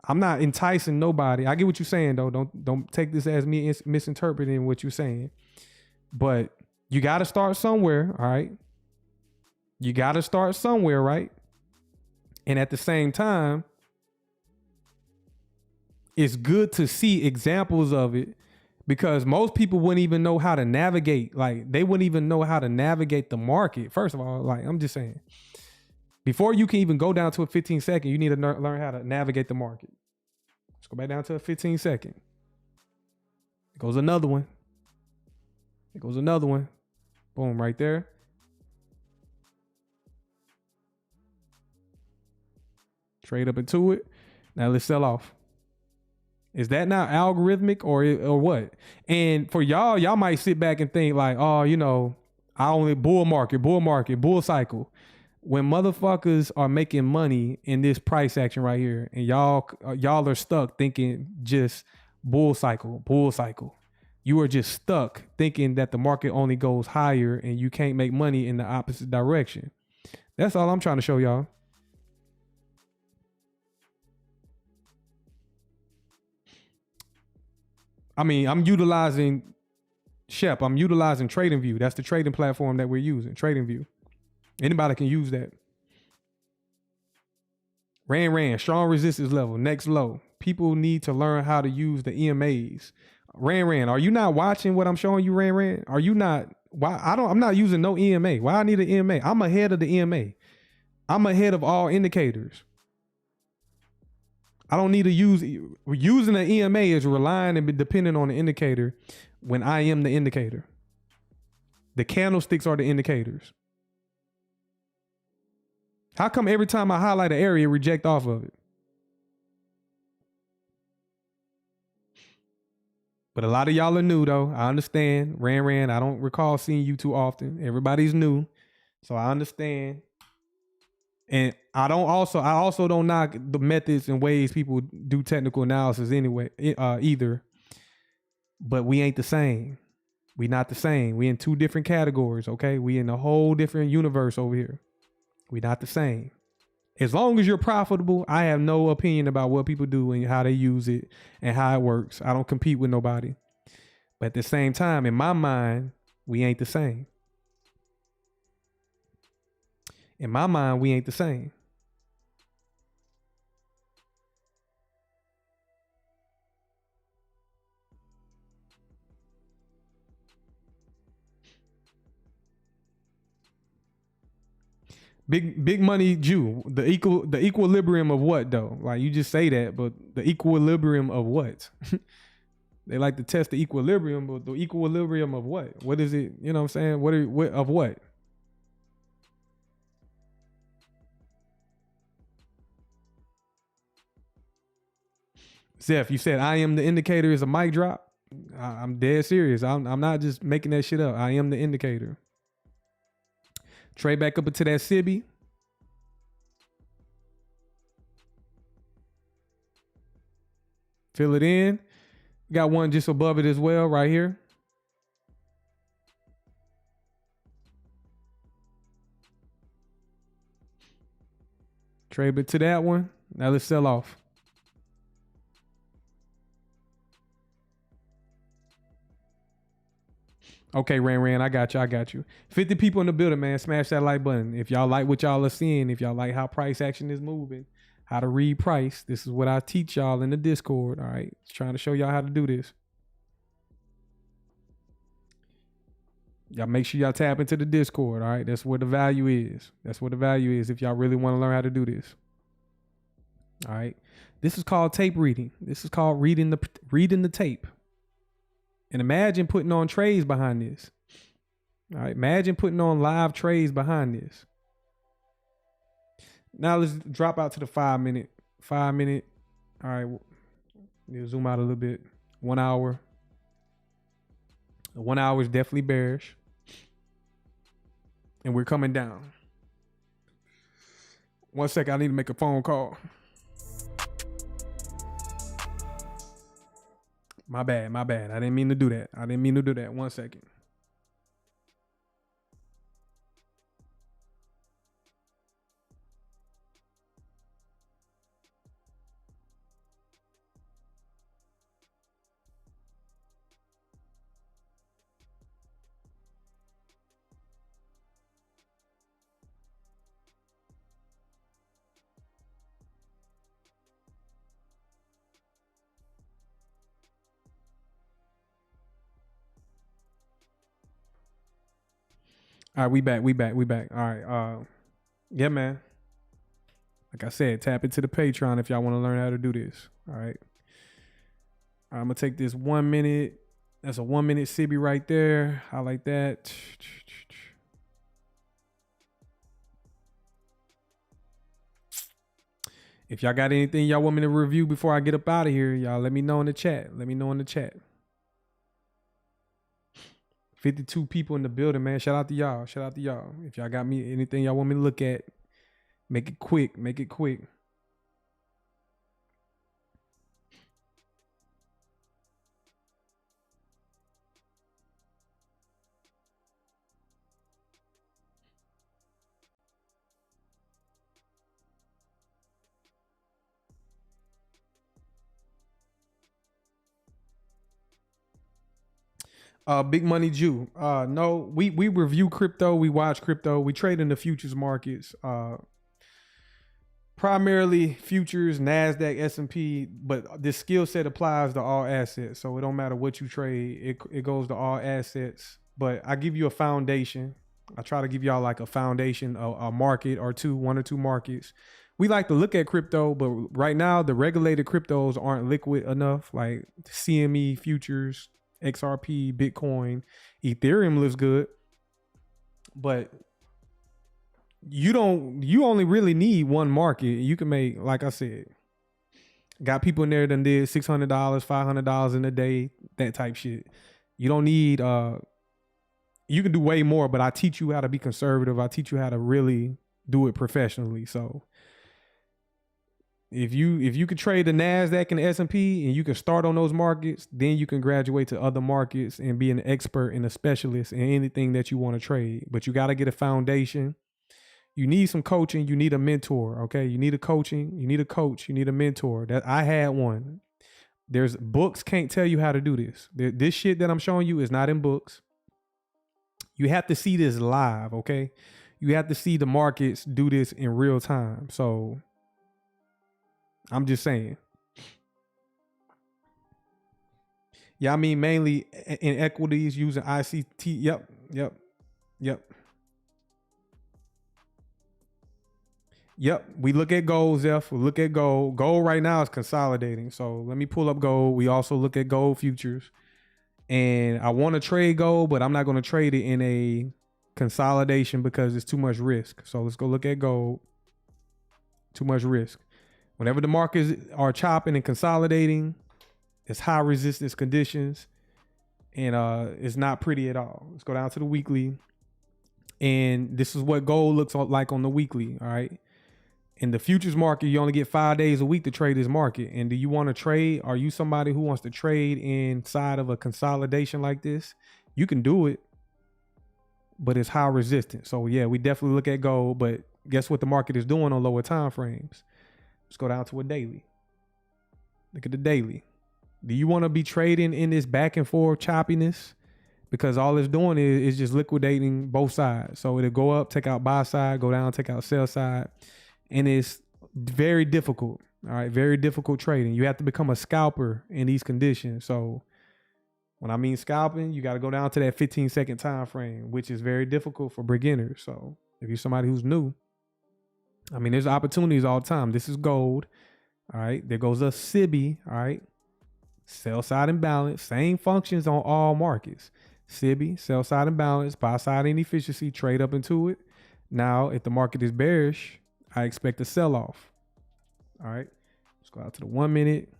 I'm not enticing nobody. I get what you're saying though. Don't take this as me misinterpreting what you're saying. But you got to start somewhere, all right? You got to start somewhere, right? And at the same time, it's good to see examples of it because most people wouldn't even know how to navigate. Like they wouldn't even know how to navigate the market. First of all, like I'm just saying. Before you can even go down to a 15-second, you need to learn how to navigate the market. Let's go back down to a 15-second. It goes another one. It goes another one. Boom, right there. Trade up into it. Now let's sell off. Is that now algorithmic or what? And for y'all might sit back and think like, oh, you know, I only bull market, bull cycle. When motherfuckers are making money in this price action right here, and y'all are stuck thinking just bull cycle. You are just stuck thinking that the market only goes higher and you can't make money in the opposite direction. That's all I'm trying to show y'all. I mean, I'm utilizing Shep. I'm utilizing TradingView. That's the trading platform that we're using, TradingView. Anybody can use that. Ran, strong resistance level, next low. People need to learn how to use the EMAs. Ran, are you not watching what I'm showing you, Ran? Are you not? Why I'm not using no EMA. Why I need an EMA? I'm ahead of the EMA. I'm ahead of all indicators. I don't need to using an EMA is relying and depending on the indicator when I am the indicator. The candlesticks are the indicators. How come every time I highlight an area, reject off of it? But a lot of y'all are new though. I understand. Ran. I don't recall seeing you too often. Everybody's new. So I understand. And I also don't knock the methods and ways people do technical analysis anyway, either. But we ain't the same. We not the same. We in two different categories, okay? We in a whole different universe over here. We not the same. As long as you're profitable, I have no opinion about what people do and how they use it and how it works. I don't compete with nobody. But at the same time, in my mind, we ain't the same. In my mind, we ain't the same. Big money Jew. The equilibrium of what though? Like you just say that, but the equilibrium of what? They like to test the equilibrium, but the equilibrium of what? What is it? You know what I'm saying? What of what? Zeph, you said I am the indicator is a mic drop. I'm dead serious. I'm not just making that shit up. I am the indicator. Trade back up into that SIBI. Fill it in. Got one just above it as well, right here. Trade it to that one. Now let's sell off. Okay, Ran, I got you. 50 people in the building, man. Smash that like button. If y'all like what y'all are seeing, if y'all like how price action is moving, how to read price, this is what I teach y'all in the Discord, all right? Just trying to show y'all how to do this. Y'all make sure y'all tap into the Discord, all right? That's where the value is. That's what the value is if y'all really want to learn how to do this. All right. This is called tape reading. This is called reading the tape. And imagine putting on trades behind this. All right. Imagine putting on live trades behind this. Now let's drop out to the 5 minute. 5 minute. All right. We'll zoom out a little bit. 1 hour. 1 hour is definitely bearish. And we're coming down. 1 second. I need to make a phone call. My bad. I didn't mean to do that. 1 second. All right, we back. All right. Yeah, man. Like I said, tap into the Patreon if y'all want to learn how to do this. All right. I'm gonna take this 1 minute. That's a 1 minute Sibby right there. I like that. If y'all got anything y'all want me to review before I get up out of here, y'all let me know in the chat. 52 people in the building, man. Shout out to y'all. If y'all got me anything y'all want me to look at, make it quick. Big Money Jew. No, we review crypto, we watch crypto, we trade in the futures markets. Primarily futures, NASDAQ, S&P, but this skill set applies to all assets. So it don't matter what you trade, it goes to all assets. But I give you a foundation. I try to give y'all like a foundation, a market or two, 1 or 2 markets. We like to look at crypto, but right now the regulated cryptos aren't liquid enough, like CME futures, XRP, Bitcoin, Ethereum looks good, but you only really need one market. You can make, like I said, got people in there that did $600, $500 in a day, that type shit. You don't need, you can do way more, but I teach you how to be conservative. I teach you how to really do it professionally. So if you could trade the NASDAQ and the S&P and you can start on those markets, then you can graduate to other markets and be an expert and a specialist in anything that you want to trade. But you got to get a foundation. You need some coaching. You need a mentor. Okay. You need a coaching. You need a coach. You need a mentor. That I had one. There's books can't tell you how to do this. This shit that I'm showing you is not in books. You have to see this live. Okay. You have to see the markets do this in real time. So I'm just saying. Yeah, I mean, mainly in equities using ICT. Yep. We look at gold, Zeph. We look at gold. Gold right now is consolidating. So let me pull up gold. We also look at gold futures. And I want to trade gold, but I'm not going to trade it in a consolidation because it's too much risk. So let's go look at gold. Too much risk. Whenever the markets are chopping and consolidating, it's high resistance conditions, and it's not pretty at all. Let's go down to the weekly, and this is what gold looks like on the weekly. All right. In the futures market, you only get 5 days a week to trade this market. And do you want to trade? Are you somebody who wants to trade inside of a consolidation like this? You can do it, but it's high resistance. So yeah, we definitely look at gold, but guess what the market is doing on lower time frames? Let's go down to a daily. Look at the daily. Do you want to be trading in this back and forth choppiness because all it's doing is just liquidating both sides. So it'll go up, take out buy side, go down, take out sell side. And it's very difficult. All right. Very difficult trading. You have to become a scalper in these conditions. So when I mean scalping, you got to go down to that 15-second time frame, which is very difficult for beginners. So if you're somebody who's new, I mean, there's opportunities all the time. This is gold. All right. There goes a SIBI. All right. Sell side imbalance. Same functions on all markets. SIBI, sell side imbalance, buy side inefficiency, trade up into it. Now, if the market is bearish, I expect a sell off. All right. Let's go out to the 1 minute.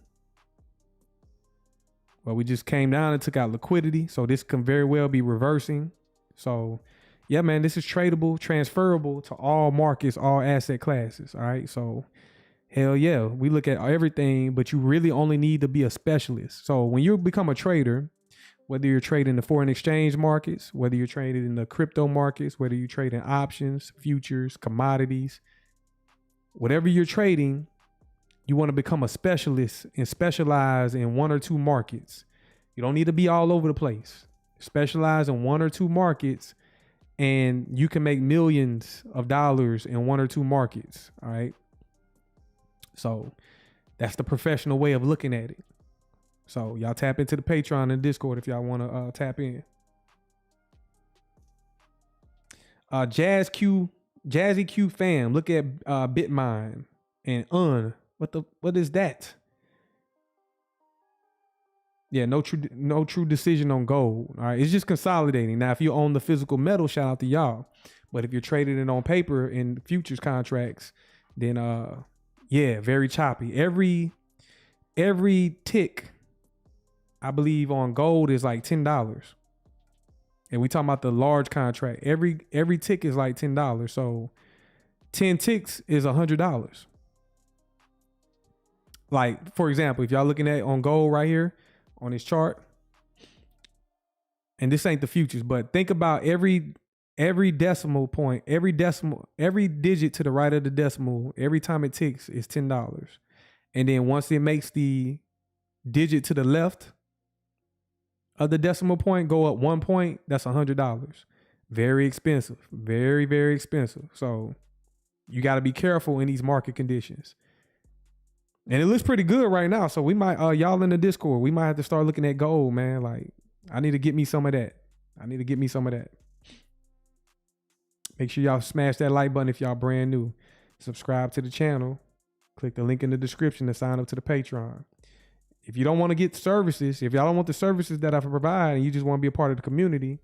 Well, we just came down and took out liquidity. So this can very well be reversing. So yeah, man, this is tradable, transferable to all markets, all asset classes. All right. So hell yeah, we look at everything, but you really only need to be a specialist. So when you become a trader, whether you're trading the foreign exchange markets, whether you're trading in the crypto markets, whether you trade in options, futures, commodities, whatever you're trading, you want to become a specialist and specialize in one or two markets. You don't need to be all over the place. Specialize in one or two markets, and you can make millions of dollars in one or two markets. All right. So that's the professional way of looking at it. So y'all tap into the Patreon and Discord if y'all want to tap in. Jazzy Q fam, look at Bitmine and what is that? Yeah, no true decision on gold. All right, it's just consolidating. Now, if you own the physical metal, shout out to y'all. But if you're trading it on paper in futures contracts, then yeah, very choppy. Every tick, I believe, on gold is like $10. And we talking about the large contract. Every tick is like $10. So 10 ticks is $100. Like, for example, if y'all looking at on gold right here on this chart, and this ain't the futures, but think about every decimal point, every digit to the right of the decimal, every time it ticks is $10. And then once it makes the digit to the left of the decimal point go up 1 point, that's $100. Very expensive. Very, very expensive. So you got to be careful in these market conditions. And it looks pretty good right now. So we might, y'all in the Discord, we might have to start looking at gold, man. Like, I need to get me some of that. Make sure y'all smash that like button if y'all brand new. Subscribe to the channel. Click the link in the description to sign up to the Patreon. If you don't want to get services, if y'all don't want the services that I provide and you just want to be a part of the community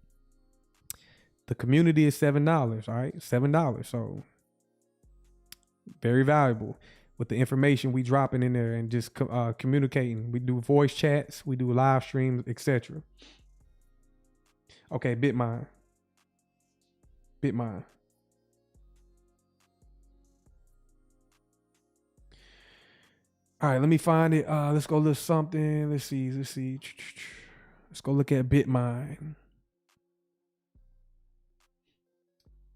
is $7, all right? $7. So very valuable with the information we dropping in there and just communicating. We do voice chats, we do live streams, etc. Okay, Bitmine. All right, let me find it. Let's go look something. Let's see. Let's go look at Bitmine.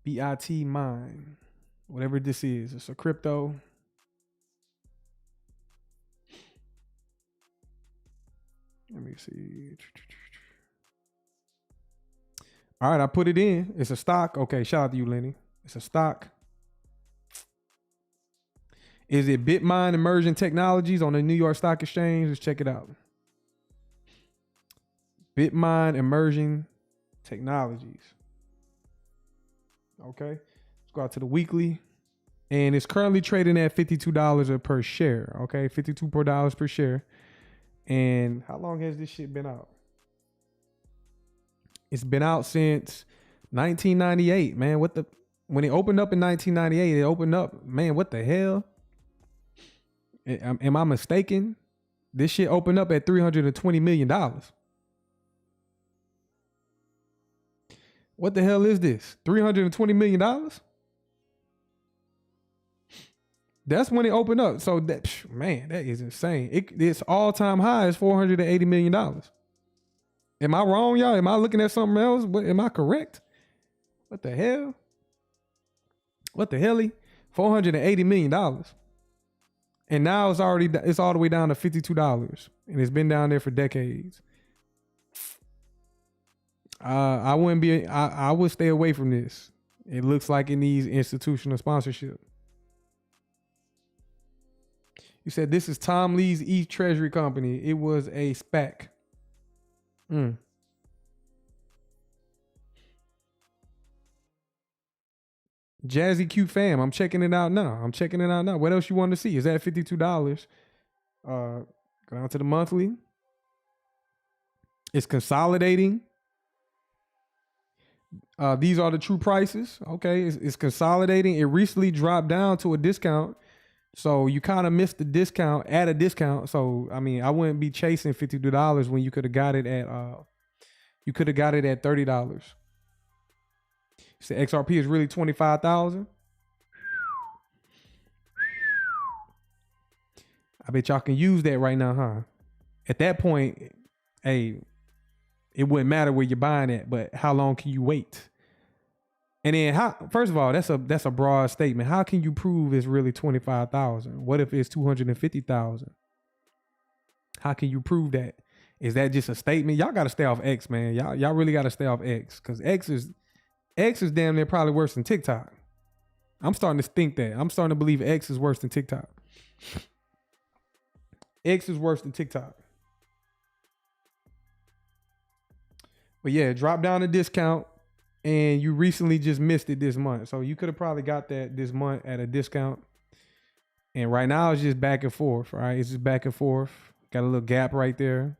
BIT Mine. Whatever this is. It's a crypto. Let me see. All right, I put it in. It's a stock. Okay, shout out to you, Lenny. It's a stock. Is it Bitmine Emerging Technologies on the New York Stock Exchange? Let's check it out. Bitmine Emerging Technologies. Okay, let's go out to the weekly. And it's currently trading at $52 per share. Okay, $52 per share. And how long has this shit been out? It's been out since 1998, man. When it opened up in 1998, it opened up, man, what the hell? Am I mistaken? This shit opened up at $320 million. What the hell is this? $320 million? That's when it opened up. So that, man, that is insane. Its all-time high is $480 million. Am I wrong, y'all? Am I looking at something else? Am I correct? What the hell? $480 million. And now it's all the way down to $52. And it's been down there for decades. I wouldn't be. I would stay away from this. It looks like it needs institutional sponsorship. You said this is Tom Lee's E Treasury Company. It was a SPAC. Jazzy Q fam, I'm checking it out now. What else you want to see? Is that $52? Go down to the monthly. It's consolidating. These are the true prices. Okay, it's consolidating. It recently dropped down to a discount. So you kind of missed the discount at a discount. So I mean, I wouldn't be chasing $52 when you could have got it at $30. So XRP is really 25,000. I bet y'all can use that right now, huh? At that point, hey, it wouldn't matter where you're buying it, but how long can you wait? And then first of all, that's a broad statement. How can you prove it's really 25,000? What if it's 250,000? How can you prove that? Is that just a statement? Y'all gotta stay off X, man. Y'all really gotta stay off X, because X is damn near probably worse than TikTok. I'm starting to think that. I'm starting to believe X is worse than TikTok. X is worse than TikTok. But yeah, drop down the discount, and you recently just missed it this month. So you could have probably got that this month at a discount. And right now it's just back and forth, right? It's just back and forth. Got a little gap right there.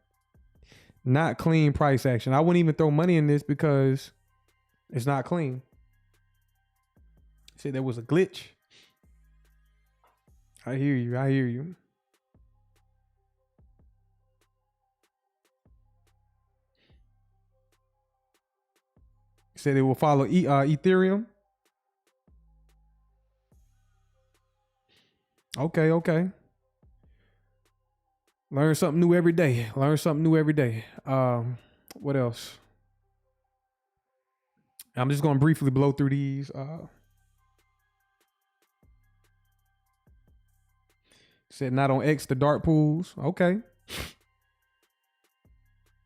Not clean price action. I wouldn't even throw money in this because it's not clean. Said there was a glitch. I hear you. Said it will follow Ethereum. Okay. Learn something new every day. What else? I'm just going to briefly blow through these. Said not on X, the dark pools. Okay.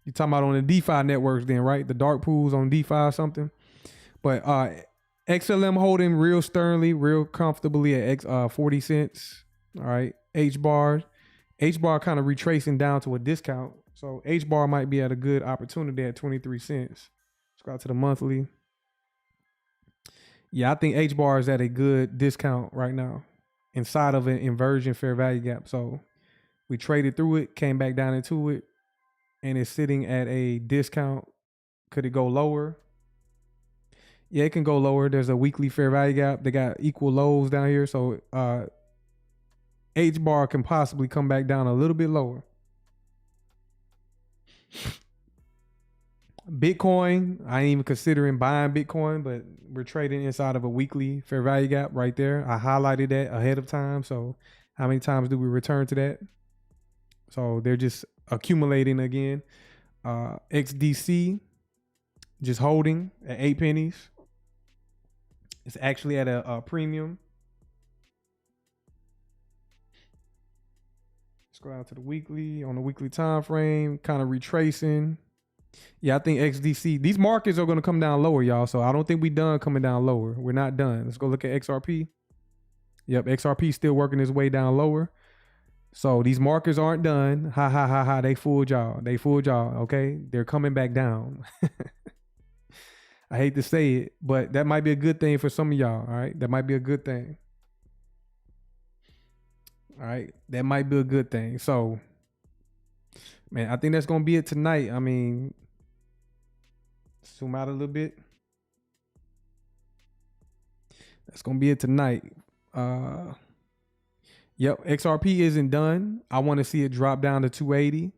You talking about on the DeFi networks then, right? The dark pools on DeFi or something. But XLM holding real sternly, real comfortably at 40 cents. All right. H-bar kind of retracing down to a discount. So H-bar might be at a good opportunity at 23 cents. Let's go out to the monthly. Yeah, I think H-bar is at a good discount right now inside of an inversion fair value gap. So we traded through it, came back down into it, and it's sitting at a discount. Could it go lower? Yeah, it can go lower. There's a weekly fair value gap. They got equal lows down here. So H-bar can possibly come back down a little bit lower. Bitcoin, I ain't even considering buying Bitcoin, but we're trading inside of a weekly fair value gap right there. I highlighted that ahead of time. So how many times do we return to that? So they're just accumulating again. XDC just holding at 8 pennies. It's actually at a premium. Let's go out to the weekly. On the weekly time frame, kind of retracing. Yeah, I think XDC, these markets are going to come down lower, y'all. So I don't think we done coming down lower. We're not done. Let's go look at XRP. Yep, XRP still working its way down lower. So these markers aren't done. Ha. They fooled y'all. Okay. They're coming back down. I hate to say it, but that might be a good thing for some of y'all. All right. That might be a good thing. All right. That might be a good thing. So, man, I think that's going to be it tonight. I mean, zoom out a little bit. That's going to be it tonight. Yep, XRP isn't done. I want to see it drop down to 280.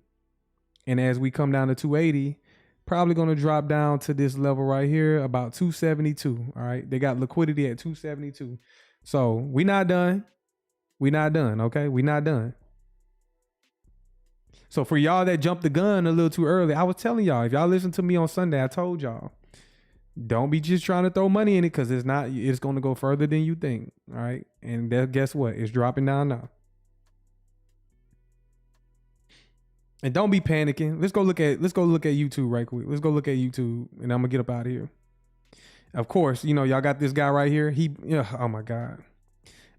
And as we come down to 280, probably going to drop down to this level right here, about 272. All right, they got liquidity at 272. So we're not done. Okay, we're not done. So for y'all that jumped the gun a little too early, I was telling y'all, if y'all listen to me on Sunday, I told y'all, don't be just trying to throw money in it, because it's going to go further than you think. All right. And guess what? It's dropping down now. And don't be panicking. Let's go look at YouTube right quick. Let's go look at YouTube, and I'm gonna get up out of here. Of course, you know y'all got this guy right here. Oh my God,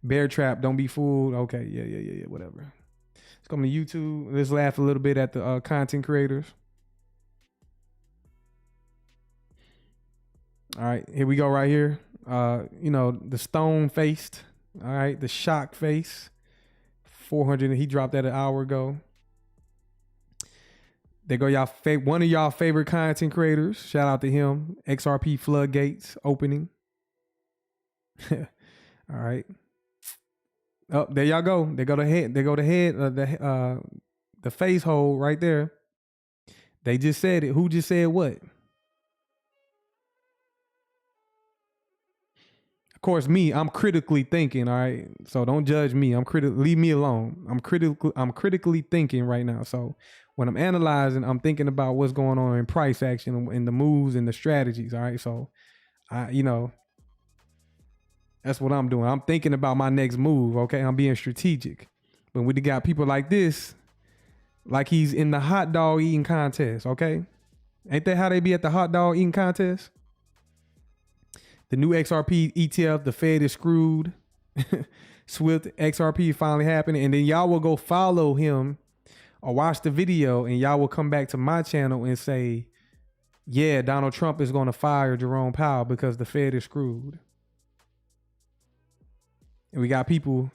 bear trap. Don't be fooled. Okay, yeah. Whatever. Let's come to YouTube. Let's laugh a little bit at the content creators. All right, here we go right here. You know, the stone faced. All right, the shock face. 400. He dropped that an hour ago. There go y'all one of y'all favorite content creators. Shout out to him. XRP floodgates opening. All right. Oh, there y'all go. They go the head. They go the head. The face hole right there. They just said it. Who just said what? Of course, I'm critically thinking, all right? So don't judge me. Leave me alone. I'm critically thinking right now. So when I'm analyzing, I'm thinking about what's going on in price action and the moves and the strategies, all right? So that's what I'm doing. I'm thinking about my next move, okay? I'm being strategic. But we got people like this, like he's in the hot dog eating contest, okay? Ain't that how they be at the hot dog eating contest? The new XRP ETF, the Fed is screwed. Swift XRP finally happening. And then y'all will go follow him or watch the video and y'all will come back to my channel and say, yeah, Donald Trump is going to fire Jerome Powell because the Fed is screwed. And we got people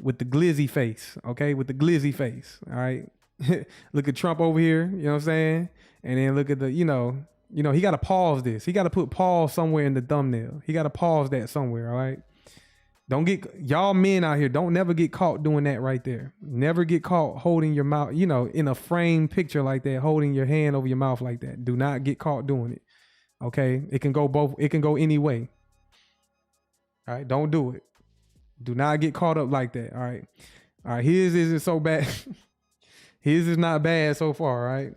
with the glizzy face, okay? With the glizzy face, all right? Look at Trump over here, you know what I'm saying? And then look at the, you know, he got to pause this. He got to put pause somewhere in the thumbnail. He got to pause that somewhere, all right? Don't get, y'all men out here, don't never get caught doing that right there. Never get caught holding your mouth, you know, in a frame picture like that, holding your hand over your mouth like that. Do not get caught doing it, okay? It can go any way, all right? Don't do it. Do not get caught up like that, all right? All right, his isn't so bad. His is not bad so far, all right?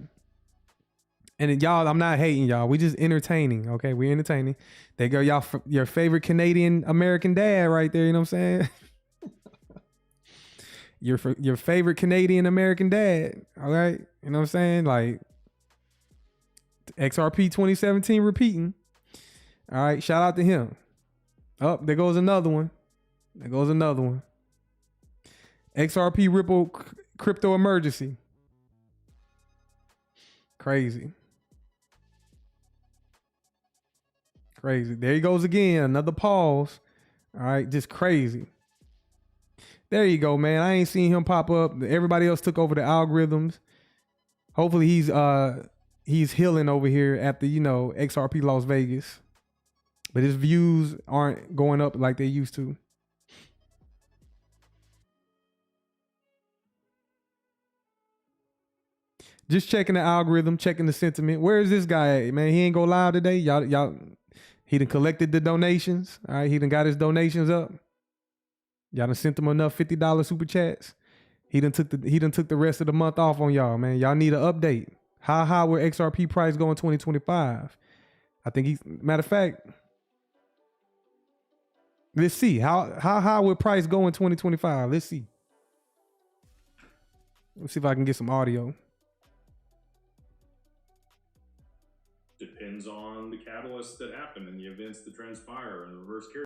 And then y'all, I'm not hating y'all. We just entertaining, okay? We're entertaining. There go y'all, your favorite Canadian American dad right there, you know what I'm saying? your favorite Canadian American dad, all right? You know what I'm saying? Like, XRP 2017 repeating. All right, shout out to him. Oh, there goes another one. There goes another one. XRP Ripple crypto emergency. Crazy. Crazy. There he goes again. Another pause. All right, just crazy. There you go, man. I ain't seen him pop up. Everybody else took over the algorithms. Hopefully he's healing over here at the, XRP Las Vegas. But his views aren't going up like they used to. Just checking the algorithm, checking the sentiment. Where is this guy at, man? He ain't go live today. Y'all, he done collected the donations. All right, he done got his donations up. Y'all done sent him enough $50 super chats. He done took the rest of the month off on y'all, man. Y'all need an update. How high will XRP price go in 2025? I think matter of fact, let's see. How high will price go in 2025? Let's see. Let's see if I can get some audio. Depends on the catalysts that happen and the events that transpire and the reverse carry.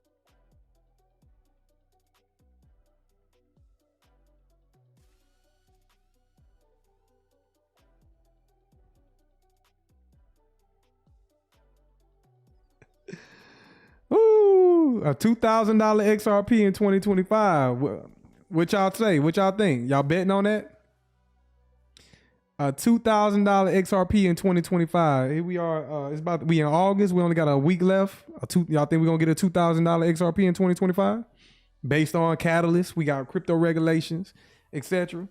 Ooh, a $2,000 XRP in 2025. What y'all say? What y'all think? Y'all betting on that? A $2,000 XRP in 2025. Here we are. We in August. We only got a week left. Y'all think we're gonna get a $2,000 XRP in 2025? Based on catalysts, we got crypto regulations, etc.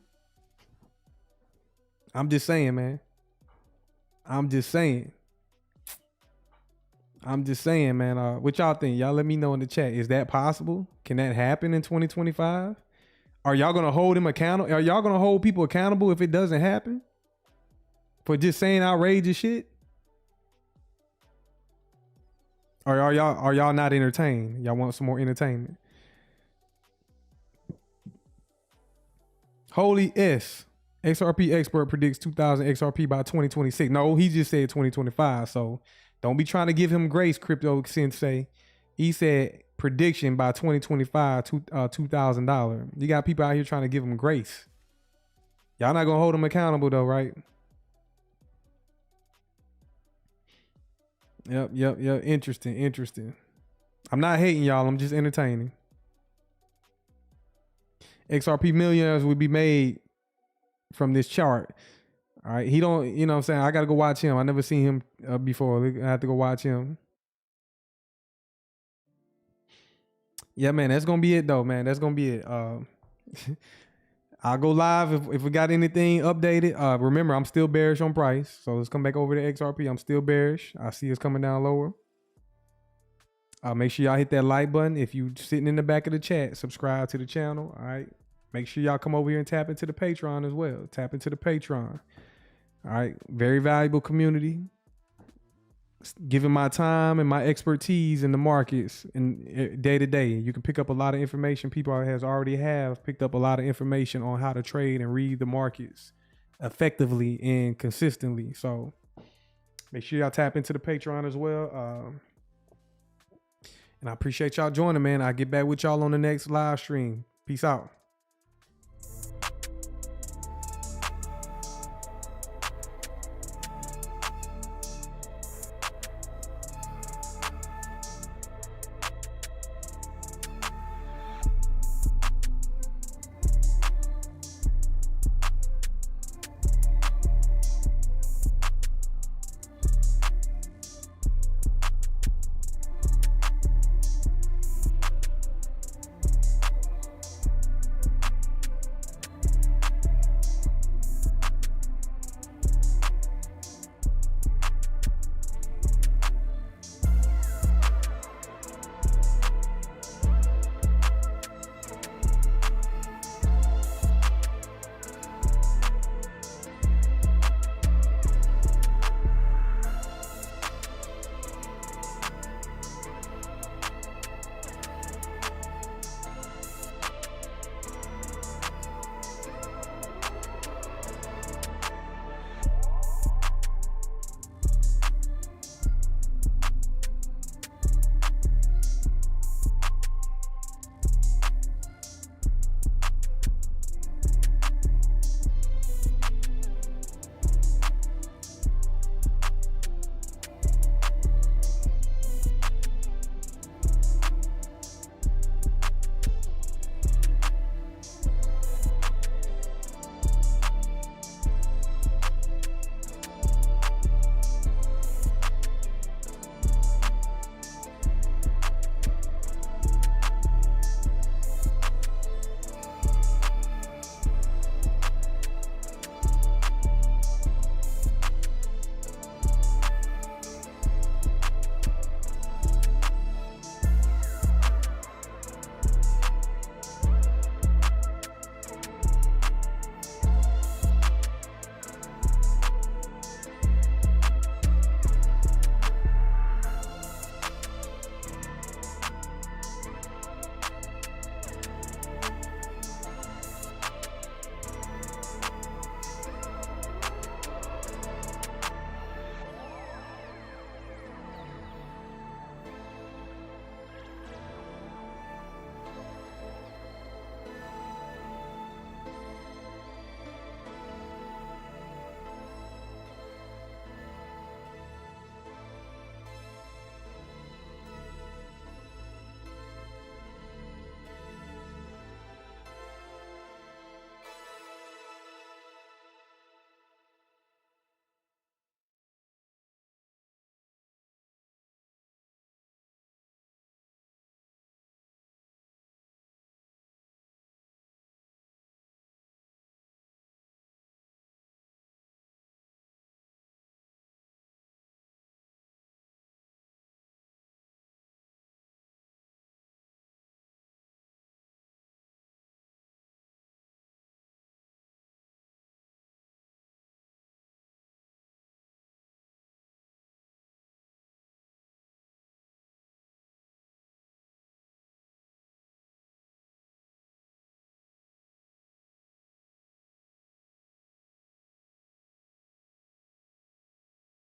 I'm just saying, man. I'm just saying, man. What y'all think? Y'all let me know in the chat. Is that possible? Can that happen in 2025? Are y'all gonna hold him accountable? Are y'all gonna hold people accountable if it doesn't happen? For just saying outrageous shit? Or are y'all not entertained? Y'all want some more entertainment? Holy S. XRP expert predicts 2,000 XRP by 2026. No, he just said 2025. So don't be trying to give him grace, crypto sensei. He said prediction by 2025, $2,000. You got people out here trying to give him grace. Y'all not gonna hold him accountable though, right? Yep. Interesting. I'm not hating y'all. I'm just entertaining. XRP millionaires would be made from this chart. All right. He don't, you know what I'm saying? I got to go watch him. I never seen him before. I have to go watch him. Yeah, man, that's going to be it though, man. That's going to be it. I'll go live if we got anything updated. Remember, I'm still bearish on price. So let's come back over to XRP. I'm still bearish. I see it's coming down lower. Make sure y'all hit that like button. If you sitting in the back of the chat, subscribe to the channel. All right. Make sure y'all come over here and tap into the Patreon as well. Tap into the Patreon. All right. Very valuable community. Giving my time and my expertise in the markets and day to day. You can pick up a lot of information. People already have picked up a lot of information on how to trade and read the markets effectively and consistently. So make sure y'all tap into the Patreon as well. And I appreciate y'all joining, man. I'll get back with y'all on the next live stream. Peace out.